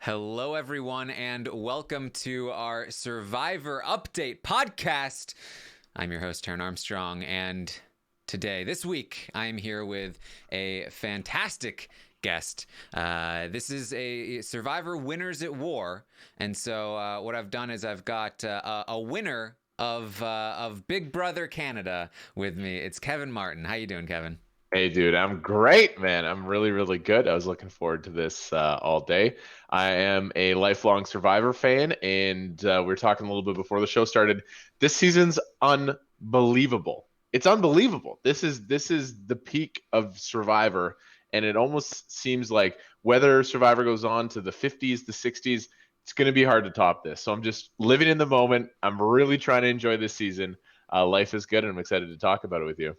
Hello, everyone, and welcome to our Survivor Update podcast. I'm your host, Taran Armstrong, and this week, I am here with a fantastic guest. This is a Survivor Winners at War, and so what I've done is I've got a winner of Big Brother Canada with me. It's Kevin Martin. How you doing, Kevin? Hey, dude, I'm great, man. I'm really, really good. I was looking forward to this all day. I am a lifelong Survivor fan, and we were talking a little bit before the show started. This season's unbelievable. It's unbelievable. This is the peak of Survivor, and it almost seems like whether Survivor goes on to the 50s, the 60s, it's going to be hard to top this. So I'm just living in the moment. I'm really trying to enjoy this season. Life is good, and I'm excited to talk about it with you.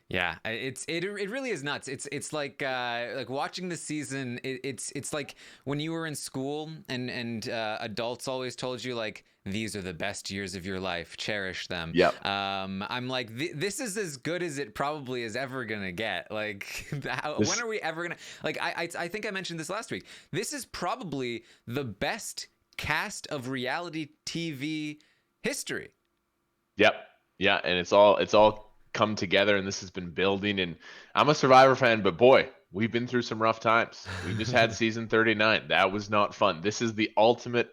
Yeah, it really is nuts. It's like watching the season. It's like when you were in school and adults always told you like these are the best years of your life, cherish them. Yep. I'm like this is as good as it probably is ever gonna get. Like when This are we ever gonna like I think I mentioned this last week. This is probably the best cast of reality TV history. Yep. Yeah, and it's all come together and this has been building and I'm a Survivor fan, but boy, we've been through some rough times. We just had season 39. That was not fun. This is the ultimate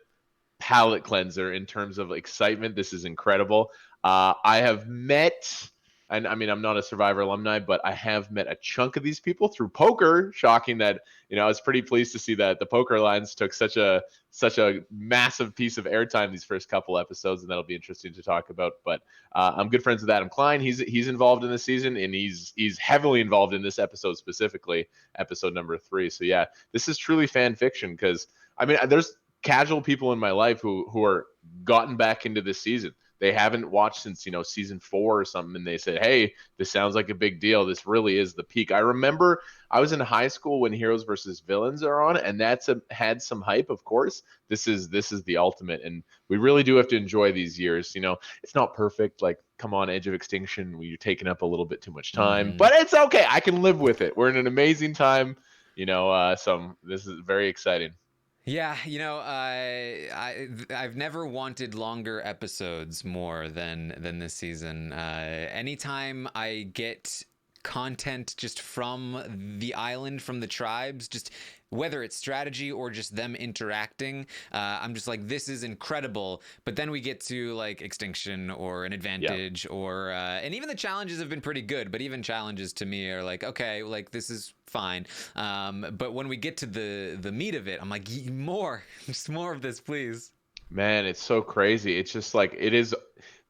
palate cleanser in terms of excitement. This is incredible. I have met, and I mean, I'm not a Survivor alumni, but I have met a chunk of these people through poker. Shocking that I was pretty pleased to see that the poker alliance took such a massive piece of airtime these first couple episodes, and that'll be interesting to talk about. But I'm good friends with Adam Klein. He's involved in this season, and he's heavily involved in this episode specifically, episode number 3. So yeah, this is truly fan fiction because I mean, there's casual people in my life who are gotten back into this season. They haven't watched since season 4 or something, and they said, "Hey, this sounds like a big deal. This really is the peak." I remember I was in high school when Heroes versus Villains are on, and had some hype. Of course, this is the ultimate, and we really do have to enjoy these years. It's not perfect. Like, come on, Edge of Extinction, you're taking up a little bit too much time, Hmm. but it's okay. I can live with it. We're in an amazing time. This is very exciting. Yeah, I've never wanted longer episodes more than this season. Anytime I get content just from the island, from the tribes, just whether it's strategy or just them interacting, I'm just like, this is incredible. But then we get to like extinction or an Yeah. advantage or and even the challenges have been pretty good. But even challenges to me are like, okay, like this is fine. But when we get to the meat of it, I'm like, more, just more of this, please. Man, it's so crazy. It's just like it is.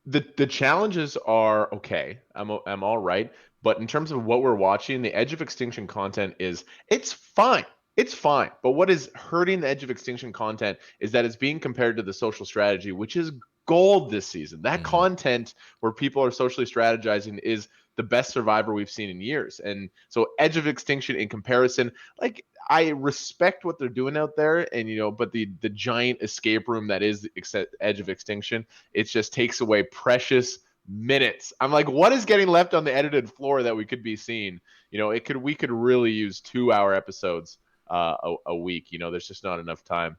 The challenges are okay. I'm all right, but in terms of what we're watching, the Edge of Extinction content it's fine. It's fine. But what is hurting the Edge of Extinction content is that it's being compared to the social strategy, which is gold this season. That Mm-hmm. content where people are socially strategizing is the best Survivor we've seen in years. And so Edge of Extinction in comparison, like I respect what they're doing out there, and but the giant escape room that is the Edge of Extinction, it just takes away precious minutes. I'm like, what is getting left on the edited floor that we could be seeing? We could really use 2-hour episodes a week. There's just not enough time.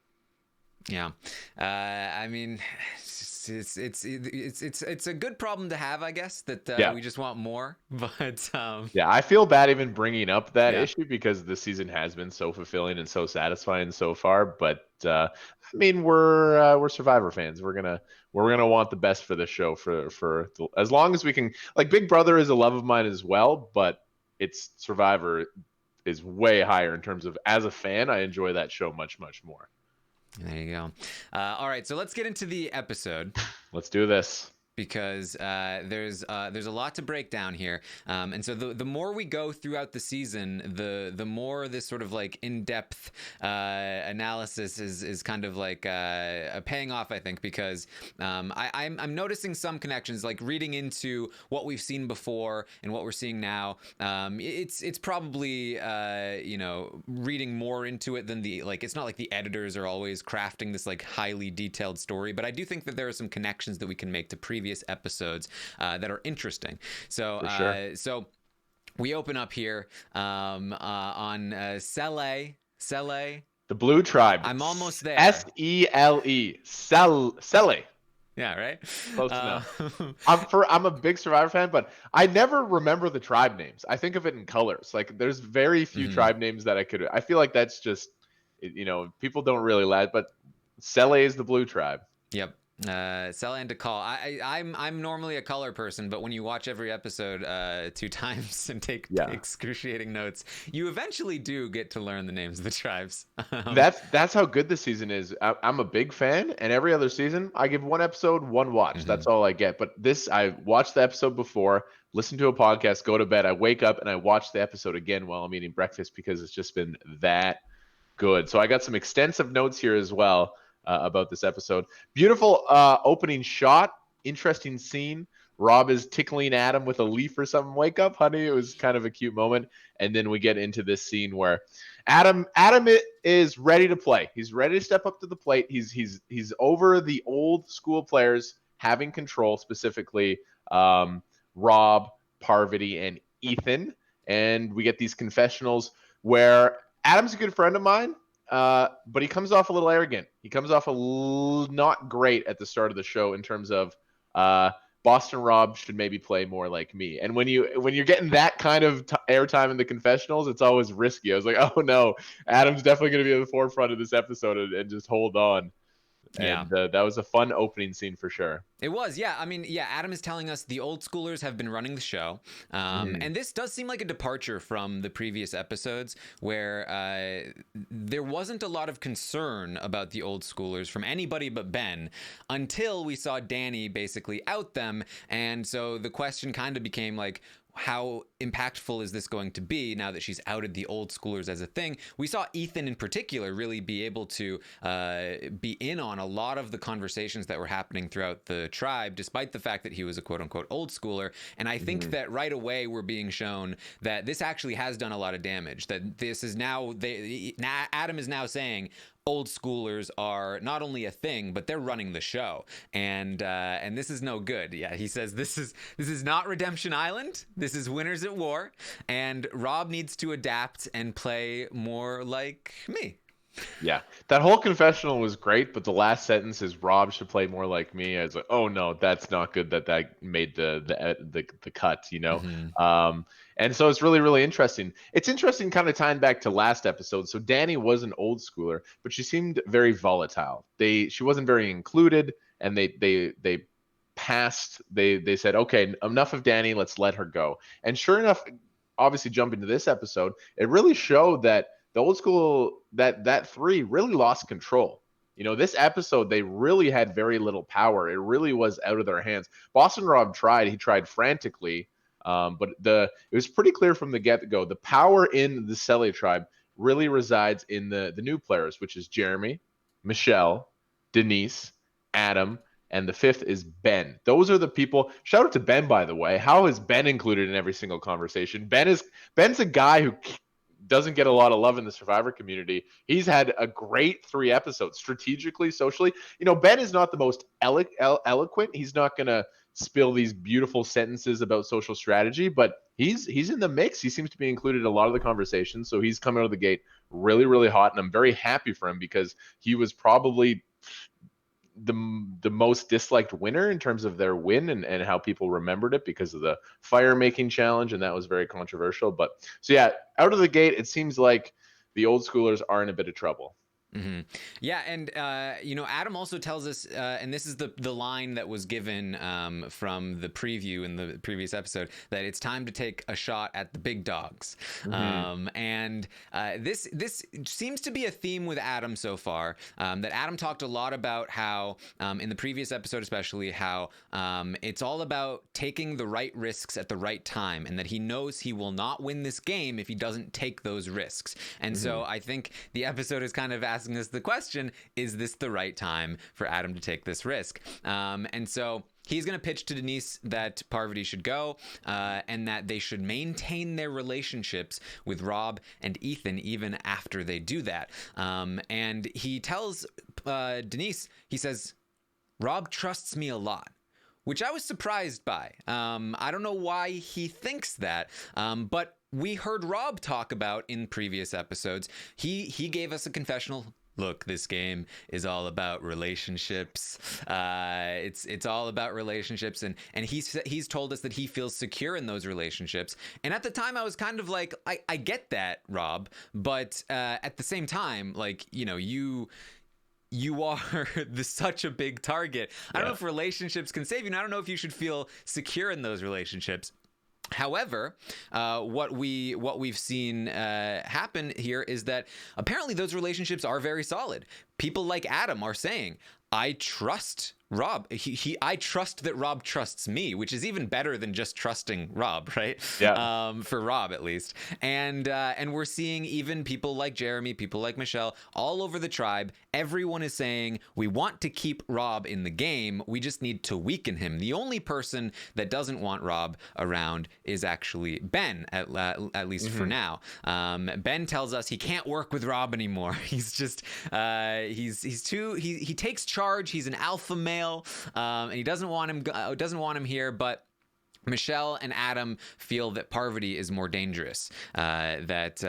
Yeah, I mean, it's a good problem to have, I guess. That Yeah. we just want more, but Yeah, I feel bad even bringing up that yeah. issue because this season has been so fulfilling and so satisfying so far. But I mean, we're Survivor fans. We're gonna want the best for this show as long as we can. Like, Big Brother is a love of mine as well, but it's Survivor is way higher in terms of as a fan. I enjoy that show much much more. There you go. All right, so let's get into the episode. Let's do this. Because there's a lot to break down here, and so the more we go throughout the season, the more this sort of like in depth analysis is kind of like paying off, I think, because I'm noticing some connections, like reading into what we've seen before and what we're seeing now. It's probably reading more into it than the like. It's not like the editors are always crafting this like highly detailed story, but I do think that there are some connections that we can make to previous episodes that are interesting. So, For sure. we open up here on Sele. Sele. The Blue Tribe. I'm almost there. Sele. Sele. Yeah, right. Close Uh, enough. I'm a big Survivor fan, but I never remember the tribe names. I think of it in colors. Like there's very few mhm. tribe names that I feel like that's just people don't really like, but Sele is the Blue Tribe. Yep. Sell and to call. I'm normally a color person, but when you watch every episode 2 times and take Yeah. excruciating notes, you eventually do get to learn the names of the tribes. That's how good this season is. I'm a big fan, and every other season I give one episode, one watch. That's Mhm. all I get. But this, I watched the episode before, listen to a podcast, go to bed. I wake up and I watch the episode again while I'm eating breakfast because it's just been that good. So I got some extensive notes here as well about this episode. Beautiful opening shot, interesting scene. Rob is tickling Adam with a leaf or something. Wake up, honey. It was kind of a cute moment. And then we get into this scene where Adam is ready to play. He's ready to step up to the plate. He's over the old school players having control, specifically Rob, Parvati, and Ethan. And we get these confessionals where Adam's a good friend of mine, but he comes off a little arrogant. He comes off not great at the start of the show in terms of Boston Rob should maybe play more like me. And when you're getting that kind of airtime in the confessionals, it's always risky. I was like, oh no, Adam's definitely going to be at the forefront of this episode and just hold on. Yeah. And that was a fun opening scene for sure. It was, yeah. I mean, yeah, Adam is telling us the old schoolers have been running the show. And this does seem like a departure from the previous episodes where there wasn't a lot of concern about the old schoolers from anybody but Ben until we saw Danny basically out them. And so the question kind of became like, how impactful is this going to be now that she's outed the old schoolers as a thing? We saw Ethan in particular really be able to be in on a lot of the conversations that were happening throughout the tribe, despite the fact that he was a quote unquote old schooler. And I think that right away we're being shown that this actually has done a lot of damage, that this is now, Adam is now saying, old schoolers are not only a thing, but they're running the show, and this is no good. Yeah, he says this is not Redemption Island. This is Winners at War, and Rob needs to adapt and play more like me. Yeah, that whole confessional was great, but the last sentence is Rob should play more like me. I was like, oh no, that's not good. That made the cut, you know. And so it's really really interesting. It's interesting, kind of tying back to last episode. So Danny was an old schooler, but she seemed very volatile. She wasn't very included, and they passed. They said, okay, enough of Danny. Let's let her go. And sure enough, obviously jumping to this episode, it really showed that the old school that three really lost control. You know, this episode they really had very little power. It really was out of their hands. Boston Rob tried; he tried frantically, but it was pretty clear from the get-go. The power in the Selly tribe really resides in the new players, which is Jeremy, Michelle, Denise, Adam, and the fifth is Ben. Those are the people. Shout out to Ben, by the way. How is Ben included in every single conversation? Ben's a guy who doesn't get a lot of love in the Survivor community. He's had a great 3 episodes, strategically, socially. You know, Ben is not the most eloquent. He's not going to spill these beautiful sentences about social strategy, but he's in the mix. He seems to be included in a lot of the conversations. So he's coming out of the gate really, really hot, and I'm very happy for him because he was probably the most disliked winner in terms of their win and how people remembered it because of the fire making challenge, and that was very controversial. But so yeah, out of the gate, it seems like the old schoolers are in a bit of trouble. Mm-hmm. Yeah, and you know, Adam also tells us, and this is the line that was given from the preview in the previous episode, that it's time to take a shot at the big dogs. And this seems to be a theme with Adam so far. That Adam talked a lot about how in the previous episode, especially how it's all about taking the right risks at the right time, and that he knows he will not win this game if he doesn't take those risks. And so I think the episode is kind of asking us the question, is this the right time for Adam to take this risk? And so he's going to pitch to Denise that Parvati should go and that they should maintain their relationships with Rob and Ethan even after they do that. And he tells Denise, he says, Rob trusts me a lot, which I was surprised by. I don't know why he thinks that, but we heard Rob talk about in previous episodes. He gave us a confessional. Look, this game is all about relationships. It's all about relationships, and he's told us that he feels secure in those relationships. And at the time, I was kind of like, I get that, Rob, but at the same time, like, you know, you are such a big target. I don't know if relationships can save you. And I don't know if you should feel secure in those relationships. However, what we've seen happen here is that apparently those relationships are very solid. People like Adam are saying, I trust Rob. I trust that Rob trusts me, which is even better than just trusting Rob, right? Yeah. For Rob, at least. And we're seeing even people like Jeremy, people like Michelle, all over the tribe. Everyone is saying, we want to keep Rob in the game. We just need to weaken him. The only person that doesn't want Rob around is actually Ben, at least for now. Ben tells us he can't work with Rob anymore. He's just he takes charge. He's an alpha male. And he doesn't want him here, but Michelle and Adam feel that Parvati is more dangerous. Michelle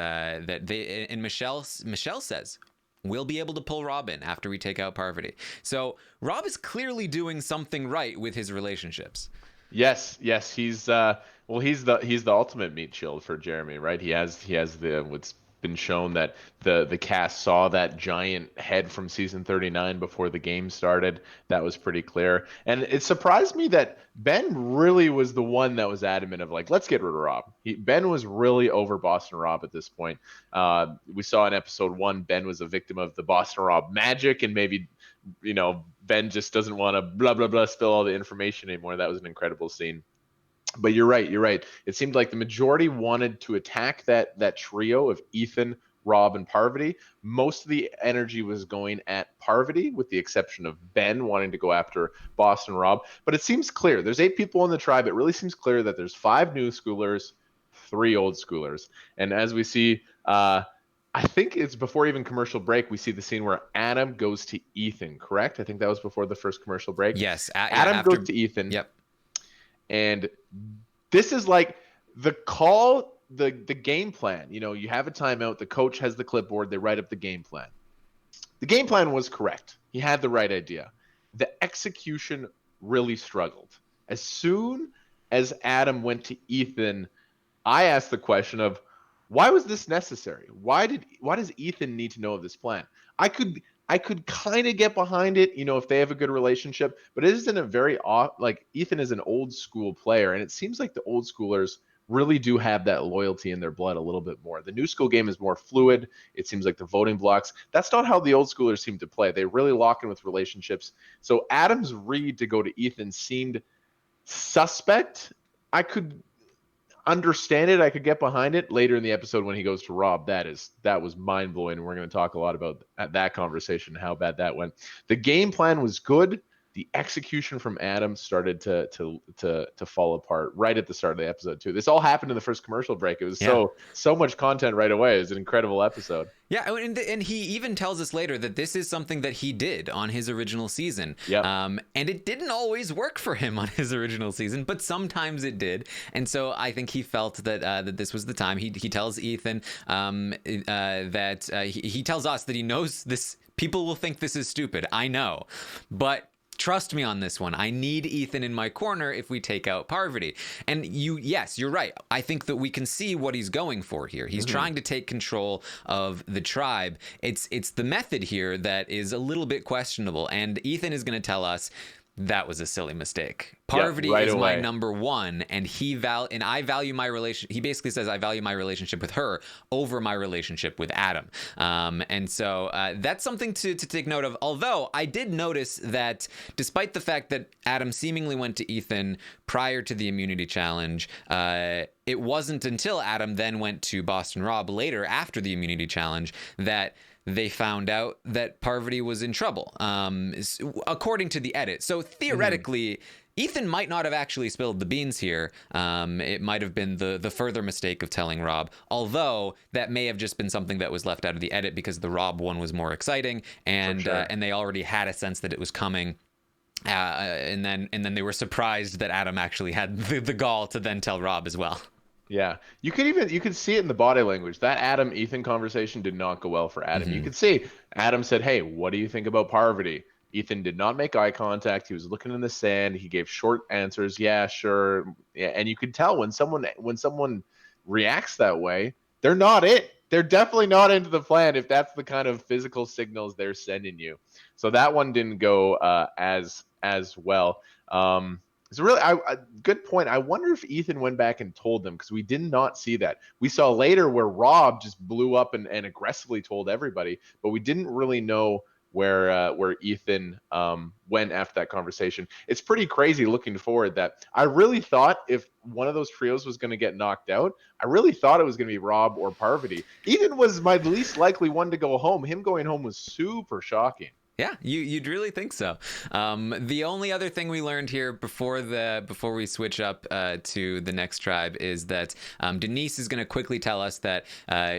says, we'll be able to pull Rob in after we take out Parvati. So Rob is clearly doing something right with his relationships. Yes, he's he's the ultimate meat shield for Jeremy, right? He has what's been shown that the cast saw that giant head from season 39 before the game started. That was pretty clear. And it surprised me that Ben really was the one that was adamant of like, let's get rid of Rob. Ben was really over Boston Rob at this point. We saw in episode 1, Ben was a victim of the Boston Rob magic, and maybe, you know, Ben just doesn't want to blah, blah, blah, spill all the information anymore. That was an incredible scene. But you're right. It seemed like the majority wanted to attack that trio of Ethan, Rob, and Parvati. Most of the energy was going at Parvati, with the exception of Ben wanting to go after Boston Rob. But it seems clear. There's 8 people in the tribe. It really seems clear that there's 5 new schoolers, 3 old schoolers. And as we see, I think it's before even commercial break, we see the scene where Adam goes to Ethan, correct? I think that was before the first commercial break. Yes. Adam goes to Ethan. Yep. And this is like the call, the game plan. You know, you have a timeout. The coach has the clipboard. They write up the game plan. The game plan was correct. He had the right idea. The execution really struggled. As soon as Adam went to Ethan, I asked the question of, why was this necessary? Why does Ethan need to know of this plan? I could kind of get behind it, you know, if they have a good relationship, but it isn't a very like, Ethan is an old school player, and it seems like the old schoolers really do have that loyalty in their blood a little bit more. The new school game is more fluid. It seems like the voting blocks, that's not how the old schoolers seem to play. They really lock in with relationships. So Adam's read to go to Ethan seemed suspect. I could understand it. I could get behind it. Later in the episode when he goes to Rob, that was mind-blowing, and we're going to talk a lot about that conversation, how bad that went. The game plan was good. The execution from Adam started to fall apart right at the start of the episode too. This all happened in the first commercial break. It was so much content right away. It was an incredible episode. Yeah, and he even tells us later that this is something that he did on his original season. Yeah. And it didn't always work for him on his original season, but sometimes it did. And so I think he felt that this was the time. He tells Ethan that he tells us that he knows this. People will think this is stupid. I know, but trust me on this one. I need Ethan in my corner if we take out Parvati. And yes, you're right. I think that we can see what he's going for here. He's trying to take control of the tribe. It's the method here that is a little bit questionable. And Ethan is going to tell us that was a silly mistake. Parvati is my number one, and I value my relation. He basically says I value my relationship with her over my relationship with Adam. And so that's something to take note of. Although I did notice that despite the fact that Adam seemingly went to Ethan prior to the immunity challenge, it wasn't until Adam then went to Boston Rob later after the immunity challenge that they found out that Parvati was in trouble, according to the edit. So theoretically, Ethan might not have actually spilled the beans here. It might have been the further mistake of telling Rob, although that may have just been something that was left out of the edit because the Rob one was more exciting, and they already had a sense that it was coming. And then they were surprised that Adam actually had the gall to then tell Rob as well. Yeah, you could see it in the body language. That Adam Ethan conversation did not go well for Adam. You Hmm. could see Adam said, "Hey, what do you think about Parvati?" Ethan did not make eye contact. He was looking in the sand. He gave short answers. Yeah, sure. Yeah, and you could tell when someone reacts that way, they're not it. They're definitely not into the plan if that's the kind of physical signals they're sending you. So that one didn't go as well. It's really good point. I wonder if Ethan went back and told them because we did not see that. We saw later where Rob just blew up and aggressively told everybody, but we didn't really know where Ethan went after that conversation. It's pretty crazy looking forward that I really thought if one of those trios was going to get knocked out, I really thought it was going to be Rob or Parvati. Ethan was my least likely one to go home. Him going home was super shocking. Yeah, you'd really think so. The only other thing we learned here before we switch up to the next tribe is that Denise is going to quickly tell us that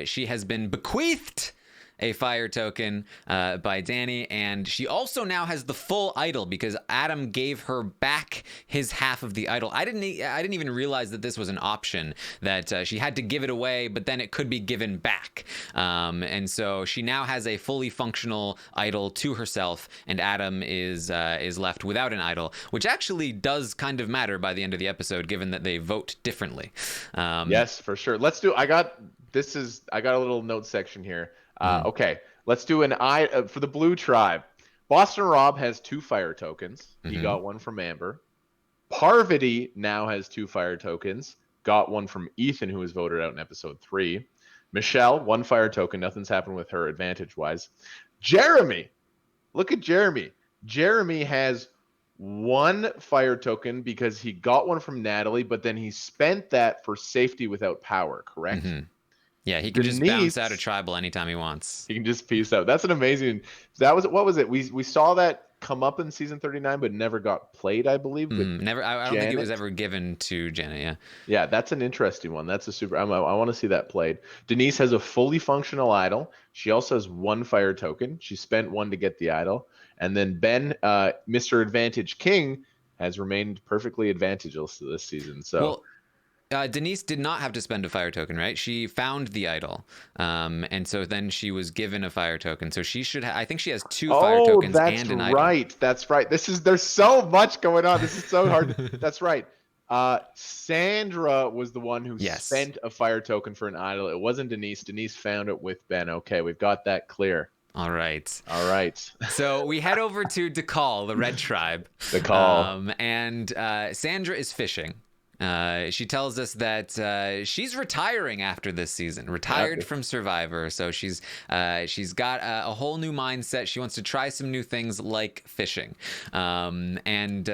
she has been bequeathed a fire token by Danny, and she also now has the full idol because Adam gave her back his half of the idol. I didn't even realize that this was an option, that she had to give it away, but then it could be given back. And so she now has a fully functional idol to herself, and Adam is left without an idol, which actually does kind of matter by the end of the episode, given that they vote differently. Yes, for sure. Let's do. I got a little note section here. Okay, let's do an I for the blue tribe. Boston Rob has 2 fire tokens. He Mm-hmm. got one from Amber. Parvati now has 2 fire tokens. Got one from Ethan, who was voted out in episode 3. Michelle, 1 fire token. Nothing's happened with her advantage wise. Jeremy, look at Jeremy. Jeremy has 1 fire token because he got one from Natalie, but then he spent that for safety without power, correct? Mm-hmm. Yeah, he can just bounce out of Denise, tribal anytime he wants. he can just peace out. That's an amazing. That was what was it? We saw that come up in season 39, but never got played, I believe, with Never. I don't think it was Janet. ever given to Janet. Yeah. Yeah, that's an interesting one. That's a super. I want to see that played. Denise has a fully functional idol. She also has 1 fire token. She spent 1 to get the idol, and then Ben, Mr. Advantage King, has remained perfectly advantageless this season. So Well, Denise did not have to spend a fire token, right? She found the idol, and so then she was given a fire token. So she should. I think she has 2 fire oh, tokens that's and an idol. right. That's right. There's so much going on. This is so hard. That's right. Sandra was the one who Yes. spent a fire token for an idol. It wasn't Denise. Denise found it with Ben. Okay, we've got that clear. All right. All right. So we head over to Dakal, the Red Tribe, The call. and Sandra is fishing. She tells us that she's retiring after this season, retired from Survivor. So she's got a whole new mindset. She wants to try some new things like fishing. And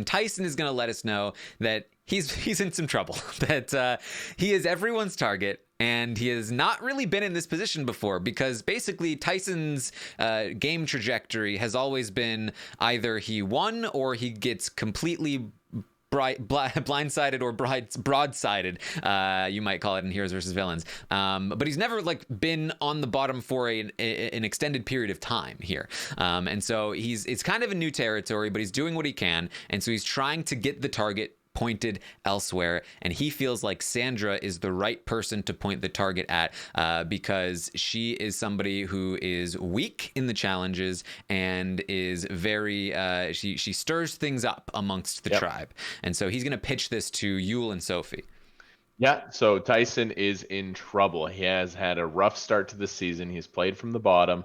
Tyson is going to let us know that he's in some trouble. That he is everyone's target. And he has not really been in this position before because basically Tyson's game trajectory has always been either he won or he gets completely blindsided or broadsided, you might call it in Heroes versus Villains. But he's never like been on the bottom for an extended period of time here. And so it's kind of a new territory, but he's doing what he can. And so he's trying to get the target pointed elsewhere, and he feels like Sandra is the right person to point the target at because she is somebody who is weak in the challenges and is very she stirs things up amongst the tribe, and so he's going to pitch this to Yul and Sophie. Yeah, so Tyson is in trouble. He has had a rough start to the season. He's played from the bottom.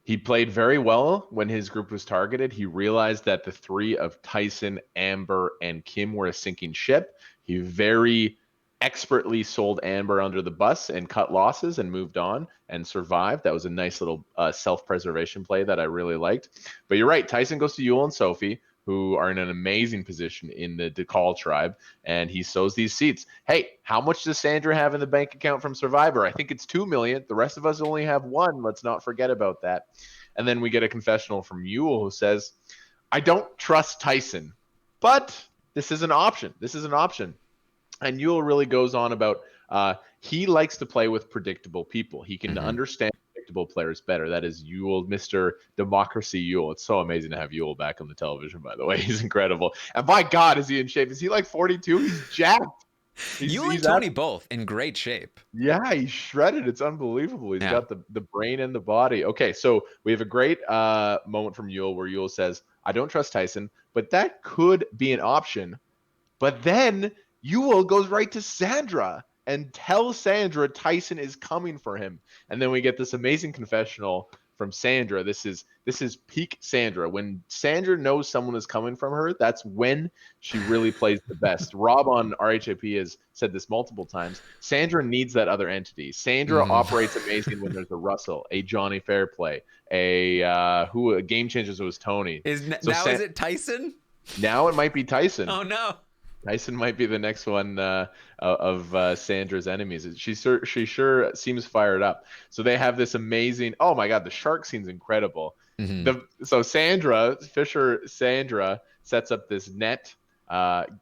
He played very well when his group was targeted. He realized that the 3 of Tyson, Amber, and Kim were a sinking ship. He very expertly sold Amber under the bus and cut losses and moved on and survived. That was a nice little self-preservation play that I really liked. But you're right. Tyson goes to Yul and Sophie, who are in an amazing position in the DeCall tribe, and he sows these seeds. Hey, how much does Sandra have in the bank account from Survivor? I think it's 2 million. The rest of us only have 1. Let's not forget about that. And then we get a confessional from Yul who says, I don't trust Tyson, but this is an option. This is an option. And Yul really goes on about he likes to play with predictable people. He can understand predictable players better. That is Yul, Mr. Democracy Yul. It's so amazing to have Yul back on the television, by the way. He's incredible. And my God, is he in shape? Is he like 42? He's jacked. You and Tony both in great shape. Yeah, he's shredded. It's unbelievable. He's Yeah. got the brain and the body. Okay, so we have a great moment from Yule where Yule says, "I don't trust Tyson, but that could be an option." But then Yule goes right to Sandra and tells Sandra Tyson is coming for him. And then we get this amazing confessional from Sandra. This is peak Sandra. When Sandra knows someone is coming from her, that's when she really plays the best. Rob on RHAP has said this multiple times. Sandra needs that other entity. Sandra operates amazing when there's a Russell, a Johnny Fairplay, a Game Changers was Tony. Is it Tyson? Now it might be Tyson. Oh no. Tyson might be the next one of Sandra's enemies. She sure seems fired up. So they have this amazing. Oh my God, the shark scene's incredible. So Sandra sets up this net,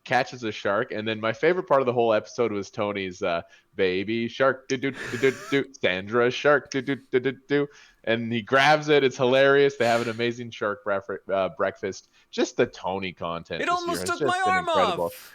catches a shark, and then my favorite part of the whole episode was Tony's baby shark, Sandra shark, and he grabs it. It's hilarious. They have an amazing shark breakfast. Just the Tony content. It almost took my arm off.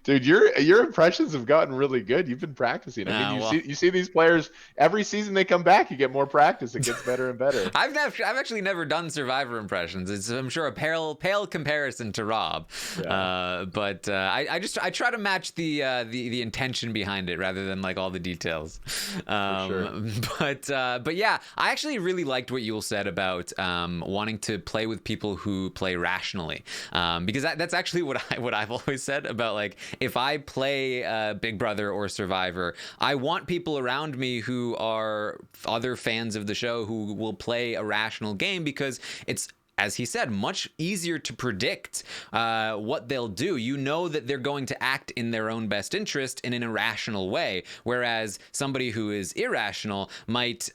Dude, your impressions have gotten really good. You've been practicing. I mean, you see these players every season they come back. You get more practice. It gets better and better. I've actually never done Survivor impressions. It's, I'm sure, a pale comparison to Rob. Yeah. But I try to match the intention behind it rather than like all the details. For sure. But yeah, I actually really liked what Yule said about wanting to play with people who play rationally, because that's actually what I've always said about, like, if I play Big Brother or Survivor, I want people around me who are other fans of the show who will play a rational game, because it's, as he said, much easier to predict what they'll do. You know that they're going to act in their own best interest in an irrational way, whereas somebody who is irrational might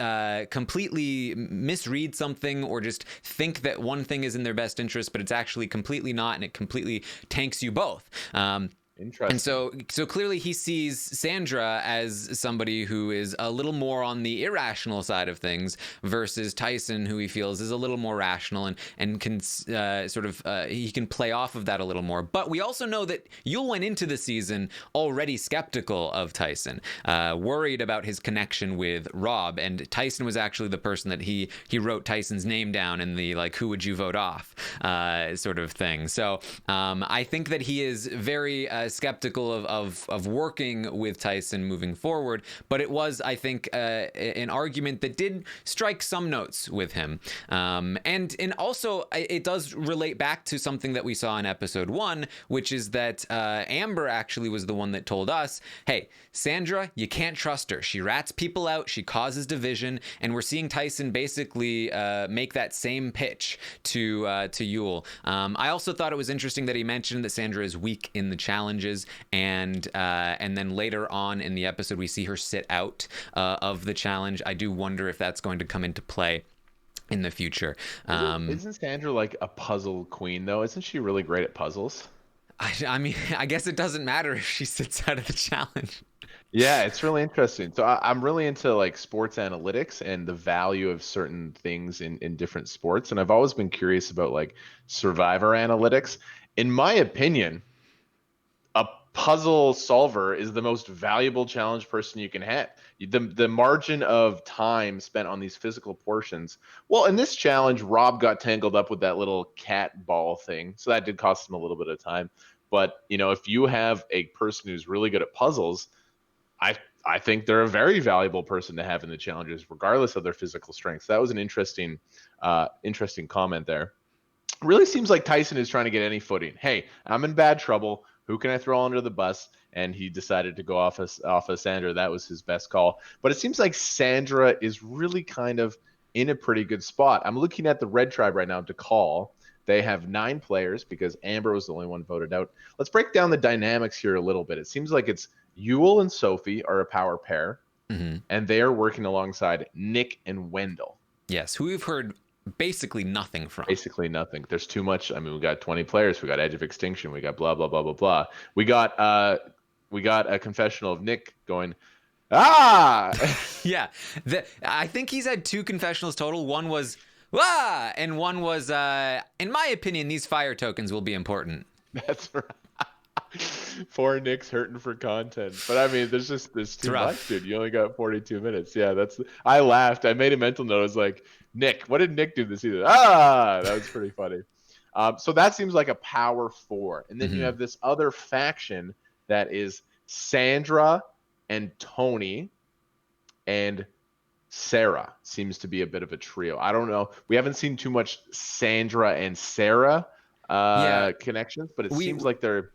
completely misread something or just think that one thing is in their best interest, but it's actually completely not, and it completely tanks you both. Interesting. And so clearly he sees Sandra as somebody who is a little more on the irrational side of things versus Tyson, who he feels is a little more rational and can he can play off of that a little more. But we also know that Yule went into the season already skeptical of Tyson, worried about his connection with Rob, and Tyson was actually the person that he wrote Tyson's name down in the, like, who would you vote off sort of thing. So I think that he is very skeptical of working with Tyson moving forward, but it was, I think, an argument that did strike some notes with him. And also, it does relate back to something that we saw in episode 1, which is that Amber actually was the one that told us, hey, Sandra, you can't trust her. She rats people out, she causes division, and we're seeing Tyson basically make that same pitch to Yule. I also thought it was interesting that he mentioned that Sandra is weak in the challenges, and then later on in the episode we see her sit out of the challenge. I do wonder if that's going to come into play in the future. Isn't Sandra like a puzzle queen though? Isn't she really great at puzzles? I mean, I guess it doesn't matter if she sits out of the challenge. Yeah, it's really interesting. So I'm really into like sports analytics and the value of certain things in different sports. And I've always been curious about like Survivor analytics. In my opinion, a puzzle solver is the most valuable challenge person you can have. The margin of time spent on these physical portions. Well, in this challenge, Rob got tangled up with that little cat ball thing, so that did cost him a little bit of time. But if you have a person who's really good at puzzles, I think they're a very valuable person to have in the challenges, regardless of their physical strength. So that was an interesting comment there. It really seems like Tyson is trying to get any footing. Hey, I'm in bad trouble. Who can I throw under the bus? And he decided to go off of Sandra. That was his best call. But it seems like Sandra is really kind of in a pretty good spot. I'm looking at the Red Tribe right now to call. They have 9 players because Amber was the only one voted out. Let's break down the dynamics here a little bit. It seems like it's Yule and Sophie are a power pair, and they are working alongside Nick and Wendell. Yes, who we've heard basically nothing from. Basically nothing. There's too much. I mean, we got 20 players. We got Edge of Extinction. We got blah, blah, blah, blah, blah. We got a confessional of Nick going, Yeah. I think he's had 2 confessionals total. One was, and one was, in my opinion, these fire tokens will be important. That's right. Poor Nick's hurting for content. But I mean, there's It's too much, rough. dude. You only got 42 minutes. Yeah, I laughed. I made a mental note. I was like, Nick, what did Nick do this season? That was pretty funny. So that seems like a power four. And then you Hmm. have this other faction that is Sandra and Tony and Sarah seems to be a bit of a trio. I don't know. We haven't seen too much Sandra and Sarah Yeah, connections, but it we seems like they're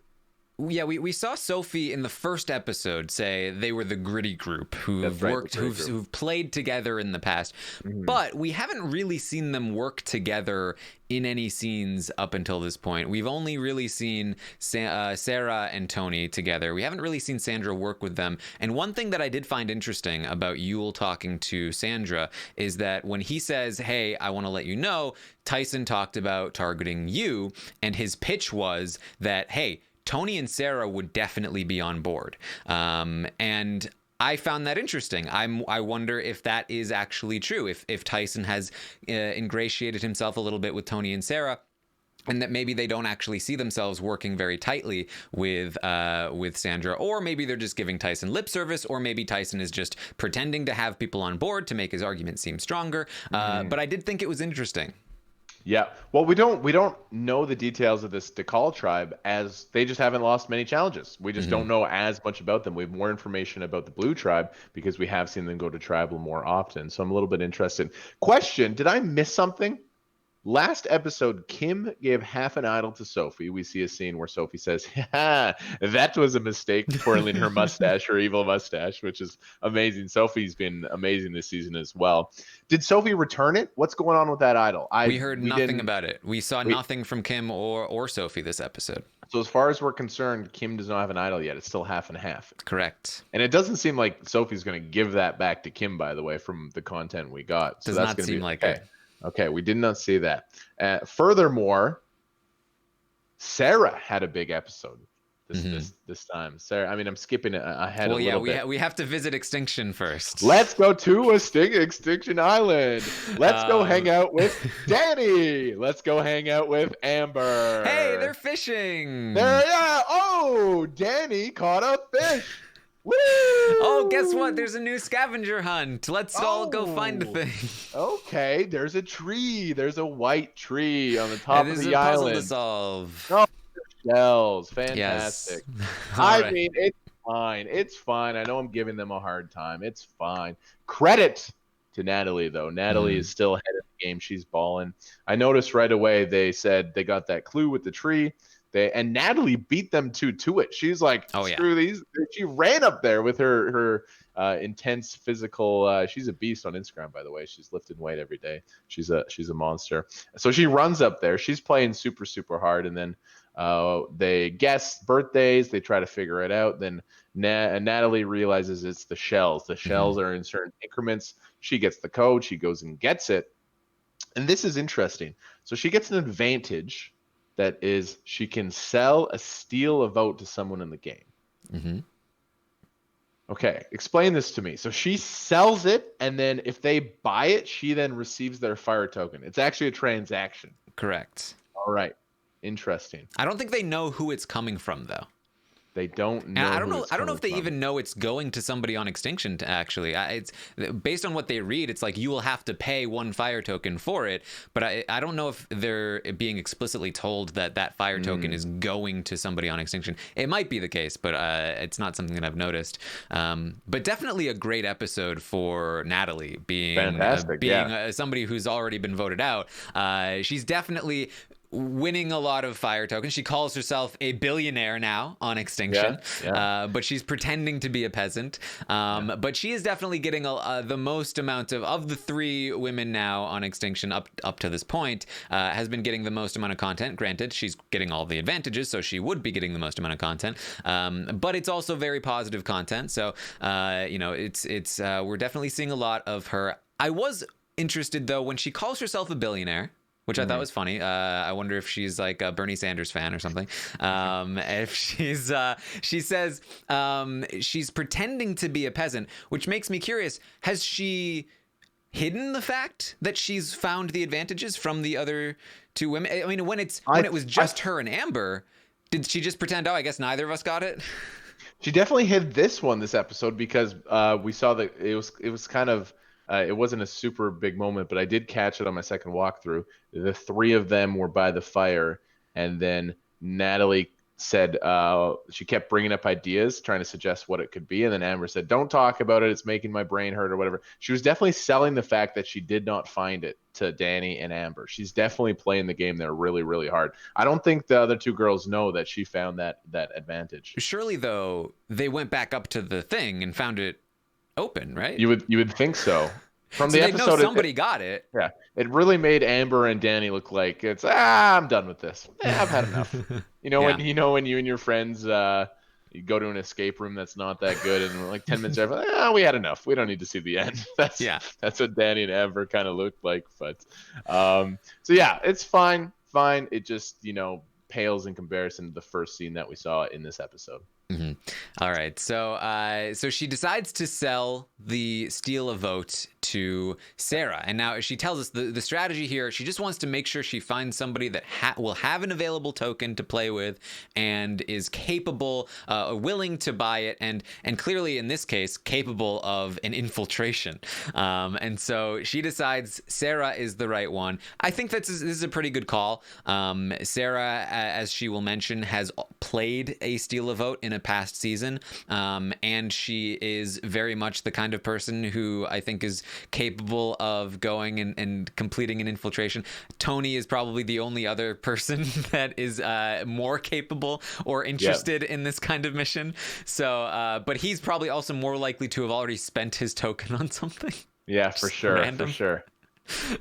yeah, we saw Sophie in the first episode say they were the gritty group that's who've right, the worked, gritty group. who've played together in the past, Mhm. but we haven't really seen them work together in any scenes up until this point. We've only really seen Sarah and Tony together. We haven't really seen Sandra work with them. And one thing that I did find interesting about Yul talking to Sandra is that when he says, "Hey, I want to let you know," Tyson talked about targeting you, and his pitch was that, "Hey, Tony and Sarah would definitely be on board." And I found that interesting. I wonder if that is actually true. If Tyson has ingratiated himself a little bit with Tony and Sarah, and that maybe they don't actually see themselves working very tightly with Sandra, or maybe they're just giving Tyson lip service, or maybe Tyson is just pretending to have people on board to make his argument seem stronger. Mhm. But I did think it was interesting. Yeah. Well, we don't know the details of this Dakal tribe as they just haven't lost many challenges. We just Hmm. don't know as much about them. We have more information about the Blue tribe because we have seen them go to tribal more often. So I'm a little bit interested. Question, did I miss something? Last episode, Kim gave half an idol to Sophie. We see a scene where Sophie says, "Ha, that was a mistake," twirling her mustache, her evil mustache, which is amazing. Sophie's been amazing this season as well. Did Sophie return it? What's going on with that idol? We heard We nothing didn't about it. We saw we nothing from Kim or Sophie this episode. so as far as we're concerned, Kim does not have an idol yet. It's still half and half. Correct. And it doesn't seem like Sophie's going to give that back to Kim, by the way, from the content we got. So Does that's not going to seem be like okay. it. Okay, we did not see that. Furthermore, Sarah had a big episode this time. Sarah, I mean, I'm skipping ahead a Well, yeah, little bit. we have to visit Extinction first. Let's go to Extinction Island. Let's go hang Um, out with Danny. Let's go hang out with hey, they're Amber. fishing. There, yeah. Oh, Danny caught a fish. Woo! Oh, guess what? There's a new scavenger hunt. Let's all go find the Oh, thing. okay. There's a tree. There's a white tree on the Hey, top of this is the a puzzle to island. solve. Oh, shells. Yes. Fantastic. All I right. mean, it's fine. It's fine. I know I'm giving them a hard time. It's fine. Credit to Natalie, though. Natalie Mhm. is still ahead of the game. She's balling. I noticed right away they said they got that clue with the tree. And Natalie beat them to it. She's like, Oh yeah. screw these. She ran up there with her intense physical. She's a beast on Instagram, by the way. She's lifting weight every day. She's a monster. So she runs up there. She's playing super hard, and then they guess birthdays. They try to figure it out. Then Natalie realizes it's the shells. The Mhm. shells are in certain increments. She gets the code. She goes and gets it. And this is interesting. So she gets an advantage that is she can steal a vote to someone in the game. Mhm. Okay, explain this to me. So she sells it, and then if they buy it, she then receives their fire token. It's actually a transaction. Correct. All right, interesting. I don't think they know who it's coming from though. They don't And know I don't who know. it's I don't know coming if they from. even know it's going to somebody on Extinction. Actually, it's based on what they read. It's like you will have to pay one fire token for it. But I don't know if they're being explicitly told that that fire token is going to somebody on Extinction. It might be the case, but it's not something that I've noticed. But definitely a great episode for Natalie being Fantastic, yeah. somebody who's already been voted out. She's definitely winning a lot of fire tokens. She calls herself a billionaire now on Extinction, Yeah. but she's pretending to be a peasant. Yeah. But she is definitely getting the most amount of the three women now on Extinction up to this point, has been getting the most amount of content. Granted, she's getting all the advantages, so she would be getting the most amount of content. But it's also very positive content. So it's we're definitely seeing a lot of her. I was interested though when she calls herself a billionaire, which I thought was funny. I wonder if she's like a Bernie Sanders fan or something. If she says she's pretending to be a peasant, which makes me curious. Has she hidden the fact that she's found the advantages from the other two women? I mean, when it was just her and Amber, Did she just pretend, oh, I guess neither of us got it? She definitely hid this one this episode because we saw that it was kind of it wasn't a super big moment, but I did catch it on my second walkthrough. The three of them were by the fire, and then Natalie said she kept bringing up ideas, trying to suggest what it could be, and then Amber said, "Don't talk about it; it's making my brain hurt," or whatever. She was definitely selling the fact that she did not find it to Danny and Amber. She's definitely playing the game there really, really hard. I don't think the other two girls know that she found that advantage. Surely, though, they went back up to the thing and found it open, right? You would think so. From So the they know episode, somebody got it. yeah, it really made Amber and Danny look like I'm done with this. I've had enough. Yeah. When you and your friends you go to an escape room that's not that good, and like 10 minutes after, we had enough. We don't need to see the end. That's what Danny and Amber kind of looked like. But so yeah, it's fine. It just pales in comparison to the first scene that we saw in this episode. Mm-hmm. All right, so she decides to sell steal a vote to Sarah, and now she tells us the strategy here. She just wants to make sure she finds somebody that will have an available token to play with and is capable, willing to buy it, and clearly in this case capable of an infiltration. And so she decides Sarah is the right one. I think this is a pretty good call. Sarah, as she will mention, has played a steal a vote in a past season, and she is very much the kind of person who I think is capable of going and completing an infiltration. Tony is probably the only other person that is more capable or interested in this kind of mission. So, but he's probably also more likely to have already spent his token on something. Yeah, for sure. Random. For sure.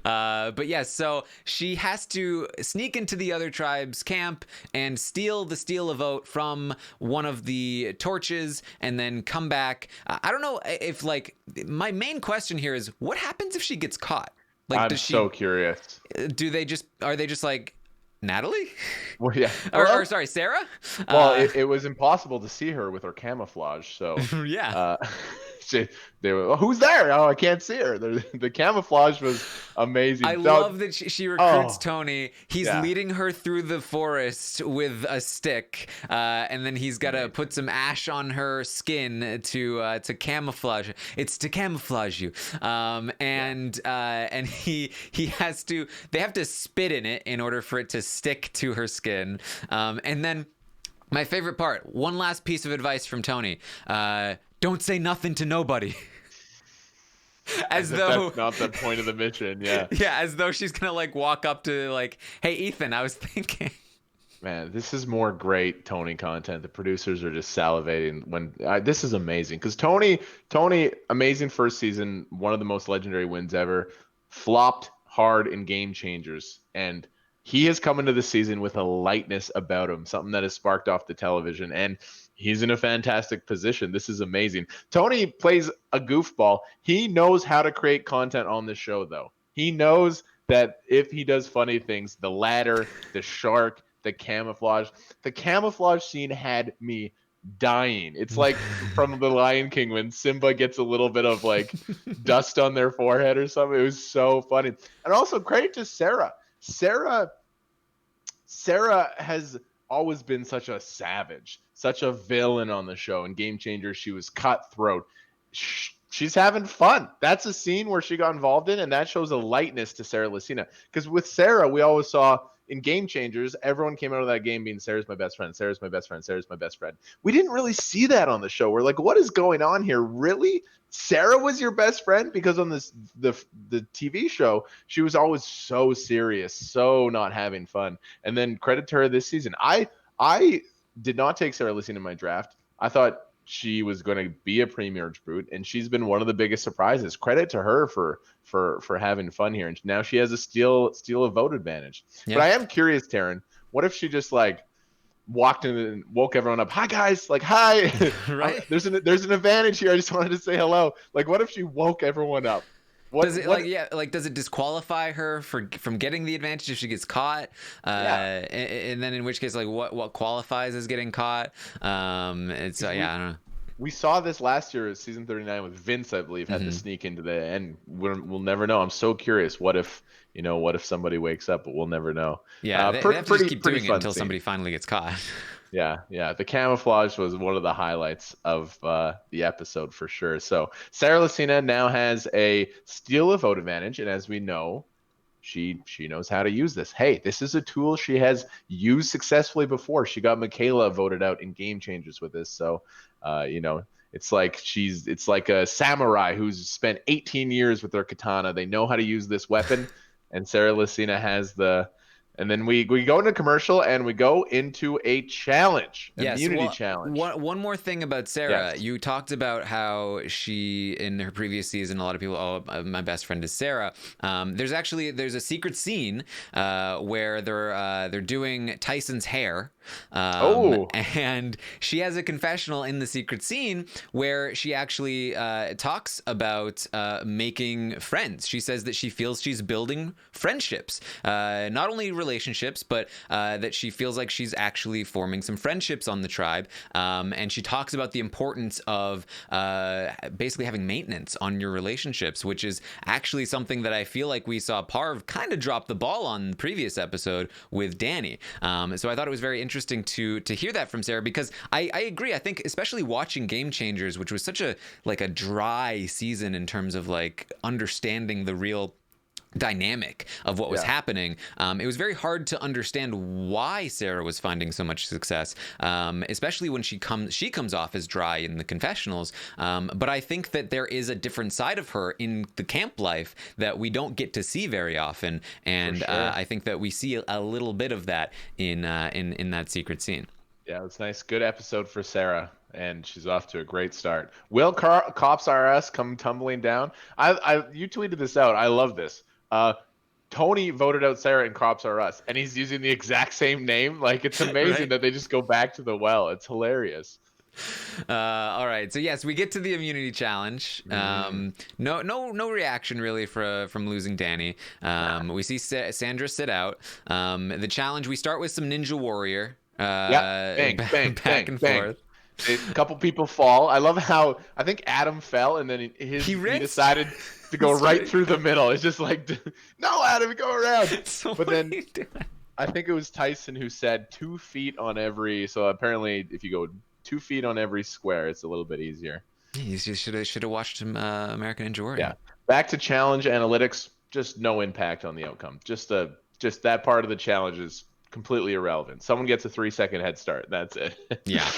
But yeah, so she has to sneak into the other tribe's camp and steal a vote from one of the torches and then come back. I don't know if, like, my main question here is what happens if she gets caught? Like, I'm so curious. are they just like, Natalie? Well, yeah. or sorry, Sarah? Well, it was impossible to see her with her camouflage, so yeah. They were, who's there? Oh, I can't see her. The camouflage was amazing. I love that she recruits Tony. He's leading her through the forest with a stick, and then he's got to put some ash on her skin to camouflage. It's to camouflage you. And he has to. They have to spit in it in order for it to stick to her skin. And then my favorite part. One last piece of advice from Tony. Don't say nothing to nobody. As though that's not the point of the mission. Yeah. Yeah, as though she's gonna like walk up to like, hey Ethan, I was thinking. Man, this is more great Tony content. The producers are just salivating when this is amazing because Tony, amazing first season, one of the most legendary wins ever, flopped hard in Game Changers, and he has come into the season with a lightness about him, something that has sparked off the television, and he's in a fantastic position. This is amazing. Tony plays a goofball. He knows how to create content on the show, though. He knows that if he does funny things, the ladder, the shark, the camouflage scene had me dying. It's like from The Lion King when Simba gets a little bit of like dust on their forehead or something. It was so funny. And also credit to Sarah. Sarah has always been such a savage, such a villain on the show. In Game Changers, she was cutthroat. She's having fun. That's a scene where she got involved in, and that shows a lightness to Sarah Lucina. Because with Sarah, we always saw in Game Changers, everyone came out of that game being Sarah's my best friend, Sarah's my best friend, Sarah's my best friend. We didn't really see that on the show. We're like, what is going on here? Really? Sarah was your best friend? Because on the TV show, she was always so serious, so not having fun. And then credit to her this season. I did not take Sarah Lucina in my draft. I thought she was going to be a pre-merge brute, and she's been one of the biggest surprises. Credit to her for having fun here, and now she has a steal a vote advantage. Yeah. But I am curious, Taran, what if she just like walked in and woke everyone up? Hi guys, like hi. Right. There's an advantage here. I just wanted to say hello. Like, what if she woke everyone up? Does it disqualify her from getting the advantage if she gets caught? And then in which case, like, what qualifies as getting caught? I don't know. We saw this last year, season 39, with Vince, I believe, had to sneak into the end. We'll never know. I'm so curious. What if somebody wakes up, but we'll never know. Yeah, they have to just keep doing it until somebody finally gets caught. Yeah. The camouflage was one of the highlights of the episode for sure. So Sarah Lucina now has a steal of vote advantage, and as we know, she knows how to use this. Hey, this is a tool she has used successfully before. She got Michaela voted out in Game Changers with this. So, it's like a samurai who's spent 18 years with their katana. They know how to use this weapon, and Sarah Lucina has the. And then we go into commercial and we go into a challenge, Yes. immunity Well, challenge. one more thing about Sarah. Yes. You talked about how she, in her previous season, a lot of people, oh, my best friend is Sarah. There's a secret scene where they're doing Tyson's hair, Oh, and she has a confessional in the secret scene where she actually talks about making friends. She says that she feels she's building friendships, not only relationships, but that she feels like she's actually forming some friendships on the tribe. And she talks about the importance of basically having maintenance on your relationships, which is actually something that I feel like we saw Parv kind of drop the ball on the previous episode with Danny. So I thought it was very interesting to hear that from Sarah, because I agree. I think especially watching Game Changers, which was such a dry season in terms of like understanding the real dynamic of what was yeah, happening, it was very hard to understand why Sarah was finding so much success, especially when she comes off as dry in the confessionals, but I think that there is a different side of her in the camp life that we don't get to see very often, and sure. I think that we see a little bit of that in that secret scene. Yeah, it's nice. Good episode for Sarah, and she's off to a great start. Will Cops R Us come tumbling down? You tweeted this out. I love this. Tony voted out Sarah in Cops R Us, and he's using the exact same name. Like, it's amazing Right. that they just go back to the well. It's hilarious. All right, so yes, we get to the immunity challenge. Mm, No reaction really from losing Danny. We see Sandra sit out. The challenge, we start with some Ninja Warrior. yeah, bang, bang, Back bang, and bang. forth. A couple people fall. I love how I think Adam fell, and then He he rinsed decided to go right straight. through the middle. It's just like, no, Adam, go around. So But what are then you doing? I think it was Tyson who said 2 feet on every. So apparently, if you go 2 feet on every square, it's a little bit easier. You should have watched him, American Ninja Yeah. Warrior. Back to challenge analytics. Just no impact on the outcome. Just that part of the challenge is completely irrelevant. Someone gets a 3-second head start. That's it. Yeah.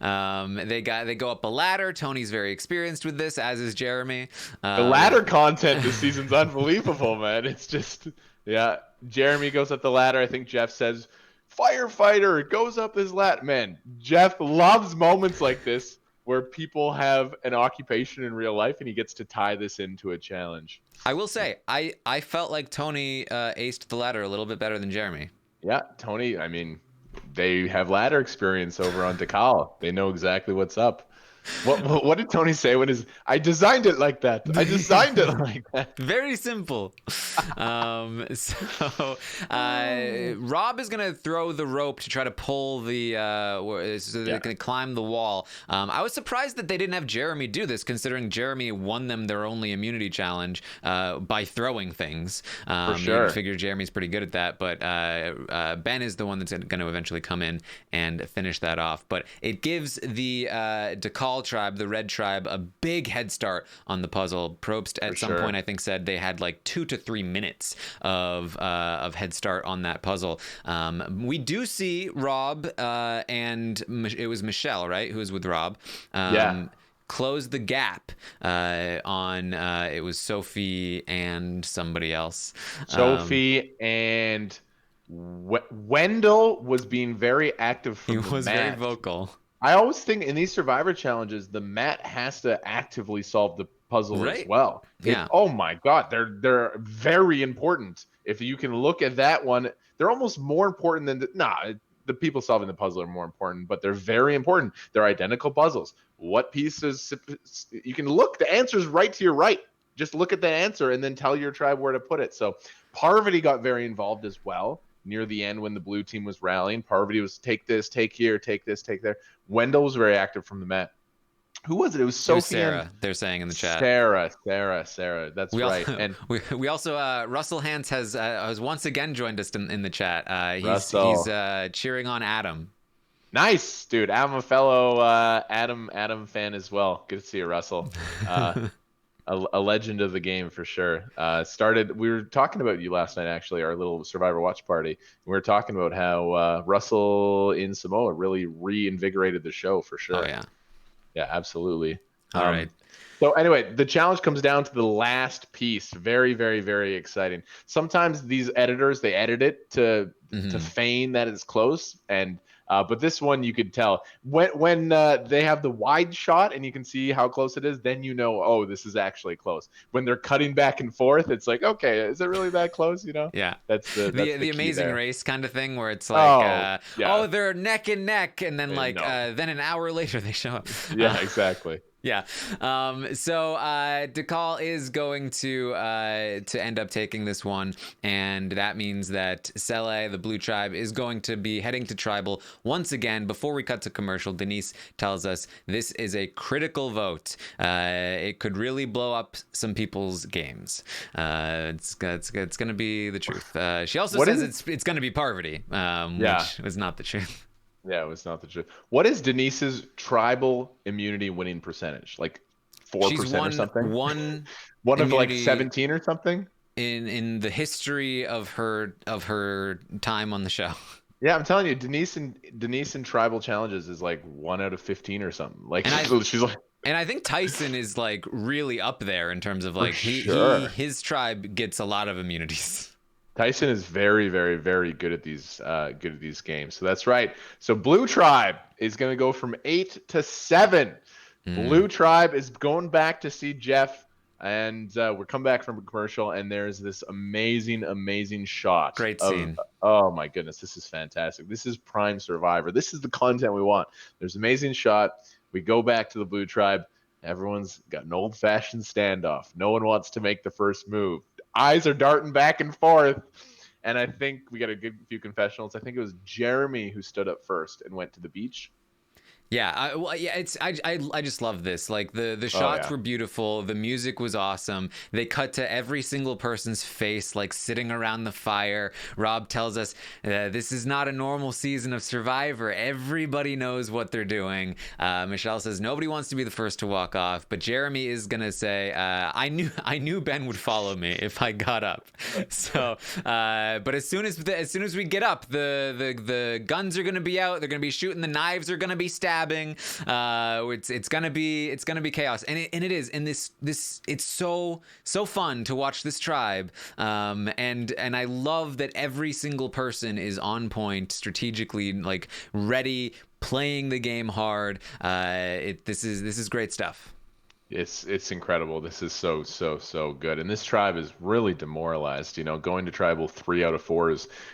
They go up a ladder. Tony's very experienced with this, as is Jeremy. The ladder content this season's unbelievable, man. It's just, yeah. Jeremy goes up the ladder. I think Jeff says, firefighter goes up his ladder. Man, Jeff loves moments like this where people have an occupation in real life and he gets to tie this into a challenge. I will say, I felt like Tony aced the ladder a little bit better than Jeremy. Yeah, Tony, I mean, they have ladder experience over on Decal. They know exactly what's up. What did Tony say when I designed it like that. I designed it like that. Very simple. Rob is gonna throw the rope to try to pull the so they can climb the wall. I was surprised that they didn't have Jeremy do this, considering Jeremy won them their only immunity challenge by throwing things. For sure. You figure Jeremy's pretty good at that, but Ben is the one that's going to eventually come in and finish that off. But it gives the Decal tribe, the red tribe, a big head start on the puzzle. Probst at some point, I think, said they had like 2 to 3 minutes of head start on that puzzle. We do see Rob and it was Michelle, right, who was with Rob. Close the gap on it was Sophie and somebody else. Sophie and Wendell was being very active from the mat. He was very vocal. I always think in these Survivor challenges, the mat has to actively solve the puzzle as well. Yeah. Oh my God, they're very important. If you can look at that one, they're almost more important than the people solving the puzzle are more important, but they're very important. They're identical puzzles. What pieces you can look? The answer is right to your right. Just look at the answer and then tell your tribe where to put it. So Parvati got very involved as well. Near the end when the blue team was rallying, Parvati was take this, take here, take this, take there. Wendell was very active from the mat. Who was it? It was Sophie. Sarah, they're saying in the chat. Sarah. That's right. And we also Russell Hans has once again joined us in the chat. He's cheering on Adam. Nice, dude. I'm a fellow Adam fan as well. Good to see you, Russell. A legend of the game for sure. Started. We were talking about you last night, actually, our little Survivor watch party. We were talking about how Russell in Samoa really reinvigorated the show for Oh sure. yeah. Yeah, absolutely. All right. So anyway, the challenge comes down to the last piece. Very, very, very exciting. Sometimes these editors they edit it to Mm-hmm. feign that it's close, and but this one you could tell when they have the wide shot and you can see how close it is. Then you know, oh, this is actually close. When they're cutting back and forth, it's like, okay, is it really that close? You know, Yeah. that's the The key Amazing there. Race kind of thing where it's like Oh yeah, oh, they're neck and neck, and then like no, then an hour later they show up. yeah, exactly. Yeah. So DeCall is going to end up taking this one, and that means that Sele, the Blue Tribe, is going to be heading to Tribal once again. Before we cut to commercial, Denise tells us this is a critical vote. It could really blow up some people's games. It's going to be the truth. She also What says is it's going to be Parvati, yeah. which was not the truth. Yeah, it was not the truth. What is Denise's tribal immunity winning percentage? Like She's 4% or won something? one One of like immunity 17 or something? in the history of her time on the show. Yeah, I'm telling you, Denise in tribal challenges is like 1 out of 15 or something. Like And I she's like and I think Tyson is like really up there in terms of for like sure. his tribe gets a lot of immunities. Tyson is very, very, very good at these games. So that's right. So Blue Tribe is going to go from 8 to 7. Blue Tribe is going back to see Jeff, and we're coming back from a commercial, and there's this amazing, amazing shot Great of scene. oh my goodness, this is fantastic. This is prime Survivor. This is the content we want. There's an amazing shot. We go back to the Blue Tribe. Everyone's got an old-fashioned standoff. No one wants to make the first move. Eyes are darting back and forth. And I think we got a good few confessionals. I think it was Jeremy who stood up first and went to the beach. Yeah, it's I just love this. Like the Oh shots yeah. were beautiful, the music was awesome. They cut to every single person's face, like sitting around the fire. Rob tells us this is not a normal season of Survivor. Everybody knows what they're doing. Michelle says nobody wants to be the first to walk off, but Jeremy is gonna say, I knew Ben would follow me if I got up. So, but as soon as we get up, the guns are gonna be out. They're gonna be shooting. The knives are gonna be stabbing. It's gonna be chaos, and it is. And this it's so fun to watch this tribe, and I love that every single person is on point, strategically, like ready, playing the game hard. This is great stuff. It's incredible. This is so good. And this tribe is really demoralized. You know, going to tribal 3 out of 4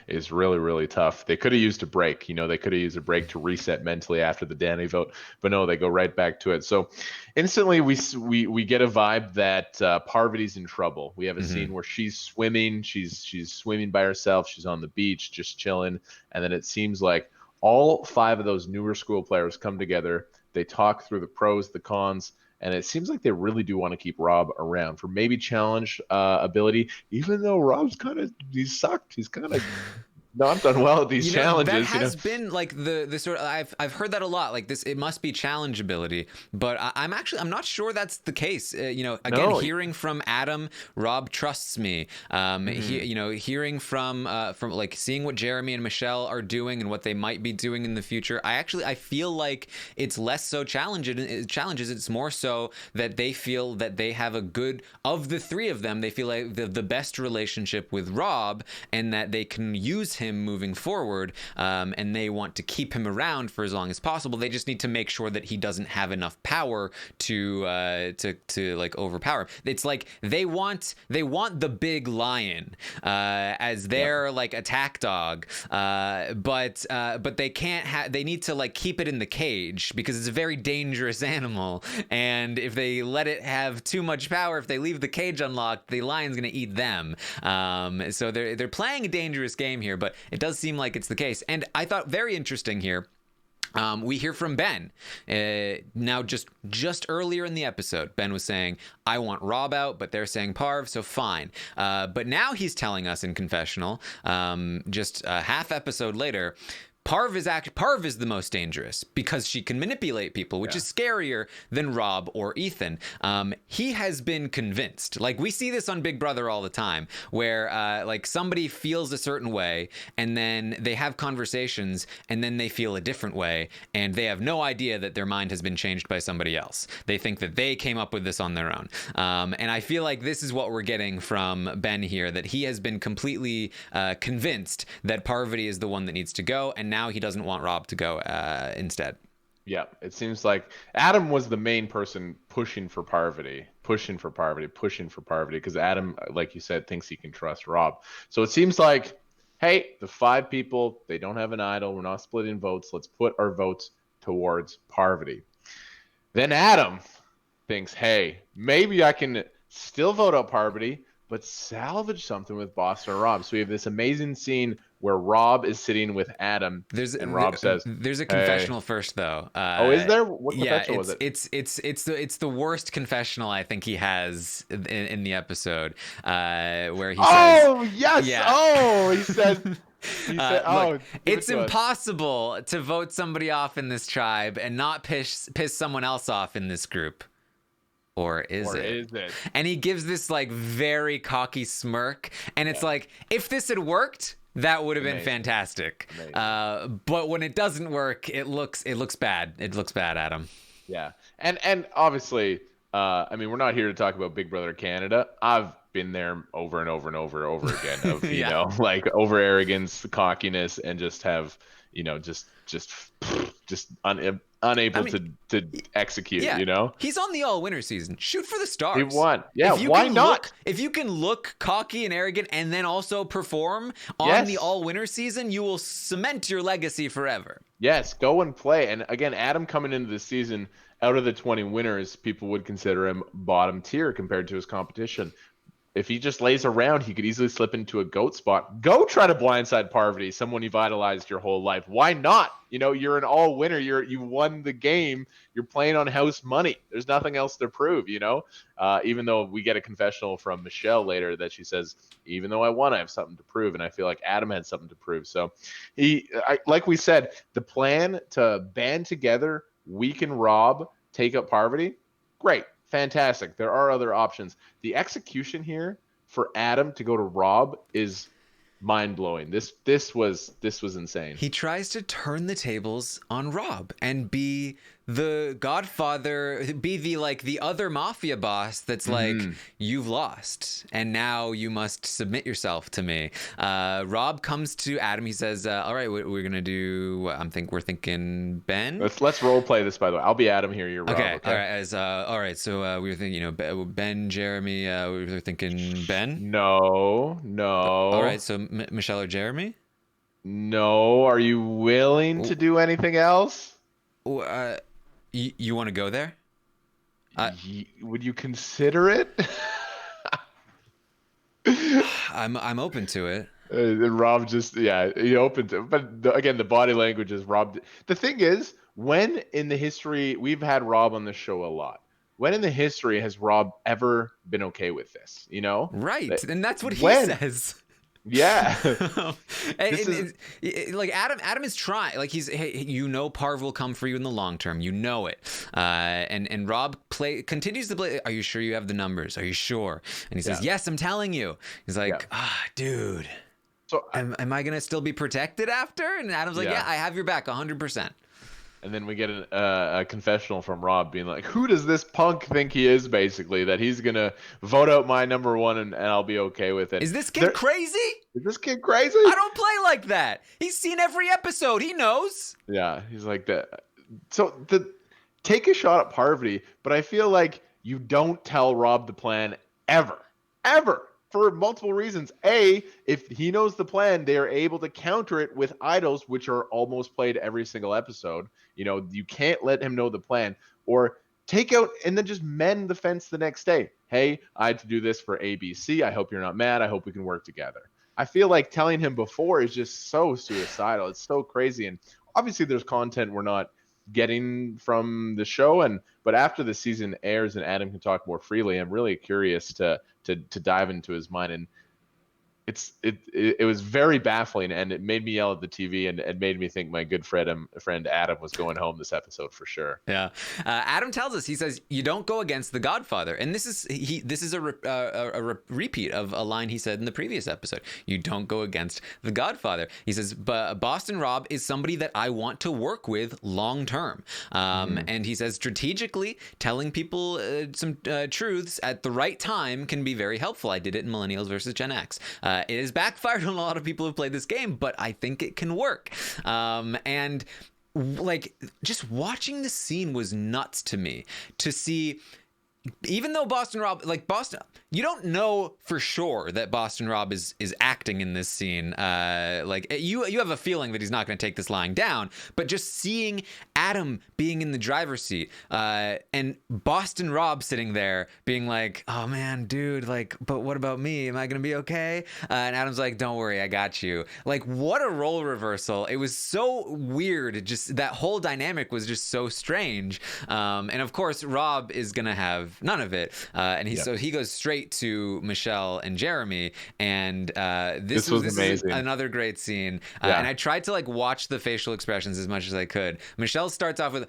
is really, really tough. They could have used a break. You know, they could have used a break to reset mentally after the Danny vote, but no, they go right back to it. So instantly we get a vibe that Parvati's in trouble. We have a scene where she's swimming. She's swimming by herself. She's on the beach, just chilling. And then it seems like all 5 of those newer school players come together. They talk through the pros, the cons, and it seems like they really do want to keep Rob around for maybe challenge ability, even though Rob's he's sucked. He's kind of not done well at these challenges. That has been like the sort of I've heard that a lot. Like this, it must be challenge ability, but I'm not sure that's the case. Again, No. hearing from Adam, Rob trusts me. Hearing from like seeing what Jeremy and Michelle are doing and what they might be doing in the future. I feel like it's less so challenges. It's more so that they feel that they have a good, of the 3 of them, they feel like the best relationship with Rob, and that they can use him moving forward, and they want to keep him around for as long as possible. They just need to make sure that he doesn't have enough power to like overpower him. It's like they want the big lion as their like attack dog, but they can't they need to like keep it in the cage because it's a very dangerous animal, and if they let it have too much power, if they leave the cage unlocked, the lion's gonna eat them. So they're playing a dangerous game here, but it does seem like it's the case. And I thought very interesting here, we hear from Ben. Now, just earlier in the episode, Ben was saying, I want Rob out, but they're saying Parv, so fine. But now he's telling us in confessional, just a half episode later, Parv is the most dangerous because she can manipulate people, which is scarier than Rob or Ethan. He has been convinced. Like, we see this on Big Brother all the time, where like somebody feels a certain way, and then they have conversations, and then they feel a different way, and they have no idea that their mind has been changed by somebody else. They think that they came up with this on their own. And I feel like this is what we're getting from Ben here, that he has been completely convinced that Parvati is the one that needs to go, and now he doesn't want Rob to go instead. Yeah, it seems like Adam was the main person pushing for Parvati, because Adam, like you said, thinks he can trust Rob. So it seems like, hey, the 5 people, they don't have an idol. We're not splitting votes. Let's put our votes towards Parvati. Then Adam thinks, hey, maybe I can still vote out Parvati, but salvage something with Boston or Rob. So we have this amazing scene where Rob is sitting with Adam, and Rob says, "There's a confessional first, though." Oh, is there? What confessional was it? It's the worst confessional I think he has in the episode, where he says, "Oh yes, yeah. Oh," he said. He said, look, it's impossible to vote somebody off in this tribe and not piss someone else off in this group. Or is it? And he gives this like very cocky smirk, and it's like, if this had worked, that would have been fantastic. But when it doesn't work, it looks bad. It looks bad, Adam. Yeah, and obviously, I mean, we're not here to talk about Big Brother Canada. I've been there over and over and over again of you know, like, over arrogance, cockiness, and just have, you know, just unable to execute. You know, he's on the all-winner season. Shoot for the stars. He won. Yeah, why not? If you can look cocky and arrogant and then also perform on the all-winner season, you will cement your legacy forever. Yes, go and play. And again, Adam coming into the season, out of the 20 winners, people would consider him bottom tier compared to his competition. If he just lays around, he could easily slip into a GOAT spot. Go try to blindside Parvati, someone you've idolized your whole life. Why not? You know, you're an all-winner. You won the game. You're playing on house money. There's nothing else to prove, you know? Even though we get a confessional from Michelle later that she says, even though I won, I have something to prove. And I feel like Adam had something to prove. So, like we said, the plan to band together, weaken Rob, take up Parvati, great. Fantastic. There are other options. The execution here for Adam to go to Rob is mind-blowing. This was insane. He tries to turn the tables on Rob and be the godfather, be the other mafia boss that's like, you've lost and now you must submit yourself to me. Rob comes to Adam. He says, all right, we're gonna do, we're thinking Ben. Let's role play this, by the way. I'll be Adam here, you're Rob. Okay. All right, so we were thinking, you know, Ben, Jeremy, we were thinking Ben. No. All right, so Michelle or Jeremy. No. Are you willing to do anything else? You want to go there? Would you consider it? I'm open to it. Rob just, he opened it. But again, the body language is Rob. The thing is, when in the history, we've had Rob on the show a lot. When in the history has Rob ever been okay with this? You know? Right. And that's what he says. Yeah. Like Adam is trying, like you know, Parv will come for you in the long term, you know it, and Rob continues to play. Are you sure you have the numbers? Are you sure? And he says, yes, I'm telling you. He's like, dude, so am I gonna still be protected after? And Adam's like, yeah, I have your back 100%. And then we get a confessional from Rob being like, who does this punk think he is, basically, that he's going to vote out my number one and I'll be okay with it. Is this kid crazy? Is this kid crazy? I don't play like that. He's seen every episode. He knows. Yeah, he's like that. So take a shot at Parvati, but I feel like you don't tell Rob the plan ever. For multiple reasons. A, if he knows the plan, they are able to counter it with idols, which are almost played every single episode. You know, you can't let him know the plan. Or take out and then just mend the fence the next day. Hey, I had to do this for ABC. I hope you're not mad. I hope we can work together. I feel like telling him before is just so suicidal. It's so crazy. And obviously there's content we're not getting from the show, but after the season airs and Adam can talk more freely, I'm really curious to dive into his mind. And it was very baffling, and it made me yell at the TV, and it made me think my good friend Adam was going home this episode for sure. Yeah, Adam tells us, he says, you don't go against the Godfather, and this is a repeat of a line he said in the previous episode. You don't go against the Godfather. He says, but Boston Rob is somebody that I want to work with long term, and he says strategically telling people some truths at the right time can be very helpful. I did it in Millennials versus Gen X. It has backfired on a lot of people who've played this game, but I think it can work. And like, just watching the scene was nuts to me, to see, even though Boston Rob, you don't know for sure that Boston Rob is acting in this scene. You have a feeling that he's not going to take this lying down, but just seeing Adam being in the driver's seat, and Boston Rob sitting there being like, oh man, dude, like, but what about me? Am I going to be okay? And Adam's like, don't worry, I got you. Like, what a role reversal. It was so weird. Just that whole dynamic was just so strange. And of course, Rob is going to have none of it, and so he goes straight to Michelle and Jeremy, and this was amazing. Another great scene. And I tried to like watch the facial expressions as much as I could. Michelle starts off with,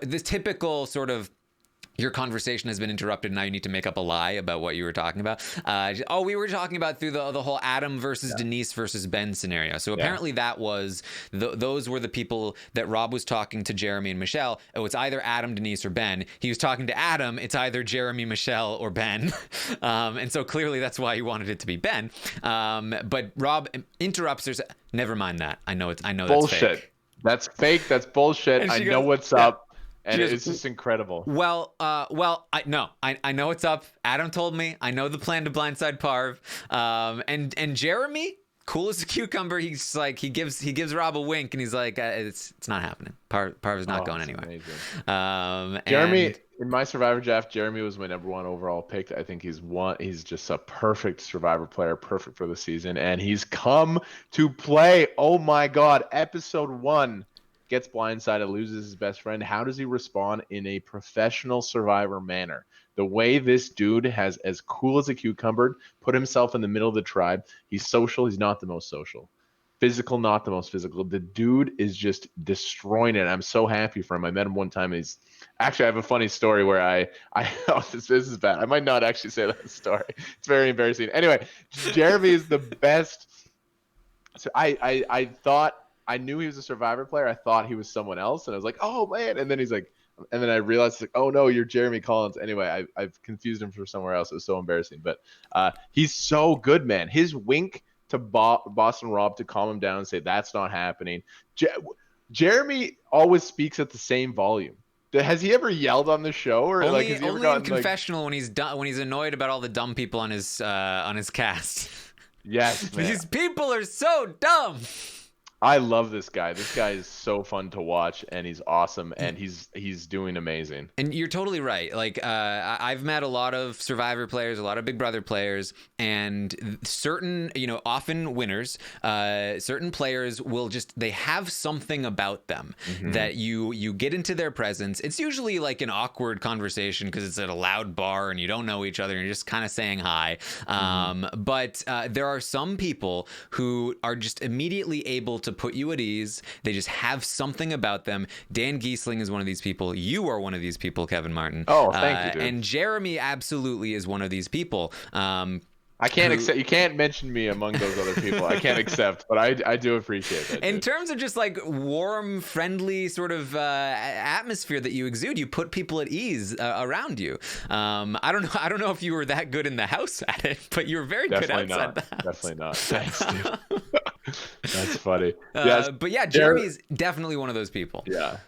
this typical sort of, your conversation has been interrupted. Now you need to make up a lie about what you were talking about. We were talking about through the whole Adam versus Denise versus Ben scenario. So apparently that was, those were the people that Rob was talking to, Jeremy and Michelle. Oh, it's either Adam, Denise, or Ben. He was talking to Adam. It's either Jeremy, Michelle, or Ben. And so clearly that's why he wanted it to be Ben. But Rob interrupts her. Never mind that. I know bullshit. That's fake. That's fake. That's bullshit. I know what's up. And it's just incredible. Well, I know what's up. Adam told me. I know the plan to blindside Parv. And Jeremy, cool as a cucumber. He's like, he gives Rob a wink, and he's like, it's not happening. Parv is not going anywhere. Jeremy, in my Survivor draft, Jeremy was my number 1 overall pick. I think he's just a perfect Survivor player, perfect for the season, and he's come to play. Oh my God, episode 1. Gets blindsided, loses his best friend. How does he respond in a professional Survivor manner? The way this dude has, as cool as a cucumber, put himself in the middle of the tribe. He's social. He's not the most social. Physical, not the most physical. The dude is just destroying it. I'm so happy for him. I met him one time. I have a funny story where this is bad. I might not actually say that story. It's very embarrassing. Anyway, Jeremy is the best. So I thought, I knew he was a Survivor player. I thought he was someone else, and I was like, "Oh man!" And then he's like, and then I realized, like, "Oh no, you're Jeremy Collins." Anyway, I've confused him for somewhere else. It was so embarrassing, but he's so good, man. His wink to Boston Rob to calm him down and say that's not happening. Jeremy always speaks at the same volume. Has he ever yelled on the show, or only, has he ever gotten in confessional when he's done, when he's annoyed about all the dumb people on his cast? Yes, man. These people are so dumb. I love this guy. This guy is so fun to watch, and he's awesome, and he's doing amazing. And you're totally right. Like, I've met a lot of Survivor players, a lot of Big Brother players, and certain, often winners, certain players will they have something about them that you get into their presence. It's usually like an awkward conversation because it's at a loud bar and you don't know each other and you're just kind of saying hi. But there are some people who are just immediately able to put you at ease. They just have something about them. Dan Giesling is one of these people. You are one of these people, Kevin Martin. Oh, thank you, dude. And Jeremy absolutely is one of these people. I can't accept. You can't mention me among those other people. I can't accept, but I do appreciate it. In terms of just like warm, friendly sort of atmosphere that you exude, you put people at ease around you. I don't know if you were that good in the house at it, but you were very good outside the house. Definitely not. Thanks, dude. That's funny. But yeah, Jeremy's definitely one of those people. Yeah.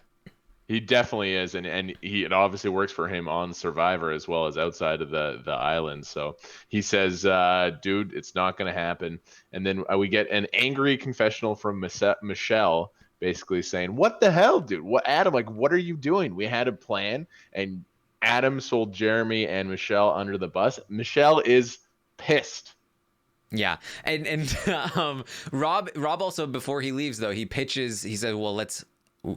He definitely is, and it obviously works for him on Survivor as well as outside of the island. So he says, dude, it's not going to happen. And then we get an angry confessional from Michelle, basically saying, what the hell, dude? What, Adam, like, what are you doing? We had a plan, and Adam sold Jeremy and Michelle under the bus. Michelle is pissed. Yeah, and Rob also, before he leaves though, he pitches. He said, well,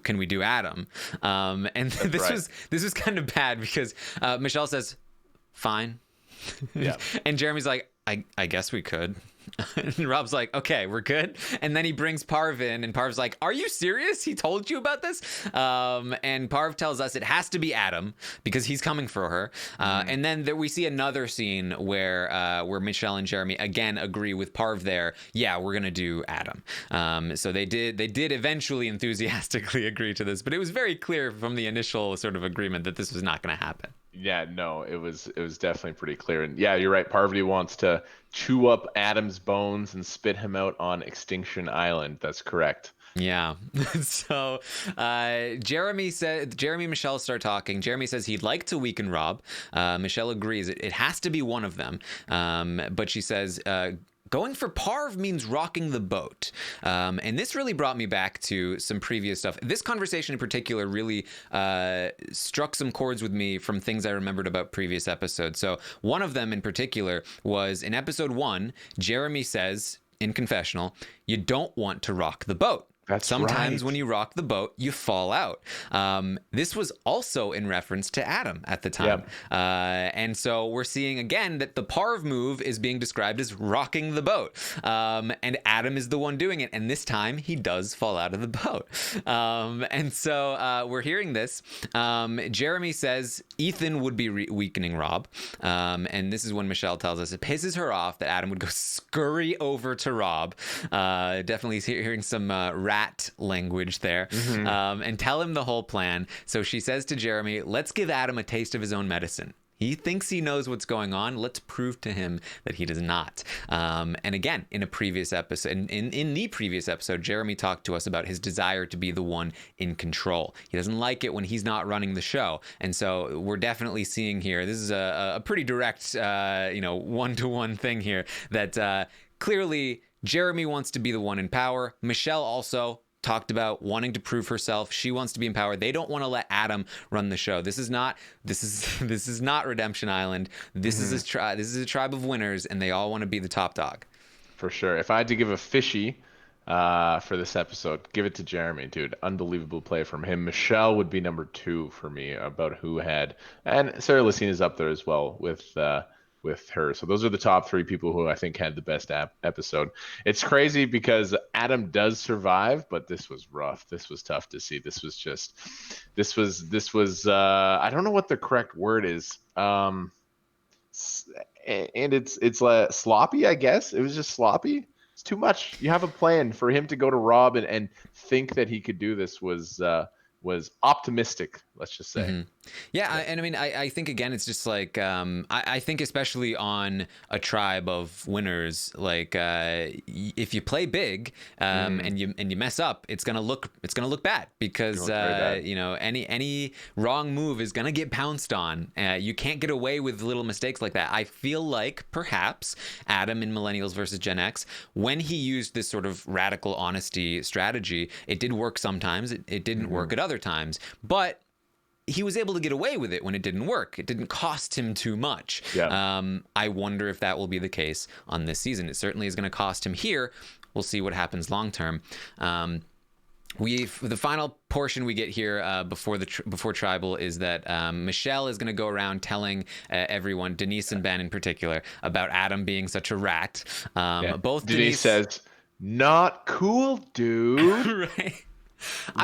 can we do Adam? And this was kind of bad because Michelle says, fine. Yeah. And Jeremy's like, I guess we could. And Rob's like, okay, we're good. And then he brings Parv in, and Parv's like, are you serious? He told you about this? And Parv tells us it has to be Adam because he's coming for her. And then we see another scene where Michelle and Jeremy again agree with Parv there. Yeah, we're gonna do Adam. So they did eventually enthusiastically agree to this, but it was very clear from the initial sort of agreement that this was not going to happen. Yeah, no, it was definitely pretty clear. And yeah, you're right. Parvati wants to chew up Adam's bones and spit him out on Extinction Island. That's correct. Yeah. So Jeremy and Michelle start talking. Jeremy says he'd like to weaken Rob. Michelle agrees. It has to be one of them. But she says going for Parv means rocking the boat. And this really brought me back to some previous stuff. This conversation in particular really struck some chords with me from things I remembered about previous episodes. So one of them in particular was in episode 1, Jeremy says in confessional, you don't want to rock the boat. Sometimes when you rock the boat, you fall out. This was also in reference to Adam at the time. Yep. And so we're seeing again that the Parv move is being described as rocking the boat. And Adam is the one doing it. And this time he does fall out of the boat. And so we're hearing this. Jeremy says Ethan would be weakening Rob. And this is when Michelle tells us it pisses her off that Adam would go scurry over to Rob. Definitely hearing some rat language there, and tell him the whole plan. So she says to Jeremy, let's give Adam a taste of his own medicine. He thinks he knows what's going on. Let's prove to him that he does not. And again, in a previous episode, in the previous episode, Jeremy talked to us about his desire to be the one in control. He doesn't like it when he's not running the show. And so we're definitely seeing here, this is a pretty direct, one-to-one thing here that clearly Jeremy wants to be the one in power. Michelle also talked about wanting to prove herself. She wants to be in power. They don't want to let Adam run the show. This is not Redemption Island. This is a tribe of winners, and they all want to be the top dog. For sure. If I had to give a fishy for this episode, give it to Jeremy, dude. Unbelievable play from him. Michelle would be number 2 for me about who had, and Sarah Lacine is up there as well with her. So those are the top 3 people who I think had the best episode. It's crazy because Adam does survive, but this was rough. This was tough to see. This was I don't know what the correct word is. And it's sloppy, I guess. It was just sloppy. It's too much. You have a plan for him to go to Rob and think that he could do this was optimistic, let's just say. Yeah, and I mean, I think again, it's just like I think especially on a tribe of winners, like if you play big and you mess up, it's gonna look bad because any wrong move is gonna get pounced on. You can't get away with little mistakes like that. I feel like perhaps Adam in Millennials versus Gen X, when he used this sort of radical honesty strategy, it did work sometimes. It didn't work at other times, but he was able to get away with it when it didn't work. It didn't cost him too much. Yeah. I wonder if that will be the case on this season. It certainly is going to cost him here. We'll see what happens long term. The final portion we get here before Tribal is that Michelle is going to go around telling everyone, Denise and Ben in particular, about Adam being such a rat. Both Denise says, "Not cool, dude." Right.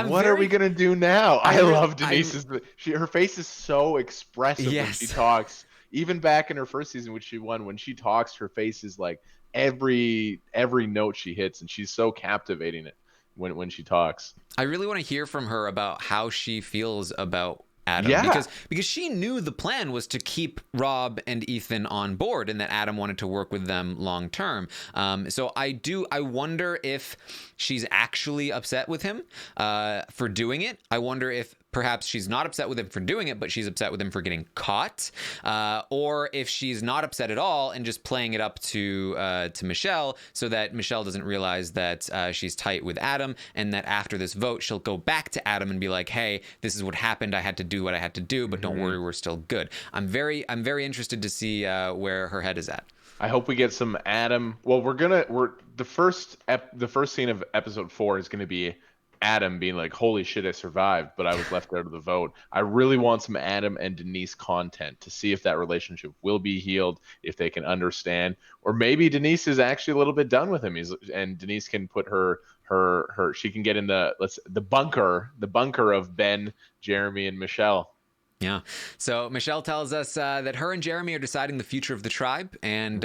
What are we gonna do now? I love Denise's. Her face is so expressive when she talks. Even back in her first season, which she won, when she talks, her face is like every note she hits, and she's so captivating it when she talks. I really want to hear from her about how she feels about Adam, because she knew the plan was to keep Rob and Ethan on board, and that Adam wanted to work with them long term. So I wonder if she's actually upset with him for doing it. I wonder if perhaps she's not upset with him for doing it, but she's upset with him for getting caught, or if she's not upset at all and just playing it up to Michelle, so that Michelle doesn't realize that she's tight with Adam, and that after this vote she'll go back to Adam and be like, "Hey, this is what happened. I had to do what I had to do, but don't worry, we're still good." I'm very interested to see where her head is at. I hope we get some Adam. Well, the first scene of episode 4 is going to be Adam being like, holy shit, I survived, but I was left out of the vote. I really want some Adam and Denise content to see if that relationship will be healed, if they can understand, or maybe Denise is actually a little bit done with him. And Denise can put she can get in the bunker of Ben, Jeremy, and Michelle. Yeah. So Michelle tells us that her and Jeremy are deciding the future of the tribe. And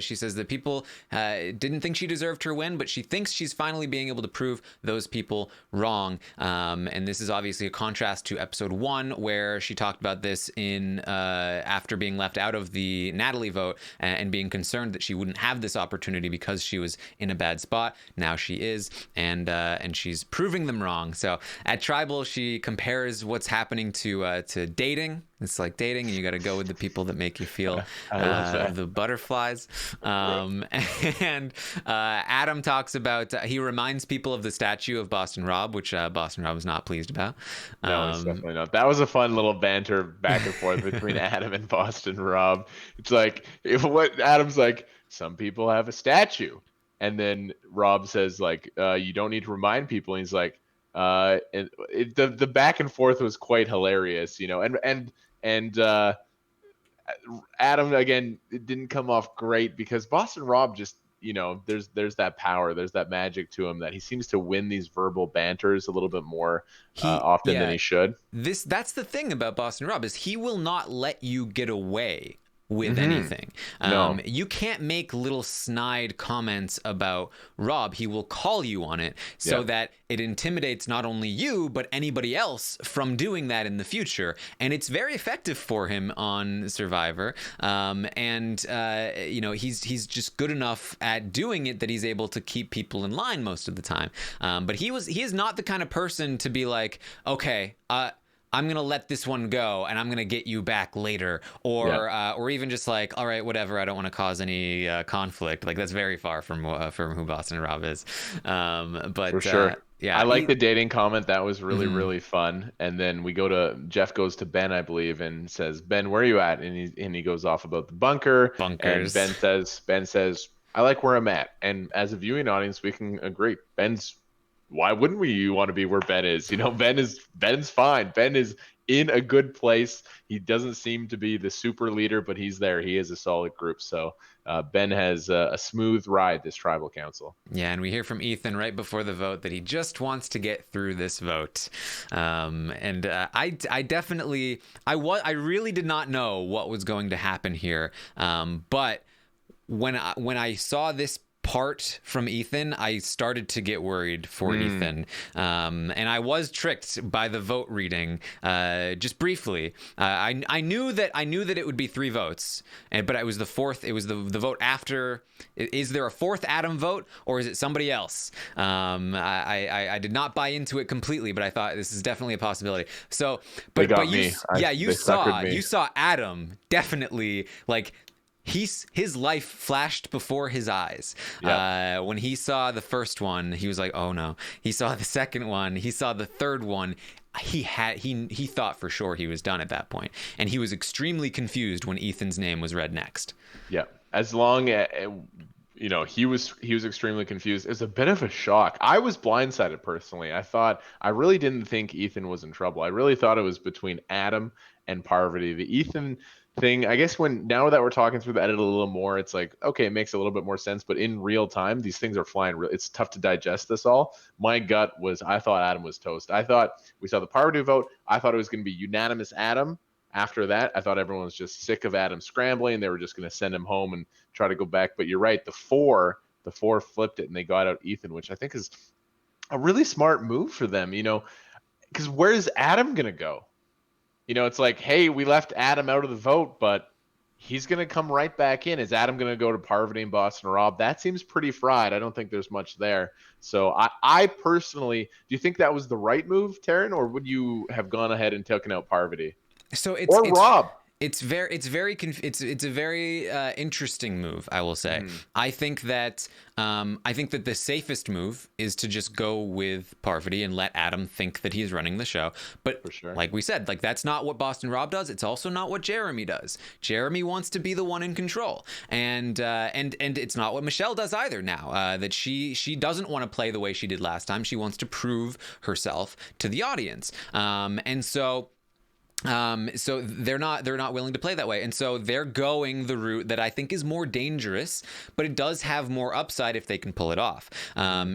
she says that people didn't think she deserved her win, but she thinks she's finally being able to prove those people wrong. And this is obviously a contrast to episode 1, where she talked about this in after being left out of the Natalie vote and being concerned that she wouldn't have this opportunity because she was in a bad spot. Now she is, and she's proving them wrong. So at Tribal, she compares what's happening to dating. It's like dating, and you got to go with the people that make you feel the butterflies. And Adam talks about, he reminds people of the statue of Boston Rob, which Boston Rob was not pleased about. No, it's definitely not. That was a fun little banter back and forth between Adam and Boston Rob. It's like, what Adam's like, some people have a statue. And then Rob says, like, you don't need to remind people. And he's like, the back and forth was quite hilarious, and Adam, again, it didn't come off great because Boston Rob just, there's that power, there's that magic to him that he seems to win these verbal banters a little bit more often than he should. That's the thing about Boston Rob, is he will not let you get away with anything. No. You can't make little snide comments about Rob. He will call you on it so that it intimidates not only you, but anybody else from doing that in the future. And it's very effective for him on Survivor. He's just good enough at doing it that he's able to keep people in line most of the time. But he is not the kind of person to be like, okay, I'm going to let this one go and I'm going to get you back later, or even just like, all right, whatever, I don't want to cause any conflict. Like, that's very far from who Boston Rob is. But for sure. I like the dating comment. That was really, really fun. And then Jeff goes to Ben, I believe, and says, Ben, where are you at? And he goes off about the bunkers. And Ben says, I like where I'm at. And as a viewing audience, we can agree. Why wouldn't you want to be where Ben is? Ben's fine. Ben is in a good place. He doesn't seem to be the super leader, but he's there. He is a solid group. So Ben has a smooth ride this tribal council. Yeah, and we hear from Ethan right before the vote that he just wants to get through this vote. I really did not know what was going to happen here. But when I saw this part from Ethan, I started to get worried for Ethan, and I was tricked by the vote reading just briefly. I knew that it would be 3 votes, but it was the fourth. It was the vote after. Is there a fourth Adam vote, or is it somebody else? I did not buy into it completely, but I thought this is definitely a possibility. So, you saw Adam definitely, like, his life flashed before his eyes. When he saw the first one, he was like, oh no. He saw the second one, he saw the third one. He thought for sure he was done at that point, and he was extremely confused when Ethan's name was read next. As long as he was extremely confused. It's a bit of a shock. I was blindsided personally. I really didn't think Ethan was in trouble. I really thought it was between Adam and Parvati. The Ethan thing, I guess, now that we're talking through the edit a little more, it's like, okay, it makes a little bit more sense, but in real time, these things are flying. It's tough to digest this all. My gut was, I thought Adam was toast. I thought we saw the Parvati vote. I thought it was going to be unanimous Adam. After that, I thought everyone was just sick of Adam scrambling. They were just going to send him home and try to go back. But you're right, the four flipped it and they got out Ethan, which I think is a really smart move for them, because where's Adam going to go? It's like, hey, we left Adam out of the vote, but he's going to come right back in. Is Adam going to go to Parvati and Boston Rob? That seems pretty fried. I don't think there's much there. So I personally, do you think that was the right move, Taran, or would you have gone ahead and taken out Parvati? So Rob? It's a very interesting move, I will say. I think that the safest move is to just go with Parvati and let Adam think that he's running the show. But For sure. like we said, like that's not what Boston Rob does. It's also not what Jeremy does. Jeremy wants to be the one in control, and it's not what Michelle does either. Now that she doesn't want to play the way she did last time. She wants to prove herself to the audience, and so. So they're not willing to play that way, and so they're going the route that I think is more dangerous, but it does have more upside if they can pull it off.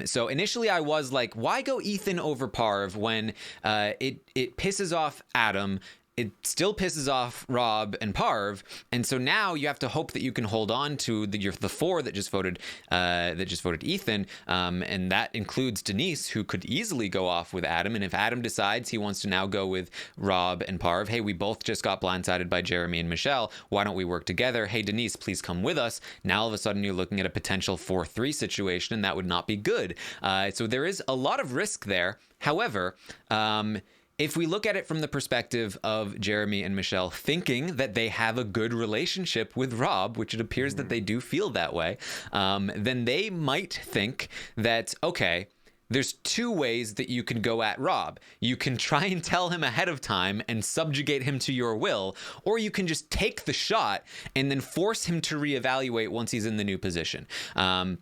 So initially I was like, why go Ethan over Parv when it pisses off Adam? It still pisses off Rob and Parv, and so now you have to hope that you can hold on to the four that just voted Ethan, and that includes Denise, who could easily go off with Adam. And if Adam decides he wants to now go with Rob and Parv, hey, we both just got blindsided by Jeremy and Michelle. Why don't we work together? Hey, Denise, please come with us. Now all of a sudden you're looking at a potential 4-3 situation, and that would not be good. So there is a lot of risk there. However, if we look at it from the perspective of Jeremy and Michelle thinking that they have a good relationship with Rob, which it appears that they do feel that way, then they might think that, okay, there's two ways that you can go at Rob. You can try and tell him ahead of time and subjugate him to your will, or you can just take the shot and then force him to reevaluate once he's in the new position. I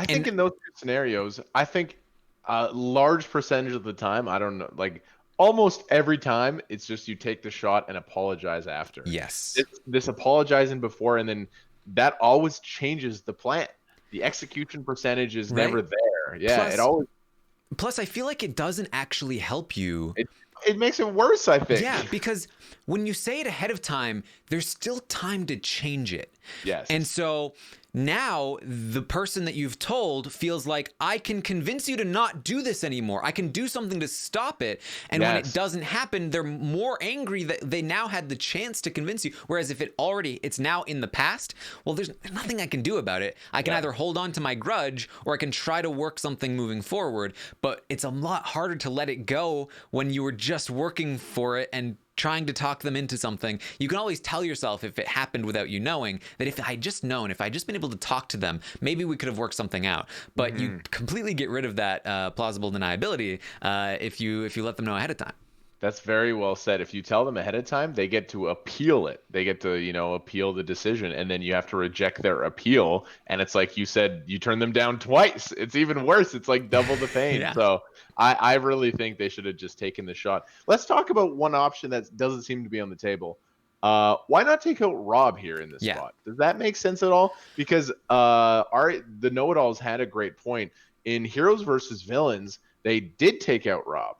think in those two scenarios, I think a large percentage of the time, I don't know, like almost every time, it's just you take the shot and apologize after. Yes. This apologizing before, and then that always changes the plan. The execution percentage is never there. Yeah, it always. Plus, I feel like it doesn't actually help you. It makes it worse, I think. Yeah, because when you say it ahead of time, there's still time to change it. Yes. And so now the person that you've told feels like, I can convince you to not do this anymore. I can do something to stop it. And when it doesn't happen, they're more angry that they now had the chance to convince you. Whereas if it's now in the past, well, there's nothing I can do about it. I can either hold on to my grudge or I can try to work something moving forward. But it's a lot harder to let it go when you were just working for it and trying to talk them into something. You can always tell yourself, if it happened without you knowing, that if I just known, if I just been able to talk to them, maybe we could have worked something out. But you completely get rid of that plausible deniability if you let them know ahead of time. That's very well said. If you tell them ahead of time, they get to appeal it. They get to, appeal the decision, and then you have to reject their appeal. And it's like you said, you turn them down twice. It's even worse. It's like double the pain. Yeah. So I really think they should have just taken the shot. Let's talk about one option that doesn't seem to be on the table. Why not take out Rob here in this spot? Does that make sense at all? Because the know-it-alls had a great point. In Heroes versus Villains, they did take out Rob.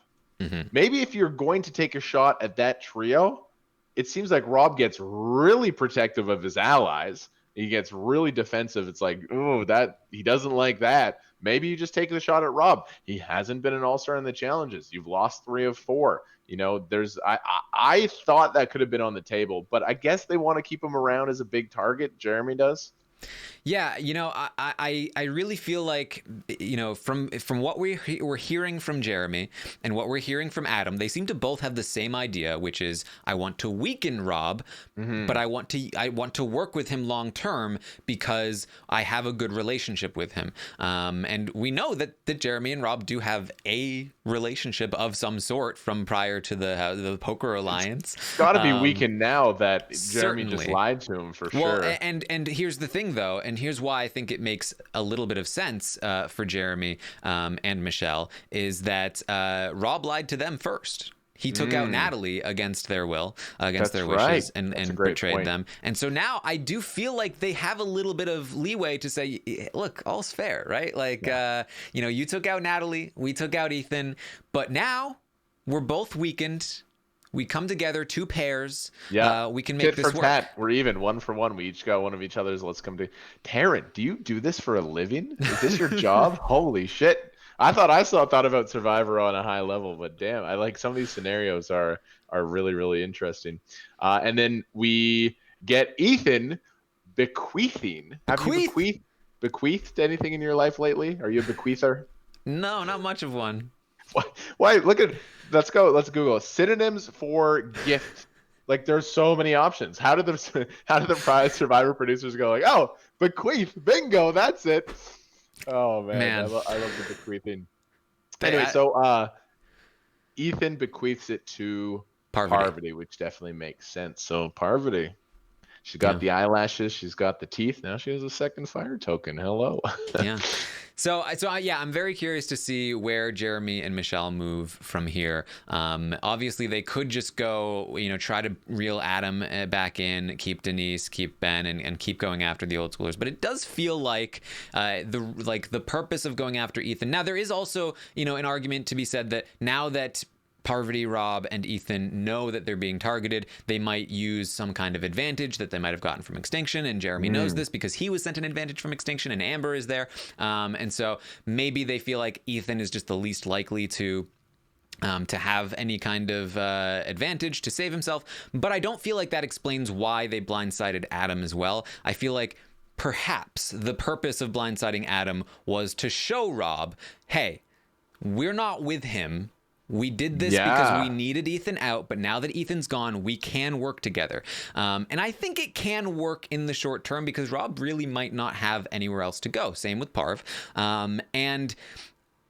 Maybe if you're going to take a shot at that trio, it seems like Rob gets really protective of his allies. He gets really defensive. It's like, oh, that he doesn't like that. Maybe you just take the shot at Rob. He hasn't been an all-star in the challenges. You've lost 3 of 4. I thought that could have been on the table, but I guess they want to keep him around as a big target. Jeremy does. Yeah, I really feel like, from what we're hearing from Jeremy and what we're hearing from Adam, they seem to both have the same idea, which is I want to weaken Rob, but I want to work with him long term because I have a good relationship with him. And we know that Jeremy and Rob do have a relationship of some sort from prior to the Poker Alliance. It's got to be weakened now that Jeremy just lied to him for sure. Well, and here's the thing though, and here's why I think it makes a little bit of sense for Jeremy and Michelle, is that Rob lied to them first. He took out Natalie against their will, against their wishes, and betrayed them. And so now I do feel like they have a little bit of leeway to say, look, all's fair, right? Like, you took out Natalie, we took out Ethan, but now we're both weakened. We come together, 2 pairs. Yeah, we can make this work. Tat. We're even 1 for 1. We each got one of each other's. Let's come to Taran. Do you do this for a living? Is this your job? Holy shit! I thought about Survivor on a high level, but damn, I like some of these scenarios are really really interesting. And then we get Ethan bequeathing. Have you bequeathed anything in your life lately? Are you a bequeather? No, not much of one. Why? Look at. Let's go. Let's Google synonyms for gift. Like there's so many options. How did the prize Survivor producers go like, oh, bequeath, bingo, that's it. Oh man, Man, I love the bequeathing. they, Anyway, so Ethan bequeaths it to Parvati. Parvati, which definitely makes sense. So Parvati, she's got Yeah. the eyelashes, she's got the teeth. Now she has a second fire token. Hello. Yeah. Yeah, I'm very curious to see where Jeremy and Michelle move from here. Obviously, they could just go, try to reel Adam back in, keep Denise, keep Ben, and keep going after the old schoolers. But it does feel like the purpose of going after Ethan. Now, there is also, an argument to be said that now that Parvati, Rob, and Ethan know that they're being targeted, they might use some kind of advantage that they might have gotten from Extinction, and Jeremy knows this because he was sent an advantage from Extinction, and Amber is there. And so maybe they feel like Ethan is just the least likely to have any kind of advantage to save himself. But I don't feel like that explains why they blindsided Adam as well. I feel like perhaps the purpose of blindsiding Adam was to show Rob, hey, we're not with him. We did this because we needed Ethan out, but now that Ethan's gone, we can work together. And I think it can work in the short term because Rob really might not have anywhere else to go. Same with Parv. And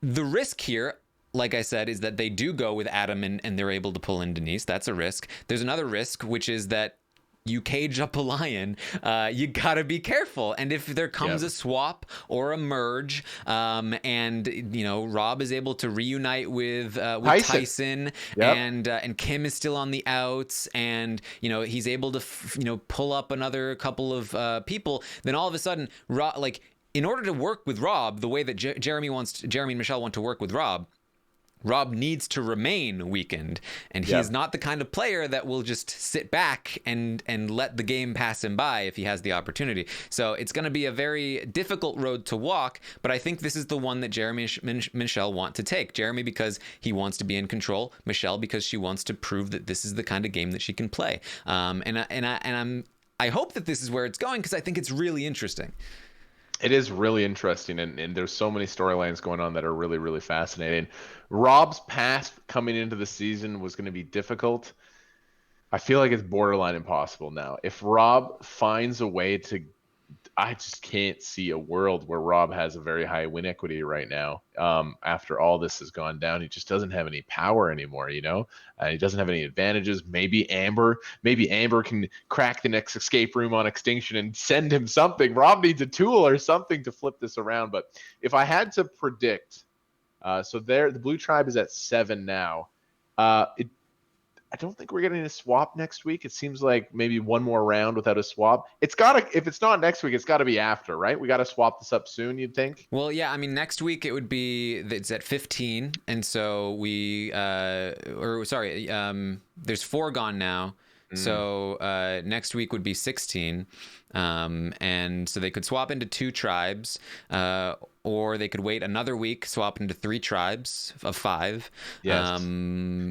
the risk here, like I said, is that they do go with Adam and they're able to pull in Denise. That's a risk. There's another risk, which is that you cage up a lion, you gotta be careful. And if there comes a swap or a merge, and Rob is able to reunite with Tyson, and Kim is still on the outs, and he's able to pull up another couple of people, then all of a sudden, in order to work with Rob the way that Jeremy and Michelle want to work with Rob needs to remain weakened, and he is not the kind of player that will just sit back and let the game pass him by if he has the opportunity. So it's going to be a very difficult road to walk, but I think this is the one that Jeremy and Michelle want to take. Jeremy because he wants to be in control, Michelle because she wants to prove that this is the kind of game that she can play. I hope that this is where it's going because I think it's really interesting. It is really interesting, and there's so many storylines going on that are really, really fascinating. Rob's past coming into the season was going to be difficult. I feel like it's borderline impossible now. If Rob finds a way to, I just can't see a world where Rob has a very high win equity right now. After all this has gone down, he just doesn't have any power anymore. He doesn't have any advantages. Maybe Amber can crack the next escape room on Extinction and send him something. Rob needs a tool or something to flip this around. But if I had to predict, the Blue Tribe is at 7 now. I don't think we're getting a swap next week. It seems like maybe one more round without a swap. If it's not next week, it's got to be after, right? We got to swap this up soon, you'd think? Well, yeah, I mean, next week it's at 15. And so there's 4 gone now. So next week would be 16. And so they could swap into 2 tribes, or they could wait another week, swap into 3 tribes of 5. Yes.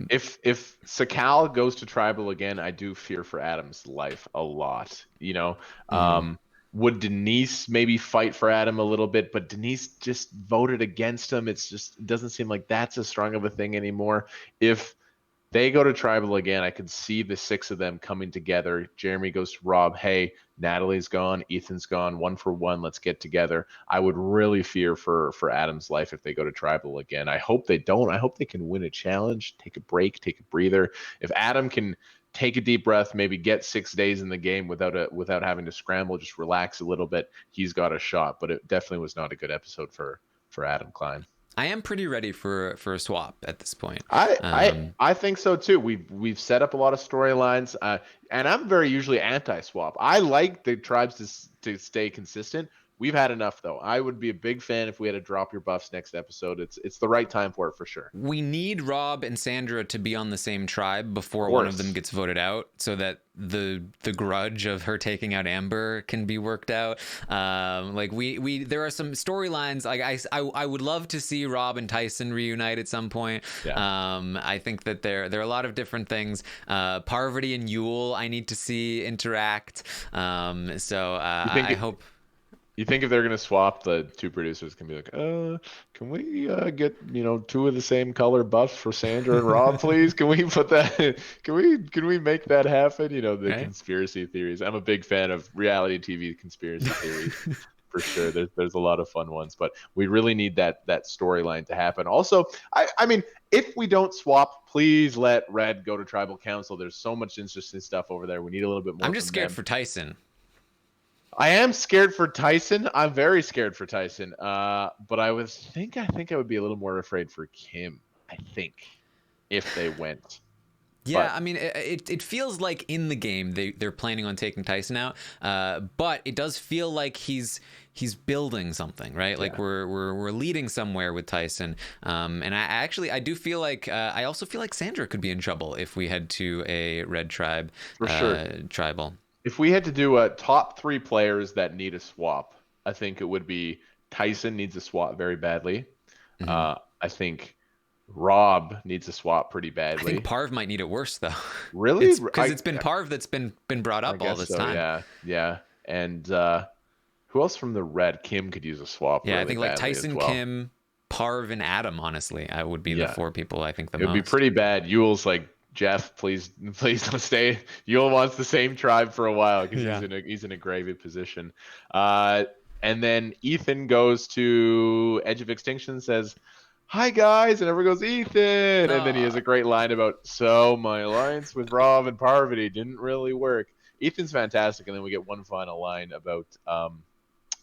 If Sakal goes to tribal again, I do fear for Adam's life a lot. Would Denise maybe fight for Adam a little bit? But Denise just voted against him. It doesn't seem like that's as strong of a thing anymore. If they go to tribal again, I could see the 6 of them coming together. Jeremy goes to Rob, hey, Natalie's gone, Ethan's gone, 1 for 1, let's get together. I would really fear for Adam's life if they go to tribal again. I hope they don't. I hope they can win a challenge, take a break, take a breather. If Adam can take a deep breath, maybe get 6 days in the game without having to scramble, just relax a little bit, he's got a shot. But it definitely was not a good episode for Adam Klein. I am pretty ready for a swap at this point. I think so too. We've set up a lot of storylines, and I'm very usually anti-swap. I like the tribes to stay consistent. We've had enough though. I would be a big fan if we had to drop your buffs next episode. It's the right time for it for sure. We need Rob and Sandra to be on the same tribe before one of them gets voted out, so that the grudge of her taking out Amber can be worked out. There are some storylines. Like I would love to see Rob and Tyson reunite at some point. Yeah. I think that there are a lot of different things. Parvati and Yule I need to see interact. I hope. You think if they're gonna swap, the two producers can be like, can we get, two of the same color buffs for Sandra and Rob, please? Can we put that can we make that happen? The Right? conspiracy theories. I'm a big fan of reality TV conspiracy theories for sure. There's a lot of fun ones, but we really need that storyline to happen. Also, I mean, if we don't swap, please let Red go to Tribal Council. There's so much interesting stuff over there. We need a little bit I'm more just from scared them. for Tyson. I am scared for Tyson. I'm very scared for Tyson. But I think I would be a little more afraid for Kim. I think if they went, Yeah, but I mean, it feels like in the game they're planning on taking Tyson out, but it does feel like he's building something, right? Like yeah, we're leading somewhere with Tyson, and I do feel like I also feel like Sandra could be in trouble if we head to a red tribe for sure. tribal. If we had to do a top three players that need a swap, I think it would be Tyson needs a swap very badly. Hmm. I think Rob needs a swap pretty I think badly. Parv might need it worse though. Really? It's because it's been Parv that's been brought I up all guess this so. time. Yeah, yeah. And who else from the red? Kim could use a swap Yeah, I really think like badly as Tyson, well. Kim, Parv, and Adam. Honestly, I would be the Yeah, four people I think the it would be most. pretty bad. Yule's like, Jeff, please don't stay. Yule wants the same tribe for a while because he's Yeah. in a gravy position. Uh, and then Ethan goes to Edge of Extinction, says, "Hi guys," and everyone goes, "Ethan," and then he has a great line about, "So my alliance with Rob and Parvati didn't really work." Ethan's fantastic, and then we get one final line about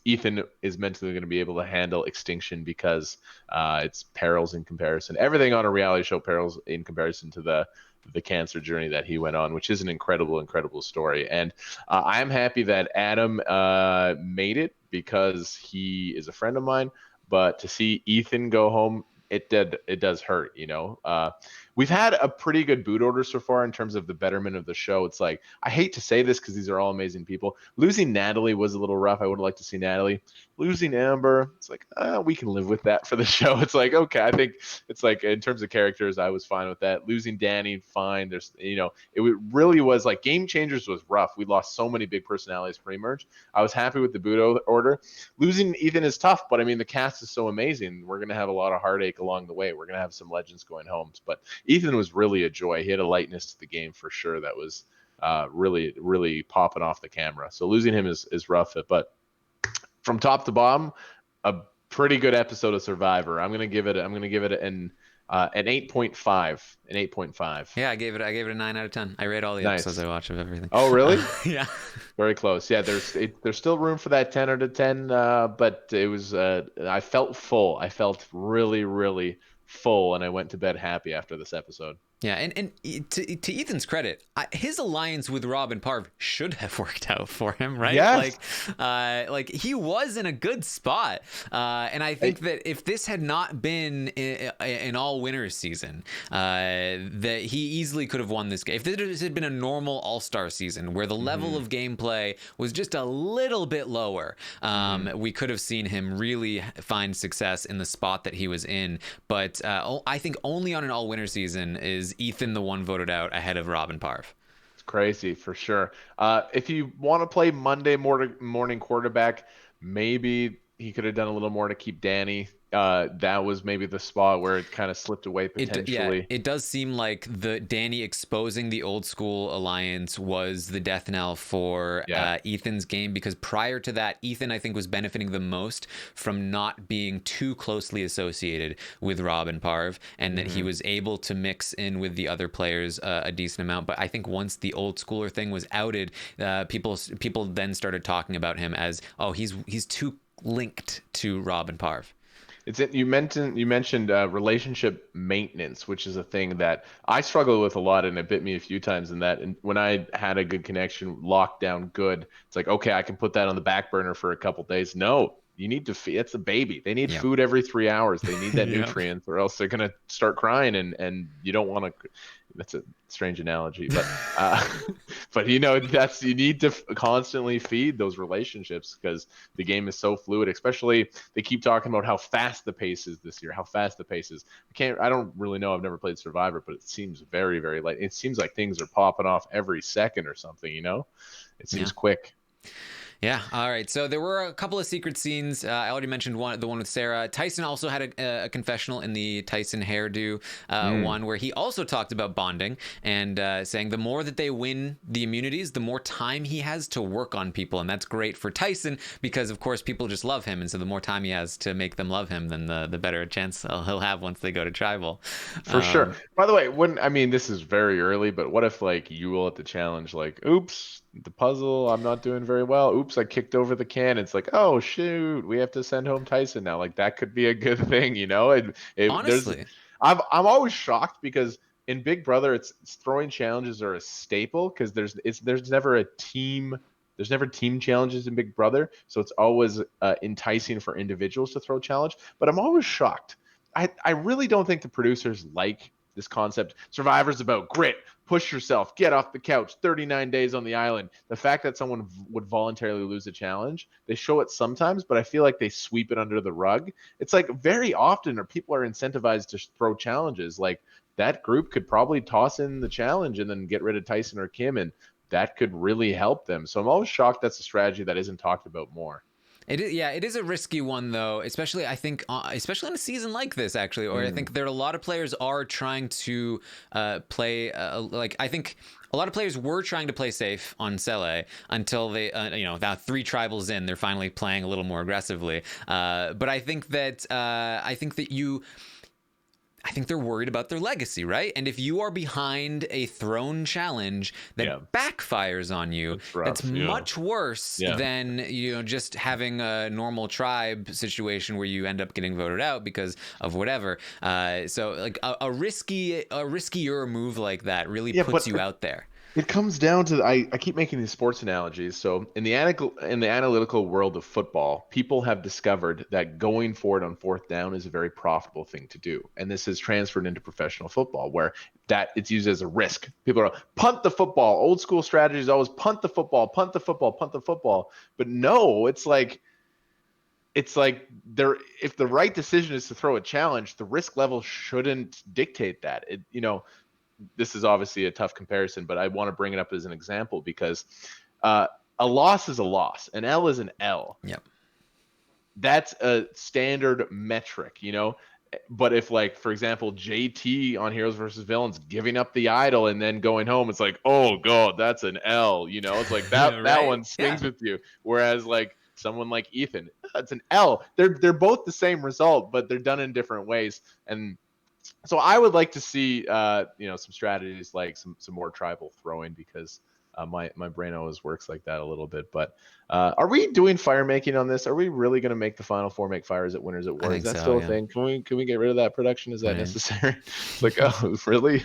Ethan is mentally going to be able to handle extinction because it's perils in comparison. Everything on a reality show perils in comparison to the cancer journey that he went on, which is an incredible, incredible story. And I'm happy that Adam made it because he is a friend of mine. But to see Ethan go home, it does hurt. We've had a pretty good boot order so far in terms of the betterment of the show. It's like, I hate to say this because these are all amazing people. Losing Natalie was a little rough. I would have liked to see Natalie. Losing Amber, it's like, we can live with that for the show. It's like, okay, I think it's like in terms of characters, I was fine with that. Losing Danny, fine. It really was like Game Changers was rough. We lost so many big personalities pre-merge. I was happy with the boot order. Losing Ethan is tough, but I mean, the cast is so amazing. We're going to have a lot of heartache along the way. We're going to have some legends going home, but Ethan was really a joy. He had a lightness to the game for sure that was really, really popping off the camera. So losing him is rough, but from top to bottom, a pretty good episode of Survivor. I'm gonna give it an 8.5. An 8.5. Yeah, I gave it a 9 out of 10. I rate all the episodes Nice. I watch of everything. Oh, really? Yeah. Very close. Yeah, there's still room for that 10 out of 10, but it was I felt full. I felt really, really full, and I went to bed happy after this episode. Yeah, and to Ethan's credit, his alliance with Rob and Parv should have worked out for him, right? Yes. Like he was in a good spot, and I think that if this had not been an all winners season, that he easily could have won this game. If this had been a normal All Star season where the level of gameplay was just a little bit lower, we could have seen him really find success in the spot that he was in. But I think only on an all winner season is Ethan the one voted out ahead of Rob and Parv. It's crazy for sure. If you want to play Monday morning quarterback, maybe he could have done a little more to keep Danny. That was maybe the spot where it kind of slipped away Yeah, potentially. it does seem like the Danny exposing the old school alliance was the death knell for Yeah. Ethan's game, because prior to that, Ethan I think was benefiting the most from not being too closely associated with Rob and Parv, and that he was able to mix in with the other players a decent amount. But I think once the old schooler thing was outed, people then started talking about him as, oh, he's too linked to Rob and Parv. You mentioned relationship maintenance, which is a thing that I struggle with a lot, and it bit me a few times. And when I had a good connection, locked down good, it's like, okay, I can put that on the back burner for a couple days. No, you need to feed. It's a baby. They need Yeah. food every 3 hours. They need that Yeah. nutrient, or else they're gonna start crying, and you don't want to. That's a strange analogy, but but that's you need to constantly feed those relationships because the game is so fluid. Especially they keep talking about how fast the pace is this year, how fast the pace is. I don't really know. I've never played Survivor, but it seems very, very light. It seems like things are popping off every second or something. It Yeah. seems quick. Yeah. All right. So there were a couple of secret scenes. I already mentioned the one with Sarah. Tyson also had a confessional in the Tyson hairdo one where he also talked about bonding and saying the more that they win the immunities, the more time he has to work on people, and that's great for Tyson because of course people just love him, and so the more time he has to make them love him, then the better a chance he'll have once they go to tribal. For sure. By the way, wouldn't I mean this is very early, but what if like you will at the challenge, like, oops, the puzzle, I'm not doing very well. Oops, I kicked over the can. It's like, oh shoot, we have to send home Tyson now. Like that could be a good thing, you know? There's Honestly, I'm always shocked because in Big Brother, it's throwing challenges are a staple because there's never a team. There's never team challenges in Big Brother, so it's always enticing for individuals to throw challenge. But I'm always shocked. I really don't think the producers like this concept. Survivor's about grit, push yourself, get off the couch, 39 days on the island. The fact that someone would voluntarily lose a challenge, they show it sometimes, but I feel like they sweep it under the rug. It's like very often, or people are incentivized to throw challenges. Like that group could probably toss in the challenge and then get rid of Tyson or Kim, and that could really help them. So I'm always shocked that's a strategy that isn't talked about more. it is, yeah, it is a risky one though, especially I think, especially in a season like this actually, or I think there are a lot of players are trying to play like I think a lot of players were trying to play safe on Sele until they, now 3 tribals in, they're finally playing a little more aggressively. But I think that I think they're worried about their legacy, right? And if you are behind a throne challenge that backfires on you, that's much worse than just having a normal tribe situation where you end up getting voted out because of whatever. So like a riskier move like that really puts you out there. It comes down to I keep making these sports analogies. So in the analytical world of football, people have discovered that going for it on fourth down is a very profitable thing to do, and this has transferred into professional football where that it's used as a risk. People are punt the football. Old school strategy is always punt the football, punt the football, punt the football. But no, it's like there if the right decision is to throw a challenge, the risk level shouldn't dictate that. This is obviously a tough comparison, but I want to bring it up as an example because a loss is a loss. An L is an L. Yep. That's a standard metric, But if, like, for example, JT on Heroes versus Villains giving up the idol and then going home, it's like, oh god, that's an L. It's like that Right? that one stings with you. Whereas like someone like Ethan, it's an L. They're both the same result, but they're done in different ways. And so I would like to see, some strategies like some more tribal throwing because my brain always works like that a little bit. But are we doing fire making on this? Are we really going to make the final 4 make fires at Winners at War? Is that still a thing? Can we get rid of that production? Is that necessary? It's like, oh, really?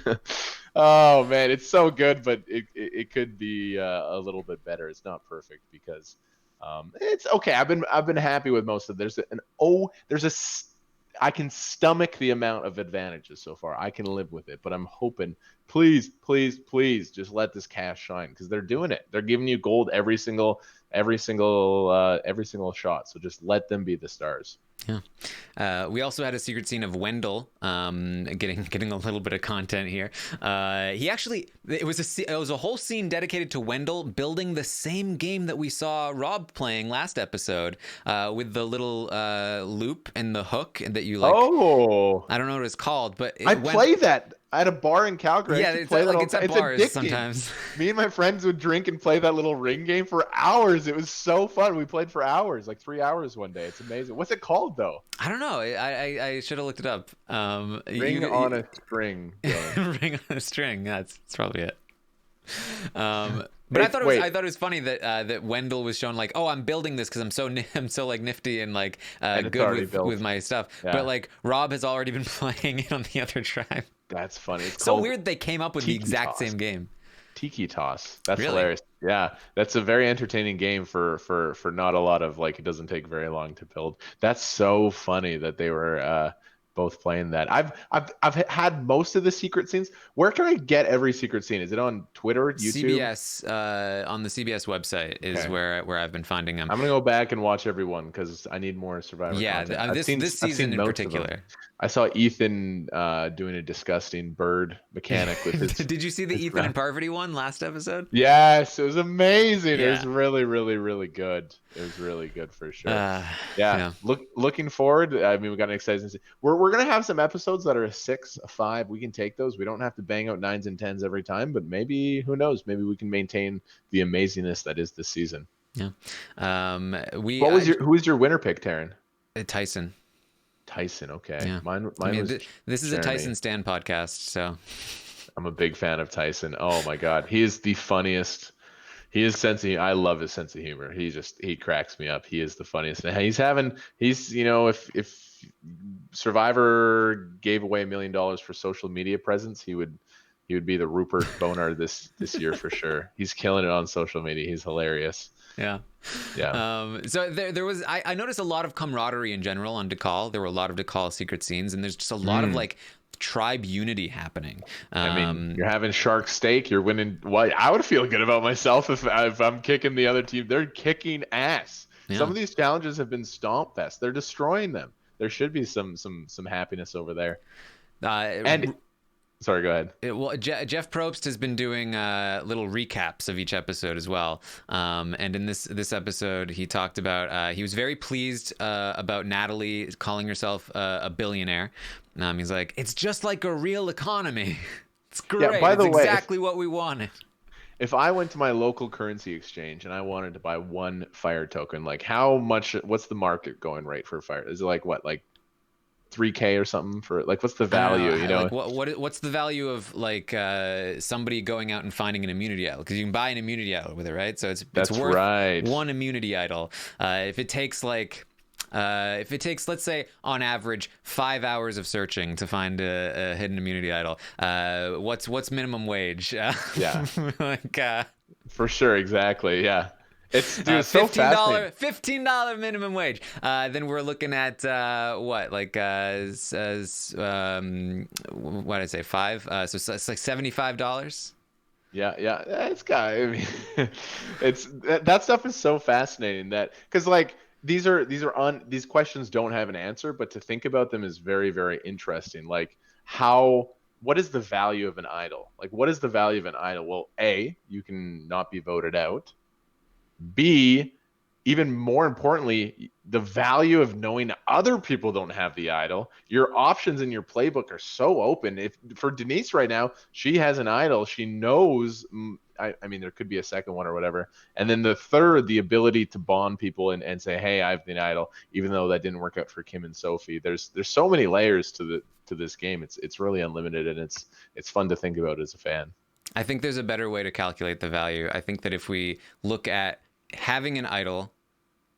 Oh man, it's so good, but it could be a little bit better. It's not perfect because it's okay. I've been happy with most of it. I can stomach the amount of advantages so far. I can live with it, but I'm hoping, please, please, please, just let this cash shine because they're doing it. They're giving you gold every single shot. So just let them be the stars. Yeah. We also had a secret scene of Wendell getting a little bit of content here. It was a whole scene dedicated to Wendell building the same game that we saw Rob playing last episode with the little loop and the hook that you like. Oh, I don't know what it's called, but I play that. I had a bar in Calgary. Yeah, it's at bars sometimes. Me and my friends would drink and play that little ring game for hours. It was so fun. We played for hours, like 3 hours one day. It's amazing. What's it called though? I don't know. I should have looked it up. Ring on a string. Ring on a string. That's probably it. But I thought it was funny that Wendell was shown like, oh, I'm building this because I'm so like nifty and like good with my stuff. Yeah. But like Rob has already been playing it on the other tribe. That's funny. It's so weird they came up with the exact same game. Tiki Toss. That's really hilarious. Yeah, that's a very entertaining game for not a lot of like. It doesn't take very long to build. That's so funny that they were both playing that. I've had most of the secret scenes. Where can I get every secret scene? Is it on Twitter, YouTube? CBS on the CBS website is where I've been finding them. I'm gonna go back and watch everyone because I need more Survivor content. This season in particular. I saw Ethan doing a disgusting bird mechanic with his Did you see the his Ethan and friend. Parvati one last episode? Yes, it was amazing. It was Yeah. really, really, really good. It was really good for sure. Uh, Yeah, yeah. looking forward. I mean, we got an exciting. We're gonna have some episodes that are a 6, a 5. We can take those. We don't have to bang out 9s and 10s every time, but maybe who knows? Maybe we can maintain the amazingness that is this season. Yeah. We What was your who was your winner pick, Taran? Tyson. Tyson. Okay, Yeah. mine I mean, was this is a Jeremy. Tyson Stan podcast, so I'm a big fan of Tyson. Oh my God, he is the funniest. He is I love his sense of humor. He cracks me up. He is the funniest. And he's if Survivor gave away $1 million for social media presence, he would be the Rupert Bonar this year for sure. He's killing it on social media. He's hilarious. yeah. Yeah. So there was I noticed a lot of camaraderie in general on Dakal. There were a lot of Dakal secret scenes, and there's just a lot of like tribe unity happening. I mean, you're having shark steak. You're winning. What I would feel good about myself if I'm kicking the other team. They're kicking ass. Yeah. Some of these challenges have been stomp fest. They're destroying them. There should be some happiness over there. And sorry, go ahead. Well, Jeff Probst has been doing little recaps of each episode as well. And in this episode, he talked about he was very pleased about Natalie calling herself a billionaire. He's like, it's just like a real economy. It's great. Yeah, by the it's way, exactly what we wanted. If I went to my local currency exchange and I wanted to buy one fire token, like how much? What's the market going rate for fire? Is it like what, like 3K or something for like what's the value? Like what's the value of like somebody going out and finding an immunity idol? Because you can buy an immunity idol with it, right? So it's worth right. one immunity idol. If it takes let's say on average 5 hours of searching to find a hidden immunity idol, what's minimum wage? Yeah, like for sure, exactly. Yeah. It's dude, so fascinating. $15 minimum wage. Then we're looking at what what did I say, 5? So it's like $75. Yeah, I mean, that stuff is so fascinating because like these questions don't have an answer, but to think about them is very, very interesting. Like what is the value of an idol? Like what is the value of an idol? Well, A, you can not be voted out. B, even more importantly, the value of knowing other people don't have the idol. Your options in your playbook are so open. If for Denise right now, she has an idol. She knows. I mean, there could be a second one or whatever. And then the third, the ability to bond people and say, hey, I have the idol, even though that didn't work out for Kim and Sophie. There's so many layers to this game. It's really unlimited, and it's fun to think about as a fan. I think there's a better way to calculate the value. I think that if we look at having an idol,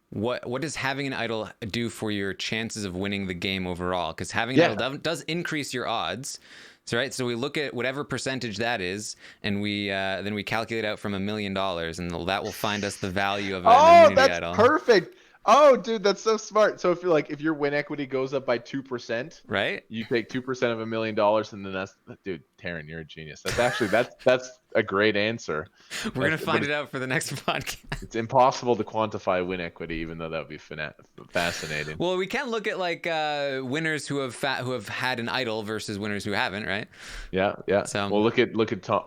what does having an idol do for your chances of winning the game overall? Because having an idol does increase your odds. So right, so we look at whatever percentage that is, and we then we calculate out from $1 million, and that will find us the value of an immunity idol. Oh, that's perfect. Oh, dude, that's so smart. So if your win equity goes up by 2%, right? You take 2% of $1 million, and then dude, Taran, you're a genius. That's actually that's a great answer. We're gonna find it out for the next podcast. It's impossible to quantify win equity, even though that would be fascinating. Well, we can look at like winners who have had an idol versus winners who haven't, right? Yeah. So well, look at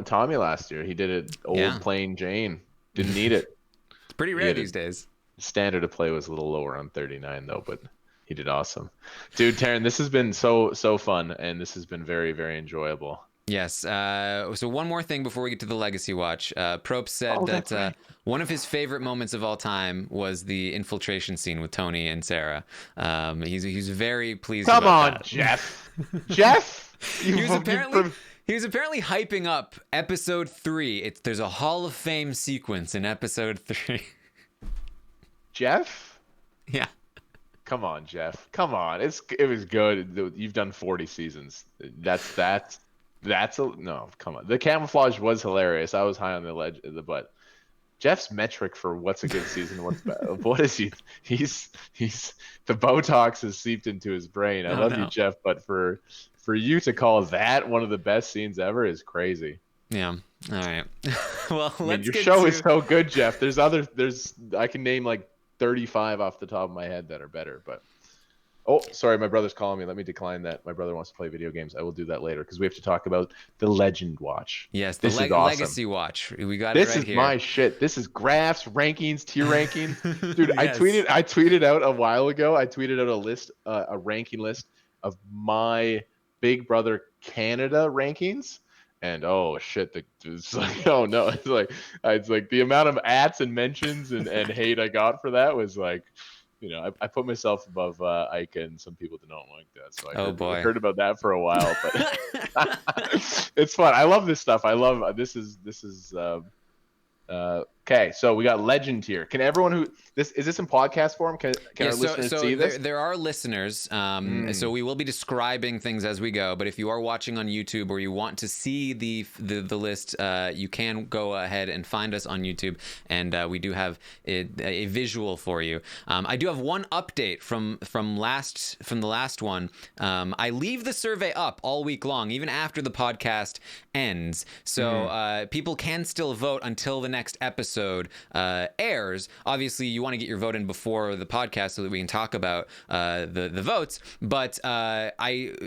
Tommy last year. He did it plain Jane. Didn't need it. It's pretty rare these days. Standard of play was a little lower on 39 though, but he did awesome. Dude, Taran, this has been so fun, and this has been very, very enjoyable. Yes. So one more thing before we get to the Legacy Watch. Probst said that one of his favorite moments of all time was the infiltration scene with Tony and Sarah. He's very pleased about that. Come on, Jeff. Jeff! He was apparently hyping up episode 3. There's a Hall of Fame sequence in episode 3. Jeff? Yeah. Come on, Jeff. Come on. It was good. You've done 40 seasons. No, come on. The camouflage was hilarious. I was high on the ledge, but Jeff's metric for what's a good season, what's bad. What is he? He's the Botox has seeped into his brain. I love you, Jeff, but for you to call that one of the best scenes ever is crazy. Yeah. All right. Well, your show is so good, Jeff. I can name like 35 off the top of my head that are better, but Oh, sorry, my brother's calling me. Let me decline that. My brother wants to play video games. I will do that later because we have to talk about the Legend Watch. Yes, the This is awesome. Legacy Watch. We got it This right is here. my shit. This is graphs, rankings, tier rankings. Dude, Yes. I tweeted out a while ago. I tweeted out a list, a ranking list of my Big Brother Canada rankings. And oh shit, it's like, oh no, it's like the amount of ats and mentions and hate I got for that was like, I put myself above Ike, and some people did not like that. So I heard about that for a while, but it's fun. I love this stuff. I love this is okay, so we got Legend here. Can everyone is this in podcast form? Can our listeners see this? There are listeners. So we will be describing things as we go. But if you are watching on YouTube or you want to see the list, you can go ahead and find us on YouTube, and we do have a visual for you. I do have one update from the last one. I leave the survey up all week long, even after the podcast ends. So people can still vote until the next episode airs. Obviously, you want to get your vote in before the podcast so that we can talk about the votes. But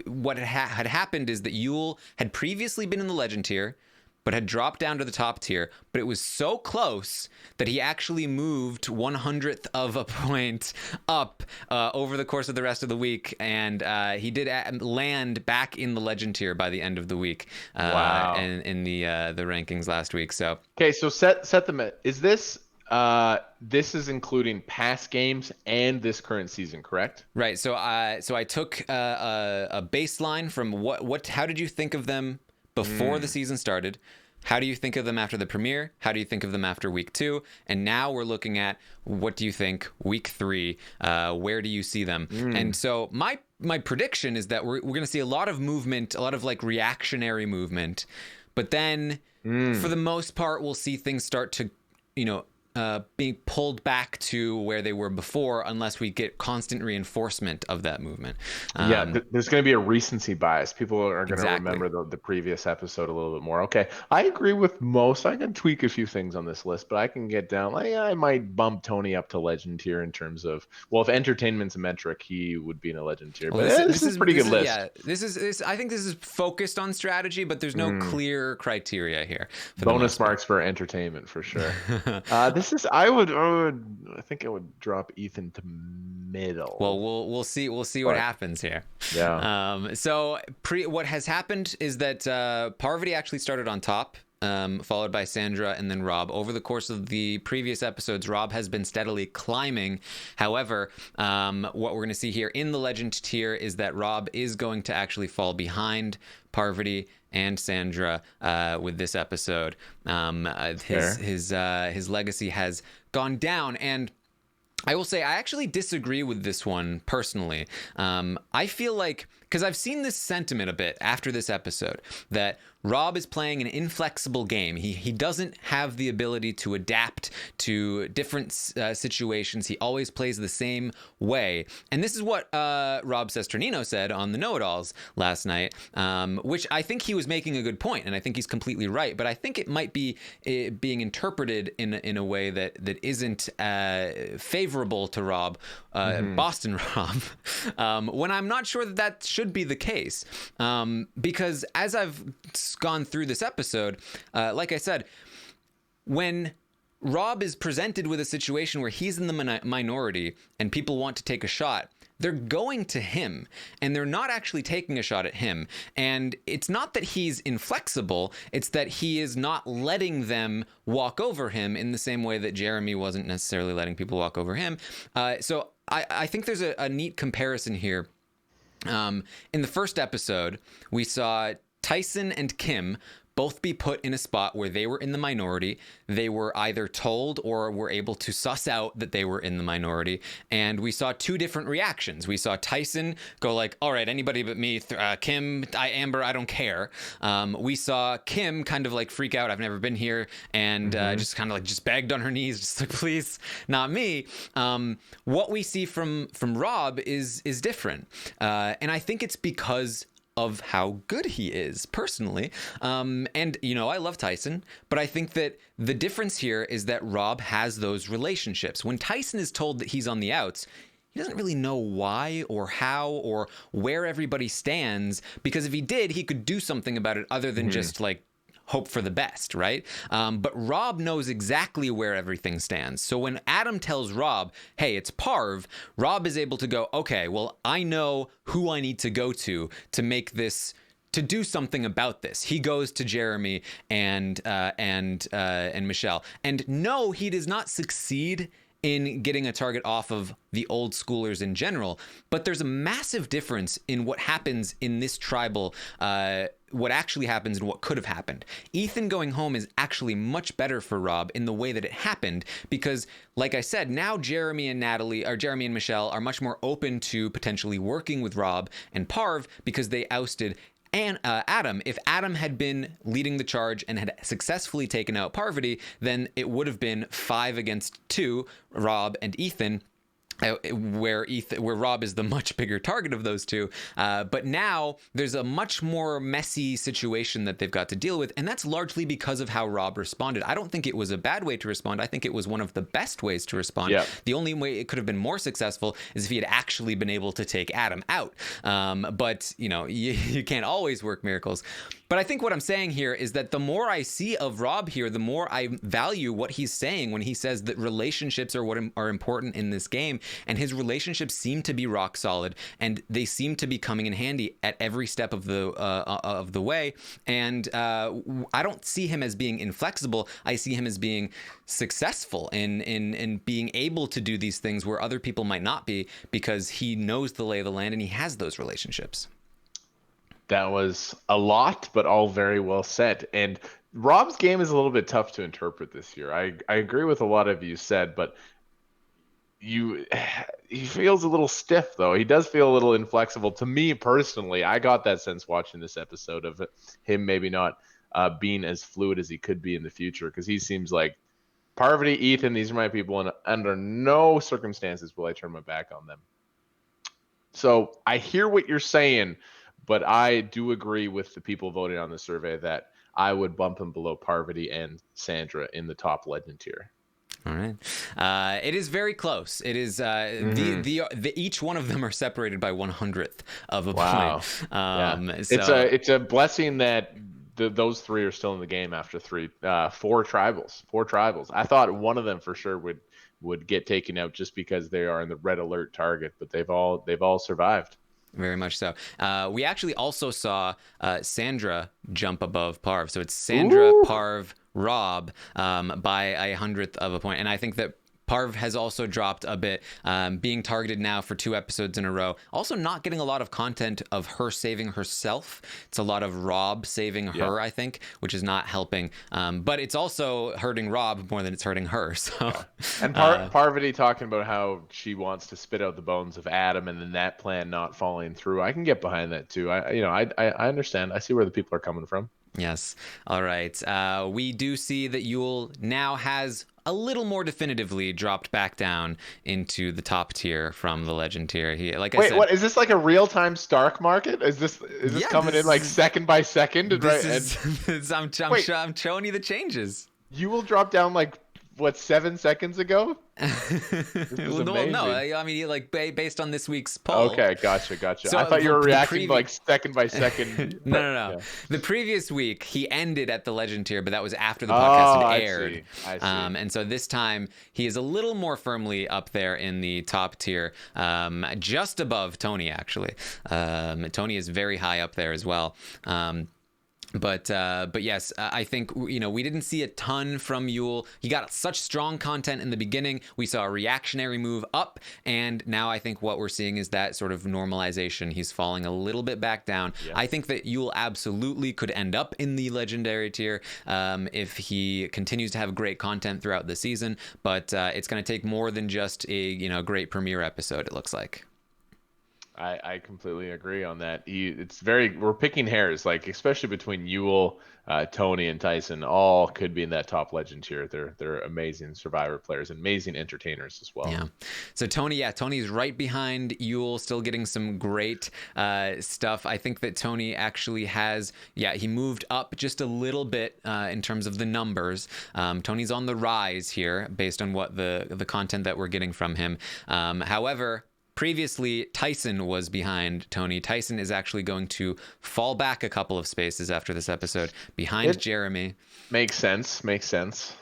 what had happened is that Yule had previously been in the Legend tier, but had dropped down to the top tier. But it was so close that he actually moved 1/100th of a point up over the course of the rest of the week. And he did land back in the Legend tier by the end of the week. Wow. In the rankings last week. So okay, so set them. Is this this is including past games and this current season, correct? Right. So I took a baseline from how did you think of them before the season started? How do you think of them after the premiere? How do you think of them after week 2? And now we're looking at what do you think week 3? Where do you see them? And so my prediction is that we're going to see a lot of movement, a lot of like reactionary movement, but then for the most part, we'll see things start to, being pulled back to where they were before, unless we get constant reinforcement of that movement. There's going to be a recency bias. People are going to remember the previous episode a little bit more. Okay, I agree with most. I can tweak a few things on this list, but I can get down. I might bump Tony up to Legend tier in terms of, well, if entertainment's a metric, he would be in a Legend tier. But this is a pretty good list. Yeah, I think this is focused on strategy, but there's no clear criteria here. Bonus marks for entertainment for sure. I think I would drop Ethan to middle. Well, we'll see what happens here. Yeah. So what has happened is that Parvati actually started on top, followed by Sandra and then Rob. Over the course of the previous episodes, Rob has been steadily climbing. However, what we're going to see here in the Legend tier is that Rob is going to actually fall behind Parvati and Sandra with this episode. His legacy has gone down, and I will say I actually disagree with this one personally. I feel like, because I've seen this sentiment a bit after this episode, that Rob is playing an inflexible game. He doesn't have the ability to adapt to different situations. He always plays the same way. And this is what Rob Sesternino said on the Know-It-Alls last night, which I think he was making a good point, and I think he's completely right. But I think it might be being interpreted in a way that isn't favorable to Rob, Boston Rob, when I'm not sure that should be the case. Because as I've gone through this episode, like I said, when Rob is presented with a situation where he's in the minority and people want to take a shot, they're going to him and they're not actually taking a shot at him. And it's not that he's inflexible, it's that he is not letting them walk over him in the same way that Jeremy wasn't necessarily letting people walk over him. So I think there's a neat comparison here. In the first episode, we saw Tyson and Kim both be put in a spot where they were in the minority. They were either told or were able to suss out that they were in the minority. And we saw two different reactions. We saw Tyson go like, all right, anybody but me. Kim, Amber, I don't care. We saw Kim kind of like freak out. I've never been here. And just kind of like just begged on her knees, just like, please, not me. What we see from Rob is different. And I think it's because of how good he is personally. And, I love Tyson, but I think that the difference here is that Rob has those relationships. When Tyson is told that he's on the outs, he doesn't really know why or how or where everybody stands, because if he did, he could do something about it other than just like hope for the best, right? But Rob knows exactly where everything stands. So when Adam tells Rob, hey, it's Parv, Rob is able to go, okay, well, I know who I need to go to make this, to do something about this. He goes to Jeremy and Michelle. And no, he does not succeed in getting a target off of the old schoolers in general, but there's a massive difference in what happens in this tribal, what actually happens and what could have happened. Ethan going home is actually much better for Rob in the way that it happened, because like I said, now Jeremy and Michelle are much more open to potentially working with Rob and Parv because they ousted Adam. If Adam had been leading the charge and had successfully taken out Parvati, then it would have been 5 against 2, Rob and Ethan, where Rob is the much bigger target of those two. But now there's a much more messy situation that they've got to deal with, and that's largely because of how Rob responded. I don't think it was a bad way to respond. I think it was one of the best ways to respond. Yeah. The only way it could have been more successful is if he had actually been able to take Adam out. But, you can't always work miracles. But I think what I'm saying here is that the more I see of Rob here, the more I value what he's saying when he says that relationships are what are important in this game. And his relationships seem to be rock solid, and they seem to be coming in handy at every step of the way. And I don't see him as being inflexible. I see him as being successful in being able to do these things where other people might not be, because he knows the lay of the land and he has those relationships. That was a lot, but all very well said. And Rob's game is a little bit tough to interpret this year. I agree with a lot of you said, but he feels a little stiff, though. He does feel a little inflexible. To me personally, I got that sense watching this episode of him maybe not being as fluid as he could be in the future, because he seems like Parvati, Ethan, these are my people, and under no circumstances will I turn my back on them. So I hear what you're saying, but I do agree with the people voting on the survey that I would bump him below Parvati and Sandra in the top legend tier. All right. It is very close. It is each one of them are separated by 1/100th of a point. So it's a blessing that those three are still in the game after four tribals. I thought one of them for sure would get taken out just because they are in the red alert target, but they've all survived. Very much so. We actually also saw Sandra jump above Parv. So it's Sandra, Parv, Rob by 1/100th of a point. And I think that Parv has also dropped a bit, being targeted now for 2 episodes in a row. Also not getting a lot of content of her saving herself. It's a lot of Rob saving her, I think, which is not helping. But it's also hurting Rob more than it's hurting her. So, And Parvati talking about how she wants to spit out the bones of Adam, and then that plan not falling through. I can get behind that too. I understand. I see where the people are coming from. Yes. All right. We do see that Yul now has a little more definitively dropped back down into the top tier from the legend tier. I said, what is this, like a real-time Stark market? Is this coming in like second by second? I'm showing you the changes. You will drop down like 7 seconds ago? No, I mean, like based on this week's poll. Okay, gotcha. So I thought you were reacting like second by second. No. Yeah. The previous week he ended at the legend tier, but that was after the podcast had aired. I see. And so this time he is a little more firmly up there in the top tier, just above Tony actually. Tony is very high up there as well. But yes, I think, we didn't see a ton from Yul. He got such strong content in the beginning. We saw a reactionary move up, and now I think what we're seeing is that sort of normalization. He's falling a little bit back down. Yeah. I think that Yul absolutely could end up in the legendary tier if he continues to have great content throughout the season, but it's going to take more than just a great premiere episode, it looks like. I completely agree on that. We're picking hairs, like especially between Yul, Tony, and Tyson. All could be in that top legend tier. They're amazing Survivor players, amazing entertainers as well. Yeah. So Tony's right behind Yul, still getting some great stuff. I think that Tony actually he moved up just a little bit in terms of the numbers. Tony's on the rise here based on what the content that we're getting from him. However, previously Tyson was behind Tony. Tyson is actually going to fall back a couple of spaces after this episode behind Jeremy. Makes sense.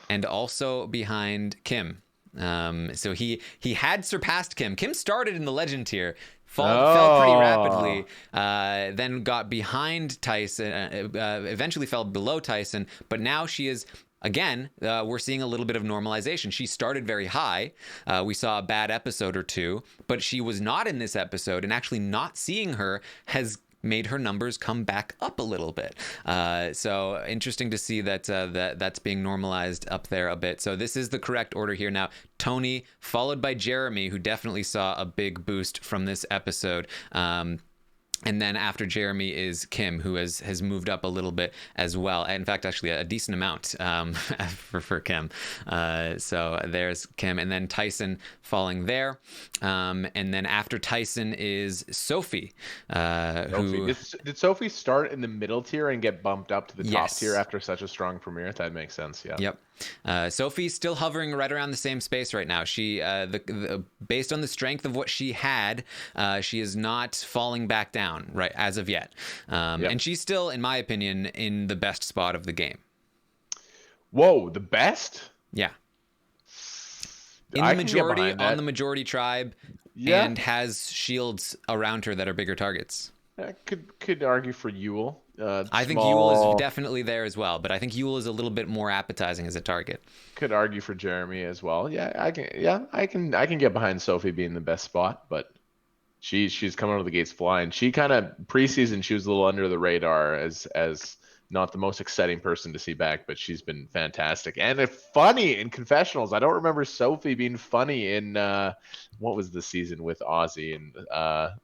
And also behind Kim. So he had surpassed Kim. Kim started in the legend tier, fell pretty rapidly, then got behind Tyson, eventually fell below Tyson, but now she is. Again, we're seeing a little bit of normalization. She started very high. We saw a bad episode or two, but she was not in this episode, and actually not seeing her has made her numbers come back up a little bit. So interesting to see that that's being normalized up there a bit. So this is the correct order here now. Tony, followed by Jeremy, who definitely saw a big boost from this episode. And then after Jeremy is Kim, who has moved up a little bit as well. In fact, actually a decent amount for Kim. So there's Kim. And then Tyson falling there. And then after Tyson is Sophie. Did Sophie start in the middle tier and get bumped up to the top tier after such a strong premiere? That makes sense, yeah. Yep. Sophie's still hovering right around the same space right now. She, based on the strength of what she had, she is not falling back down right as of yet. And she's still, in my opinion, in the best spot of the game. Whoa, the best? Yeah. In the majority, on the majority tribe, and has shields around her that are bigger targets. I could argue for Yule. I think Yule is definitely there as well, but I think Yule is a little bit more appetizing as a target. Could argue for Jeremy as well. Yeah, I can get behind Sophie being the best spot, but she's coming out of the gates flying. She kind of preseason she was a little under the radar as not the most exciting person to see back, but she's been fantastic and funny in confessionals. I don't remember Sophie being funny in what was the season with Ozzy and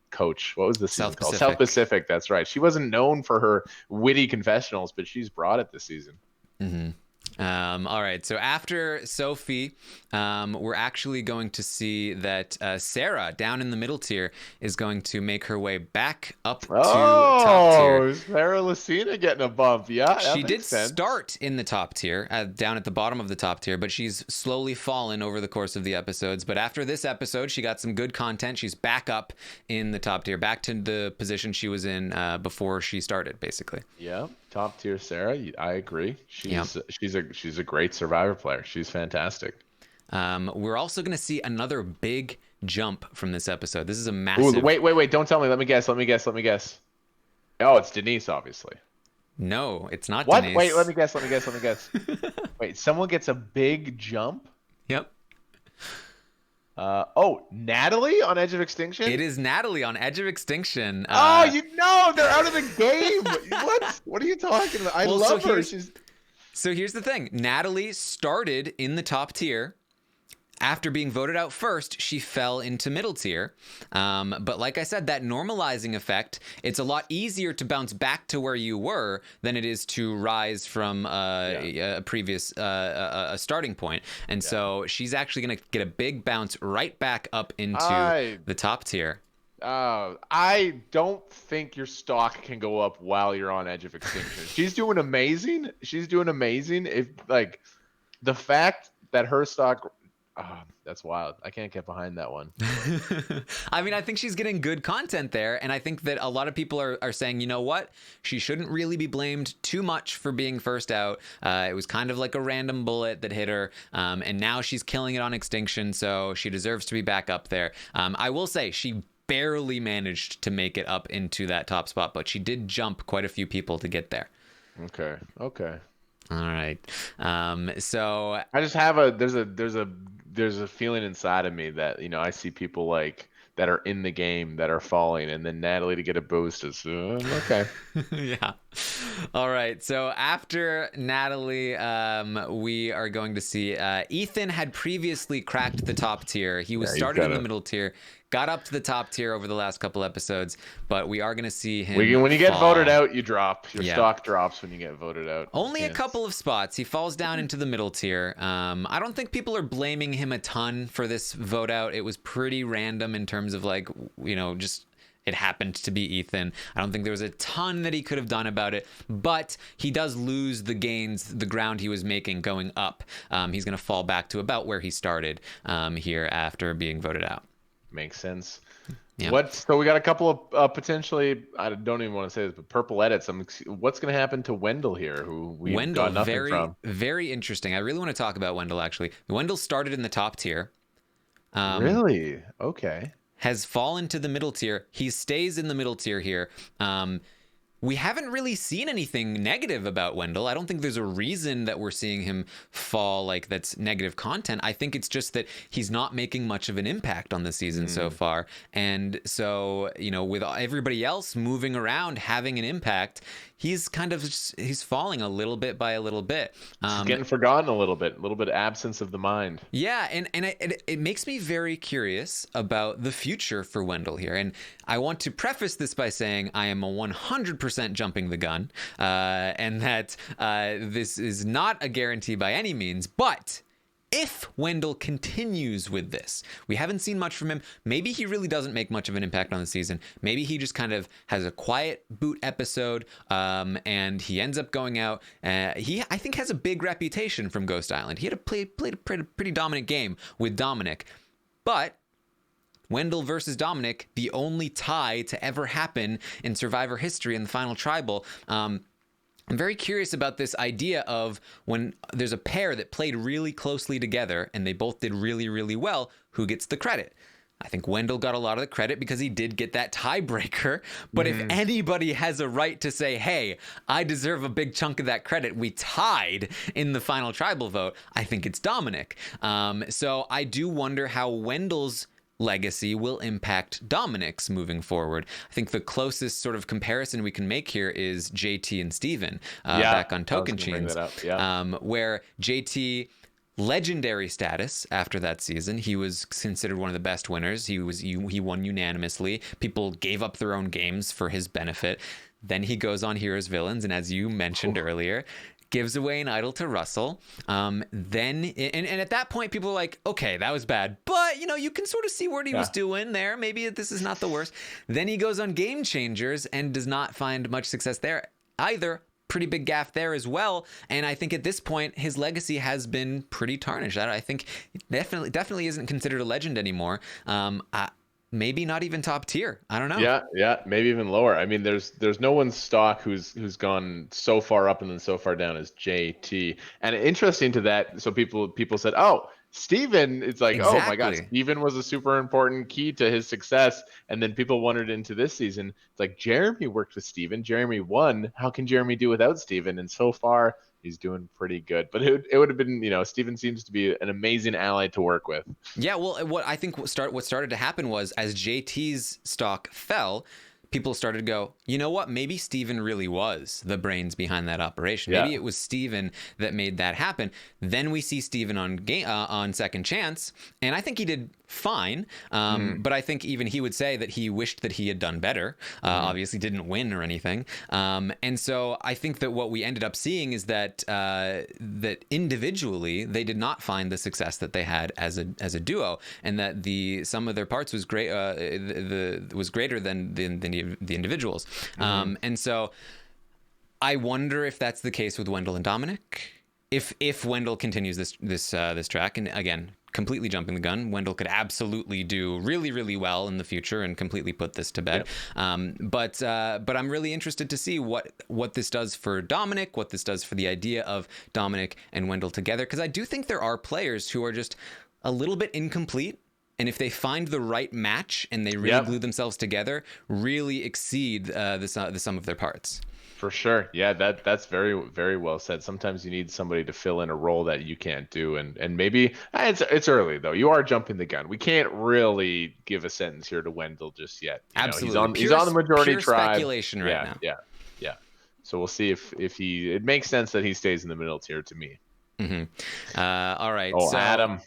Coach? What was the season called? South Pacific. That's right. She wasn't known for her witty confessionals, but she's brought it this season. Mm-hmm. All right. So after Sophie, we're actually going to see that Sarah down in the middle tier is going to make her way back up to top tier. Oh, Sarah Lucina getting a bump. Yeah, she did start in the top tier, down at the bottom of the top tier, but she's slowly fallen over the course of the episodes. But after this episode, she got some good content. She's back up in the top tier, back to the position she was in before she started, basically. Yeah. Top tier Sarah, I agree. She's a great Survivor player. She's fantastic. We're also going to see another big jump from this episode. This is a massive. Ooh, wait! Don't tell me. Let me guess. Oh, it's Denise, obviously. No, it's not. What? Denise. Wait, let me guess. Wait, someone gets a big jump. Yep. Natalie on Edge of Extinction? It is Natalie on Edge of Extinction. They're out of the game. What are you talking about? I love her. So here's the thing. Natalie started in the top tier. After being voted out first, she fell into middle tier. But like I said, that normalizing effect, it's a lot easier to bounce back to where you were than it is to rise from a previous starting point. And so she's actually going to get a big bounce right back up into the top tier. I don't think your stock can go up while you're on Edge of Extinction. She's doing amazing. If the fact that her stock... Oh, that's wild. I can't get behind that one. I mean, I think she's getting good content there. And I think that a lot of people are saying, you know what? She shouldn't really be blamed too much for being first out. It was kind of like a random bullet that hit her. And now she's killing it on Extinction. So she deserves to be back up there. I will say she barely managed to make it up into that top spot, but she did jump quite a few people to get there. Okay. All right. So I just have there's a feeling inside of me that, I see people that are in the game that are falling, and then Natalie to get a boost is okay. Yeah. All right. So after Natalie, we are going to see Ethan had previously cracked the top tier. He was starting in the middle tier, got up to the top tier over the last couple episodes, but we are going to see him when you get voted out, you drop. Your stock drops when you get voted out. Only a couple of spots. He falls down into the middle tier. I don't think people are blaming him a ton for this vote out. It was pretty random in terms of just it happened to be Ethan. I don't think there was a ton that he could have done about it, but he does lose the ground he was making going up. He's going to fall back to about where he started here after being voted out. Makes sense. Yeah. So we got a couple of potentially, I don't even want to say this, but purple edits. What's going to happen to Wendell here, who we've Wendell, got nothing very, from? very interesting. I really want to talk about Wendell, actually. Wendell started in the top tier, Really? Okay. has fallen to the middle tier. He stays in the middle tier here. We haven't really seen anything negative about Wendell. I don't think there's a reason that we're seeing him fall like that's negative content. I think it's just that he's not making much of an impact on the season so far. And so, with everybody else moving around, having an impact, he's kind of he's falling a little bit by a little bit. He's getting forgotten a little bit absence of the mind. Yeah, and it makes me very curious about the future for Wendell here. And I want to preface this by saying I am a 100% jumping the gun, and that this is not a guarantee by any means, but if Wendell continues with this, we haven't seen much from him. Maybe he really doesn't make much of an impact on the season. Maybe he just kind of has a quiet boot episode, and he ends up going out. He, I think, has a big reputation from Ghost Island. He had played a pretty dominant game with Dominic, but Wendell versus Dominic, the only tie to ever happen in Survivor history in the final tribal. I'm very curious about this idea of when there's a pair that played really closely together and they both did really, really well, who gets the credit? I think Wendell got a lot of the credit because he did get that tiebreaker. But if anybody has a right to say, hey, I deserve a big chunk of that credit, we tied in the final tribal vote, I think it's Dominic. So I do wonder how Wendell's legacy will impact Dominic's moving forward. I think the closest sort of comparison we can make here is JT and Steven back on Token Chains, where JT legendary status after that season. He was considered one of the best winners. He won unanimously. People gave up their own games for his benefit. Then he goes on Heroes Villains, and as you mentioned earlier, gives away an idol to Russell. Then at that point, people were like, okay, that was bad. But, you can sort of see what he was doing there. Maybe this is not the worst. Then he goes on Game Changers and does not find much success there either. Pretty big gaffe there as well. And I think at this point, his legacy has been pretty tarnished. I think definitely isn't considered a legend anymore. Maybe not even top tier. I don't know. Yeah, maybe even lower. I mean, there's no one's stock who's gone so far up and then so far down as JT. And interesting to that, so people said, oh, Steven, it's like, Exactly. Oh my God, Steven was a super important key to his success. And then people wondered into this season, it's like Jeremy worked with Steven. Jeremy won. How can Jeremy do without Steven? And so far, he's doing pretty good. But it would have been, Steven seems to be an amazing ally to work with. Yeah, well, what I think what started to happen was as JT's stock fell, people started to go, you know what? Maybe Steven really was the brains behind that operation. Maybe it was Steven that made that happen. Then we see Steven on Second Chance, and I think he did fine. But I think even he would say that he wished that he had done better. Obviously didn't win or anything. And so I think that what we ended up seeing is that that individually they did not find the success that they had as a duo, and that the sum of their parts was great. Was greater than the individuals. And so I wonder if that's the case with Wendell and Dominic. If Wendell continues this track, and again, completely jumping the gun, Wendell could absolutely do really, really well in the future and completely put this to bed. But I'm really interested to see what this does for Dominic, what this does for the idea of Dominic and Wendell together, because I do think there are players who are just a little bit incomplete. And if they find the right match and they really glue themselves together, really exceed the sum of their parts. For sure. Yeah, that's very, very well said. Sometimes you need somebody to fill in a role that you can't do. And maybe it's early, though. You are jumping the gun. We can't really give a sentence here to Wendell just yet. Absolutely. He's on the majority pure tribe. Speculation right now. Yeah. So we'll see if it makes sense that he stays in the middle tier to me. All right. Oh, so, Adam.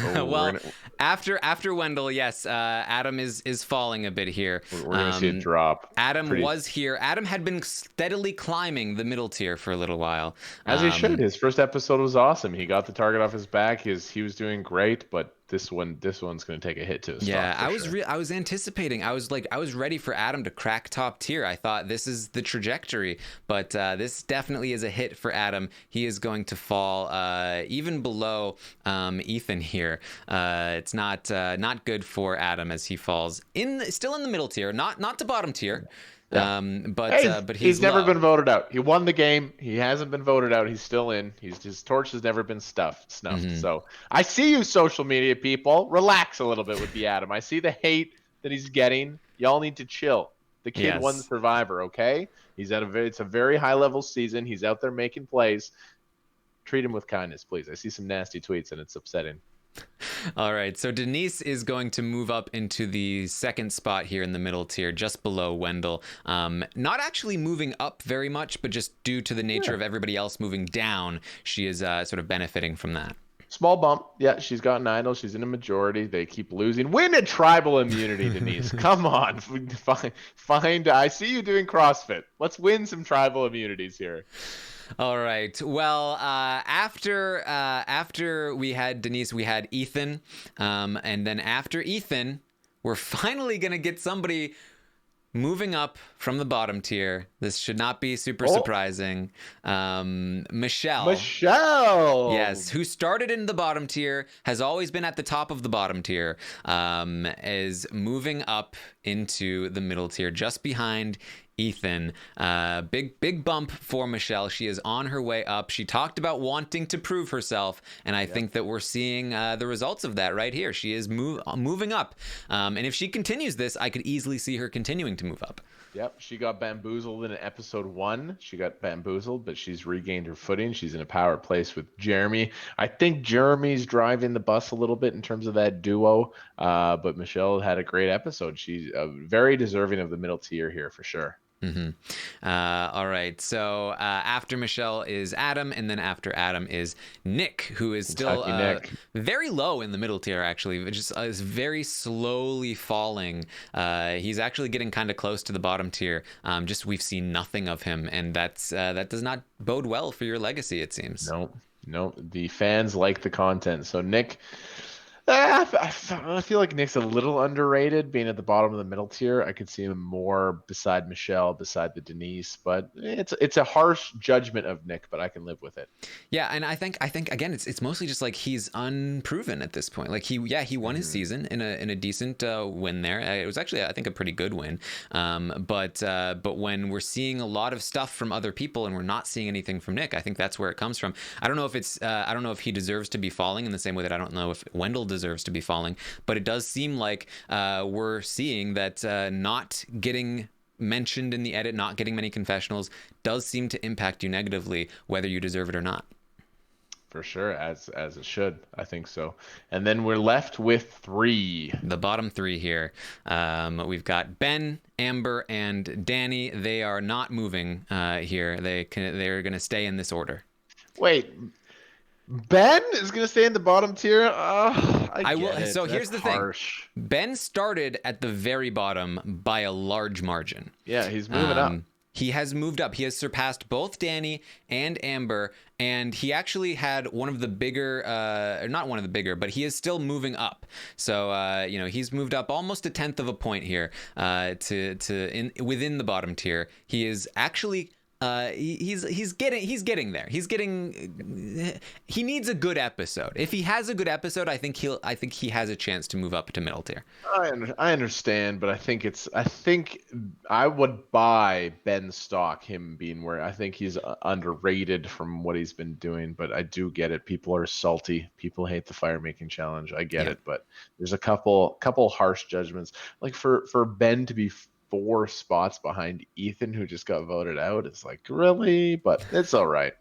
Well, after Wendell, yes, Adam is falling a bit here. We're going to see a drop. Adam was here. Adam had been steadily climbing the middle tier for a little while. As he should. His first episode was awesome. He got the target off his back. He was doing great, but this one's going to take a hit to his Yeah, stock for sure. I was anticipating. I was ready for Adam to crack top tier. I thought this is the trajectory, but this definitely is a hit for Adam. He is going to fall even below Ethan here. It's not good for Adam as he falls still in the middle tier, not to bottom tier. Yeah. But Hey, but he's he's never low. been voted out. He won the game. He hasn't been voted out. He's still in. His torch has never been snuffed. Hmm. So I see you, social media people. Relax a little bit with the Adam. I see the hate that he's getting. Y'all need to chill. The kid won Yes. Survivor. Okay, it's a very high level season. He's out there making plays. Treat him with kindness, please. I see some nasty tweets and it's upsetting. All right, so Denise is going to move up into the second spot here in the middle tier, just below Wendell. Not actually moving up very much, but just due to the nature of everybody else moving down, she is sort of benefiting from that. Small bump. Yeah, she's got an idol. She's in a majority. They keep losing. Win a tribal immunity, Denise. Come on. Find. I see you doing CrossFit. Let's win some tribal immunities here. All right. Well, after we had Denise, we had Ethan, and then after Ethan, we're finally gonna get somebody moving up from the bottom tier. This should not be super surprising. Michelle. Michelle. Yes, who started in the bottom tier, has always been at the top of the bottom tier, is moving up into the middle tier, just behind Ethan. Big bump for Michelle. She is on her way up. She talked about wanting to prove herself, and I think that we're seeing the results of that right here. She is moving up, and if she continues this, I could easily see her continuing to move up. Yep, she got bamboozled in episode 1. She got bamboozled, but she's regained her footing. She's in a power place with Jeremy. I think Jeremy's driving the bus a little bit in terms of that duo, but Michelle had a great episode. She's very deserving of the middle tier here for sure. Mm-hmm. All right. So after Michelle is Adam, and then after Adam is Nick, who is still very low in the middle tier, actually. Just is very slowly falling. He's actually getting kind of close to the bottom tier. Just we've seen nothing of him, and that does not bode well for your legacy, it seems. No. The fans like the content. So Nick. I feel like Nick's a little underrated, being at the bottom of the middle tier. I could see him more beside Michelle, beside the Denise, but it's a harsh judgment of Nick, but I can live with it. Yeah, and I think again, it's mostly just like he's unproven at this point. Like he won his season in a decent win there. It was actually, I think, a pretty good win. But when we're seeing a lot of stuff from other people and we're not seeing anything from Nick, I think that's where it comes from. I don't know if he deserves to be falling in the same way that I don't know if Wendell deserves to be falling, but it does seem like we're seeing that not getting mentioned in the edit, not getting many confessionals, does seem to impact you negatively, whether you deserve it or not. For sure, as it should. I think so. And then we're left with 3. The bottom 3 here. We've got Ben, Amber, and Danny. They are not moving here. They're going to stay in this order. Wait, Ben is going to stay in the bottom tier? I will. So here's the thing. Harsh. Ben started at the very bottom by a large margin. Yeah, he's moving up. He has moved up. He has surpassed both Danny and Amber, and he actually had one of the bigger, not one of the bigger, but he is still moving up. So he's moved up almost 1/10 of a point here within the bottom tier. He is actually. He's getting there. He needs a good episode. If he has a good episode, I think he has a chance to move up to middle tier. I understand, but I think I would buy Ben stock, him being where I think he's underrated from what he's been doing, but I do get it. People are salty. People hate the fire making challenge. I get it, but there's a couple harsh judgments. Like for Ben to be 4 spots behind Ethan, who just got voted out, it's like, really? But it's all right.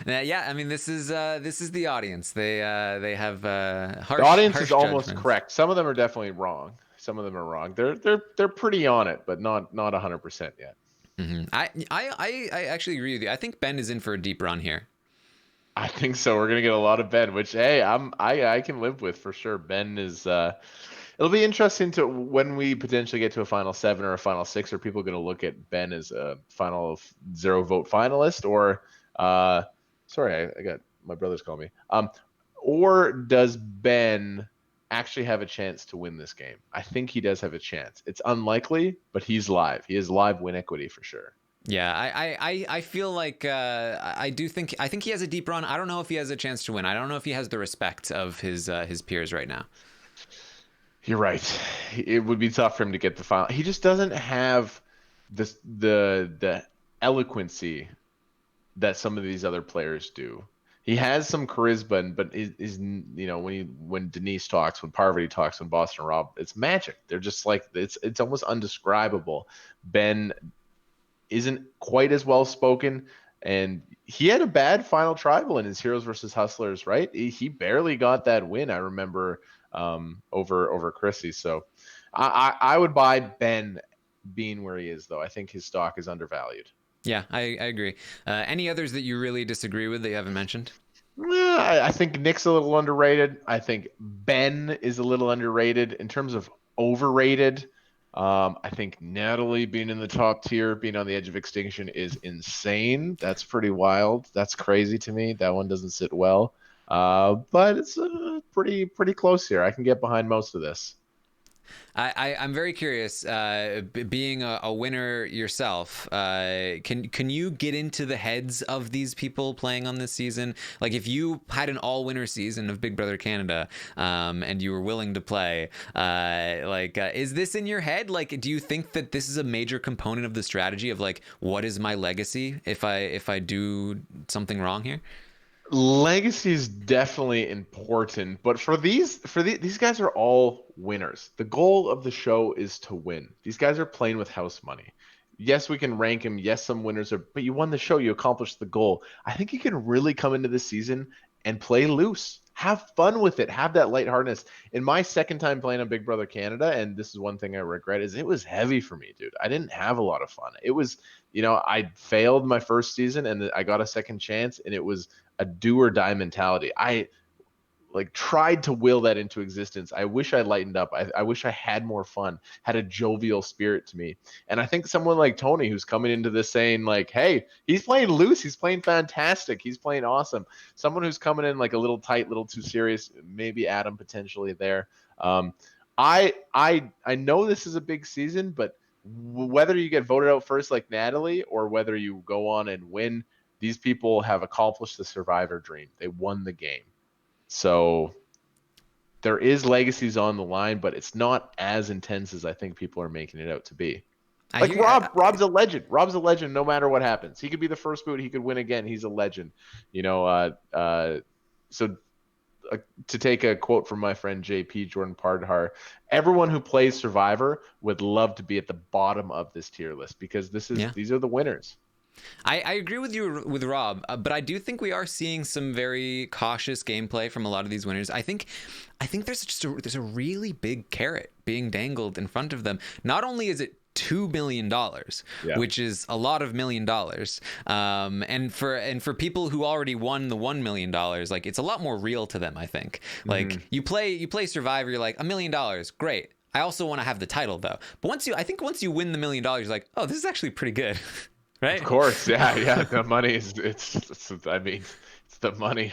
Yeah, I mean, this is the audience. They have harsh. The audience harsh is almost judgments. correct. Some of them are definitely wrong. Some of them are wrong. They're pretty on it, but not 100% yet. Mm-hmm. I actually agree with you. I think Ben is in for a deep run here. I think so. We're gonna get a lot of Ben, which I can live with for sure. Ben is. It'll be interesting to when we potentially get to a final 7 or a final 6. Are people going to look at Ben as a final 0 vote finalist, or sorry, I got my brother's calling me. Or does Ben actually have a chance to win this game. I think he does have a chance. It's unlikely, but he's live. He has live win equity for sure. Yeah, I feel like I think he has a deep run. I don't know if he has a chance to win. I don't know if he has the respect of his peers right now. You're right. It would be tough for him to get the final. He just doesn't have the eloquency that some of these other players do. He has some charisma, but is when Denise talks, when Parvati talks, when Boston Rob, it's magic. They're just like it's almost undescribable. Ben isn't quite as well spoken, and he had a bad final tribal in his Heroes versus Hustlers, right? He barely got that win. I remember over Chrissy. So I would buy Ben being where he is, though. I think his stock is undervalued. Yeah, I agree. Any others that you really disagree with that you haven't mentioned? I think Nick's a little underrated. I think Ben is a little underrated in terms of overrated. I think Natalie being in the top tier, being on the edge of extinction is insane. That's pretty wild. That's crazy to me. That one doesn't sit well. But it's pretty close here. I can get behind most of this. I'm very curious. Being a winner yourself, can you get into the heads of these people playing on this season? Like, if you had an all-winner season of Big Brother Canada, and you were willing to play, is this in your head? Like, do you think that this is a major component of the strategy of like, what is my legacy if I do something wrong here? Legacy is definitely important, but these guys are all winners. The goal of the show is to win. These guys are playing with house money. Yes, we can rank them. Yes, some winners are, but you won the show. You accomplished the goal. I think you can really come into this season and play loose. Have fun with it. Have that lightheartedness. In my second time playing on Big Brother Canada, and this is one thing I regret, is it was heavy for me, dude. I didn't have a lot of fun. It was, I failed my first season and I got a second chance, and it was a do or die mentality. I like tried to will that into existence. I wish I lightened up. I wish I had more fun, had a jovial spirit to me. And I think someone like Tony, who's coming into this saying like, hey, he's playing loose. He's playing fantastic. He's playing awesome. Someone who's coming in like a little tight, little too serious, maybe Adam potentially there. I know this is a big season, but whether you get voted out first like Natalie or whether you go on and win, these people have accomplished the survivor dream. They won the game. So there is legacies on the line, but it's not as intense as I think people are making it out to be. I Like hear. Rob's a legend. Rob's a legend no matter what happens. He could be the first boot. He could win again. He's a legend. So to take a quote from my friend JP Jordan Pardhar, everyone who plays Survivor would love to be at the bottom of this tier list because these are the winners. I agree with you with Rob, but I do think we are seeing some very cautious gameplay from a lot of these winners. I think there's a really big carrot being dangled in front of them. Not only is it $2 million, which is a lot of $1 million, and for people who already won the $1 million, like it's a lot more real to them. I think like you play Survivor, you're like $1 million, great. I also want to have the title though. But once you win the $1 million, you're like, oh, this is actually pretty good. Right? Of course, yeah. The money is I mean, it's the money.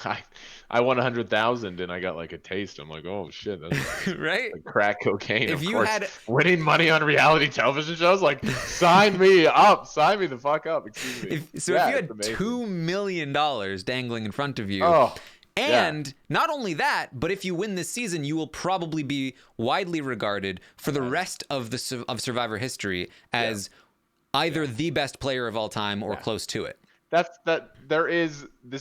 I won 100,000 and I got like a taste. I'm like, oh shit, that's right? like crack cocaine. If of you course, had winning money on reality television shows, like sign me up, sign me the fuck up. Excuse me. If you had $2 million dangling in front of you. Oh, and not only that, but if you win this season, you will probably be widely regarded for the rest of Survivor history as either the best player of all time or close to it. This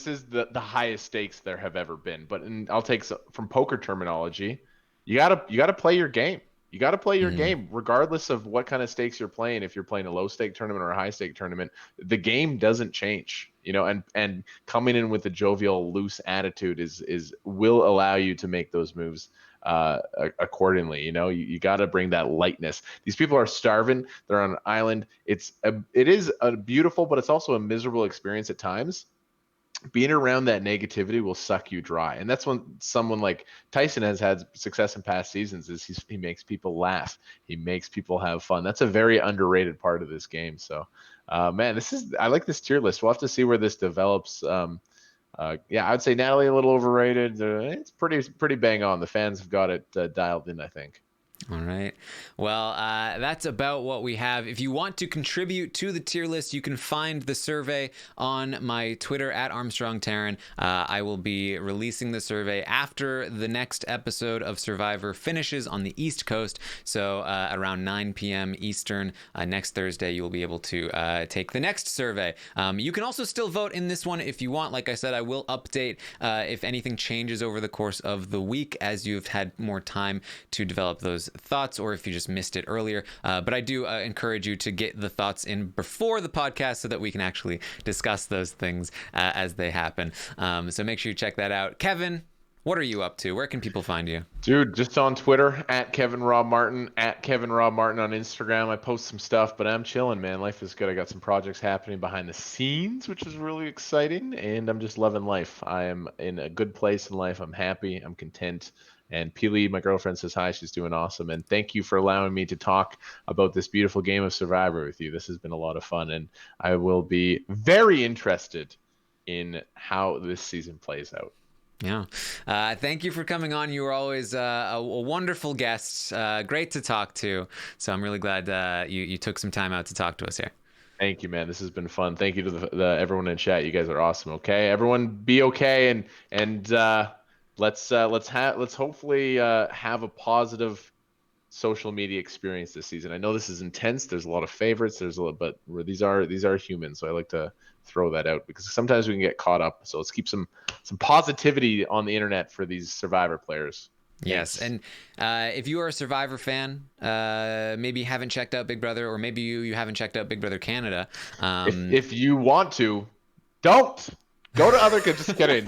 is the highest stakes there have ever been. But I'll take from poker terminology, you gotta play your game. You got to play your game regardless of what kind of stakes you're playing. If you're playing a low stake tournament or a high stake tournament, the game doesn't change, and coming in with a jovial, loose attitude will allow you to make those moves accordingly. You got to bring that lightness. These people are starving. They're on an island. It is a beautiful, but it's also a miserable experience at times. Being around that negativity will suck you dry, and that's when someone like Tyson has had success in past seasons. He makes people laugh, he makes people have fun. That's a very underrated part of this game. So, man, I like this tier list. We'll have to see where this develops Yeah, I'd say Natalie a little overrated. It's pretty bang on. The fans have got it dialed in, I think. All right. Well, that's about what we have. If you want to contribute to the tier list, you can find the survey on my Twitter at Armstrong Taran. I will be releasing the survey after the next episode of Survivor finishes on the East Coast. So around 9 p.m. Eastern next Thursday, you will be able to take the next survey. You can also still vote in this one if you want. Like I said, I will update if anything changes over the course of the week as you've had more time to develop those thoughts, or if you just missed it earlier. But I do encourage you to get the thoughts in before the podcast so that we can actually discuss those things as they happen. So make sure you check that out. Kevin, what are you up to? Where can people find you? Dude, just on Twitter at Kevin Rob Martin, at Kevin Rob Martin on Instagram. I post some stuff, but I'm chilling, man. Life is good. I got some projects happening behind the scenes, which is really exciting, and I'm just loving life. I am in a good place in life. I'm happy. I'm content. And Peely, my girlfriend, says hi. She's doing awesome. And thank you for allowing me to talk about this beautiful game of Survivor with you. This has been a lot of fun, and I will be very interested in how this season plays out. Yeah. Thank you for coming on. You were always a wonderful guest. Great to talk to. So I'm really glad you took some time out to talk to us here. Thank you, man. This has been fun. Thank you to the everyone in chat. You guys are awesome. Okay, everyone, be okay, and let's hopefully have a positive social media experience this season. I know this is intense. There's a lot of favorites. But these are humans. So I like to throw that out because sometimes we can get caught up. So let's keep some positivity on the internet for these Survivor players. Yes, and if you are a Survivor fan, maybe you haven't checked out Big Brother, or maybe you haven't checked out Big Brother Canada. If you want to, don't go to other. Just kidding.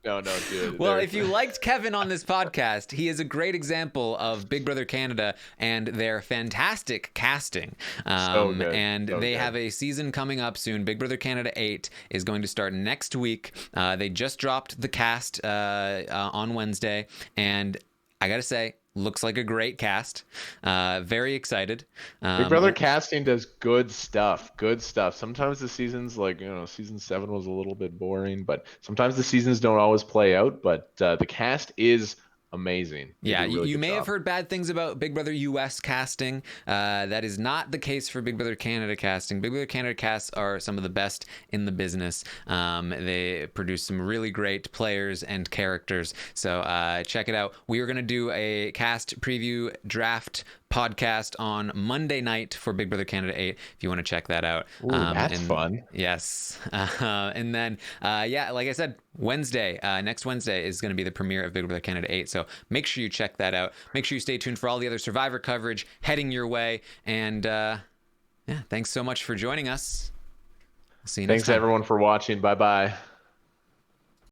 No, dude. Well, if you liked Kevin on this podcast, he is a great example of Big Brother Canada and their fantastic casting. So good. And So they good. have a season coming up soon. Big Brother Canada 8 is going to start next week. They just dropped the cast on Wednesday, and I gotta say, looks like a great cast. Very excited. Big Brother casting does good stuff. Good stuff. Sometimes the seasons, like, season 7 was a little bit boring, but sometimes the seasons don't always play out. But the cast is amazing. Yeah, you may have heard bad things about Big Brother US casting. That is not the case for Big Brother Canada casting. Big Brother Canada casts are some of the best in the business. They produce some really great players and characters. So check it out. We are going to do a cast preview draft podcast on Monday night for Big Brother Canada 8 if you want to check that out. Ooh, that's fun. Yes. And then like I said, next Wednesday is going to be the premiere of Big Brother Canada 8, so make sure you check that out. Make sure you stay tuned for all the other Survivor coverage heading your way, and thanks so much for joining us. See you next time. Thanks everyone for watching. Bye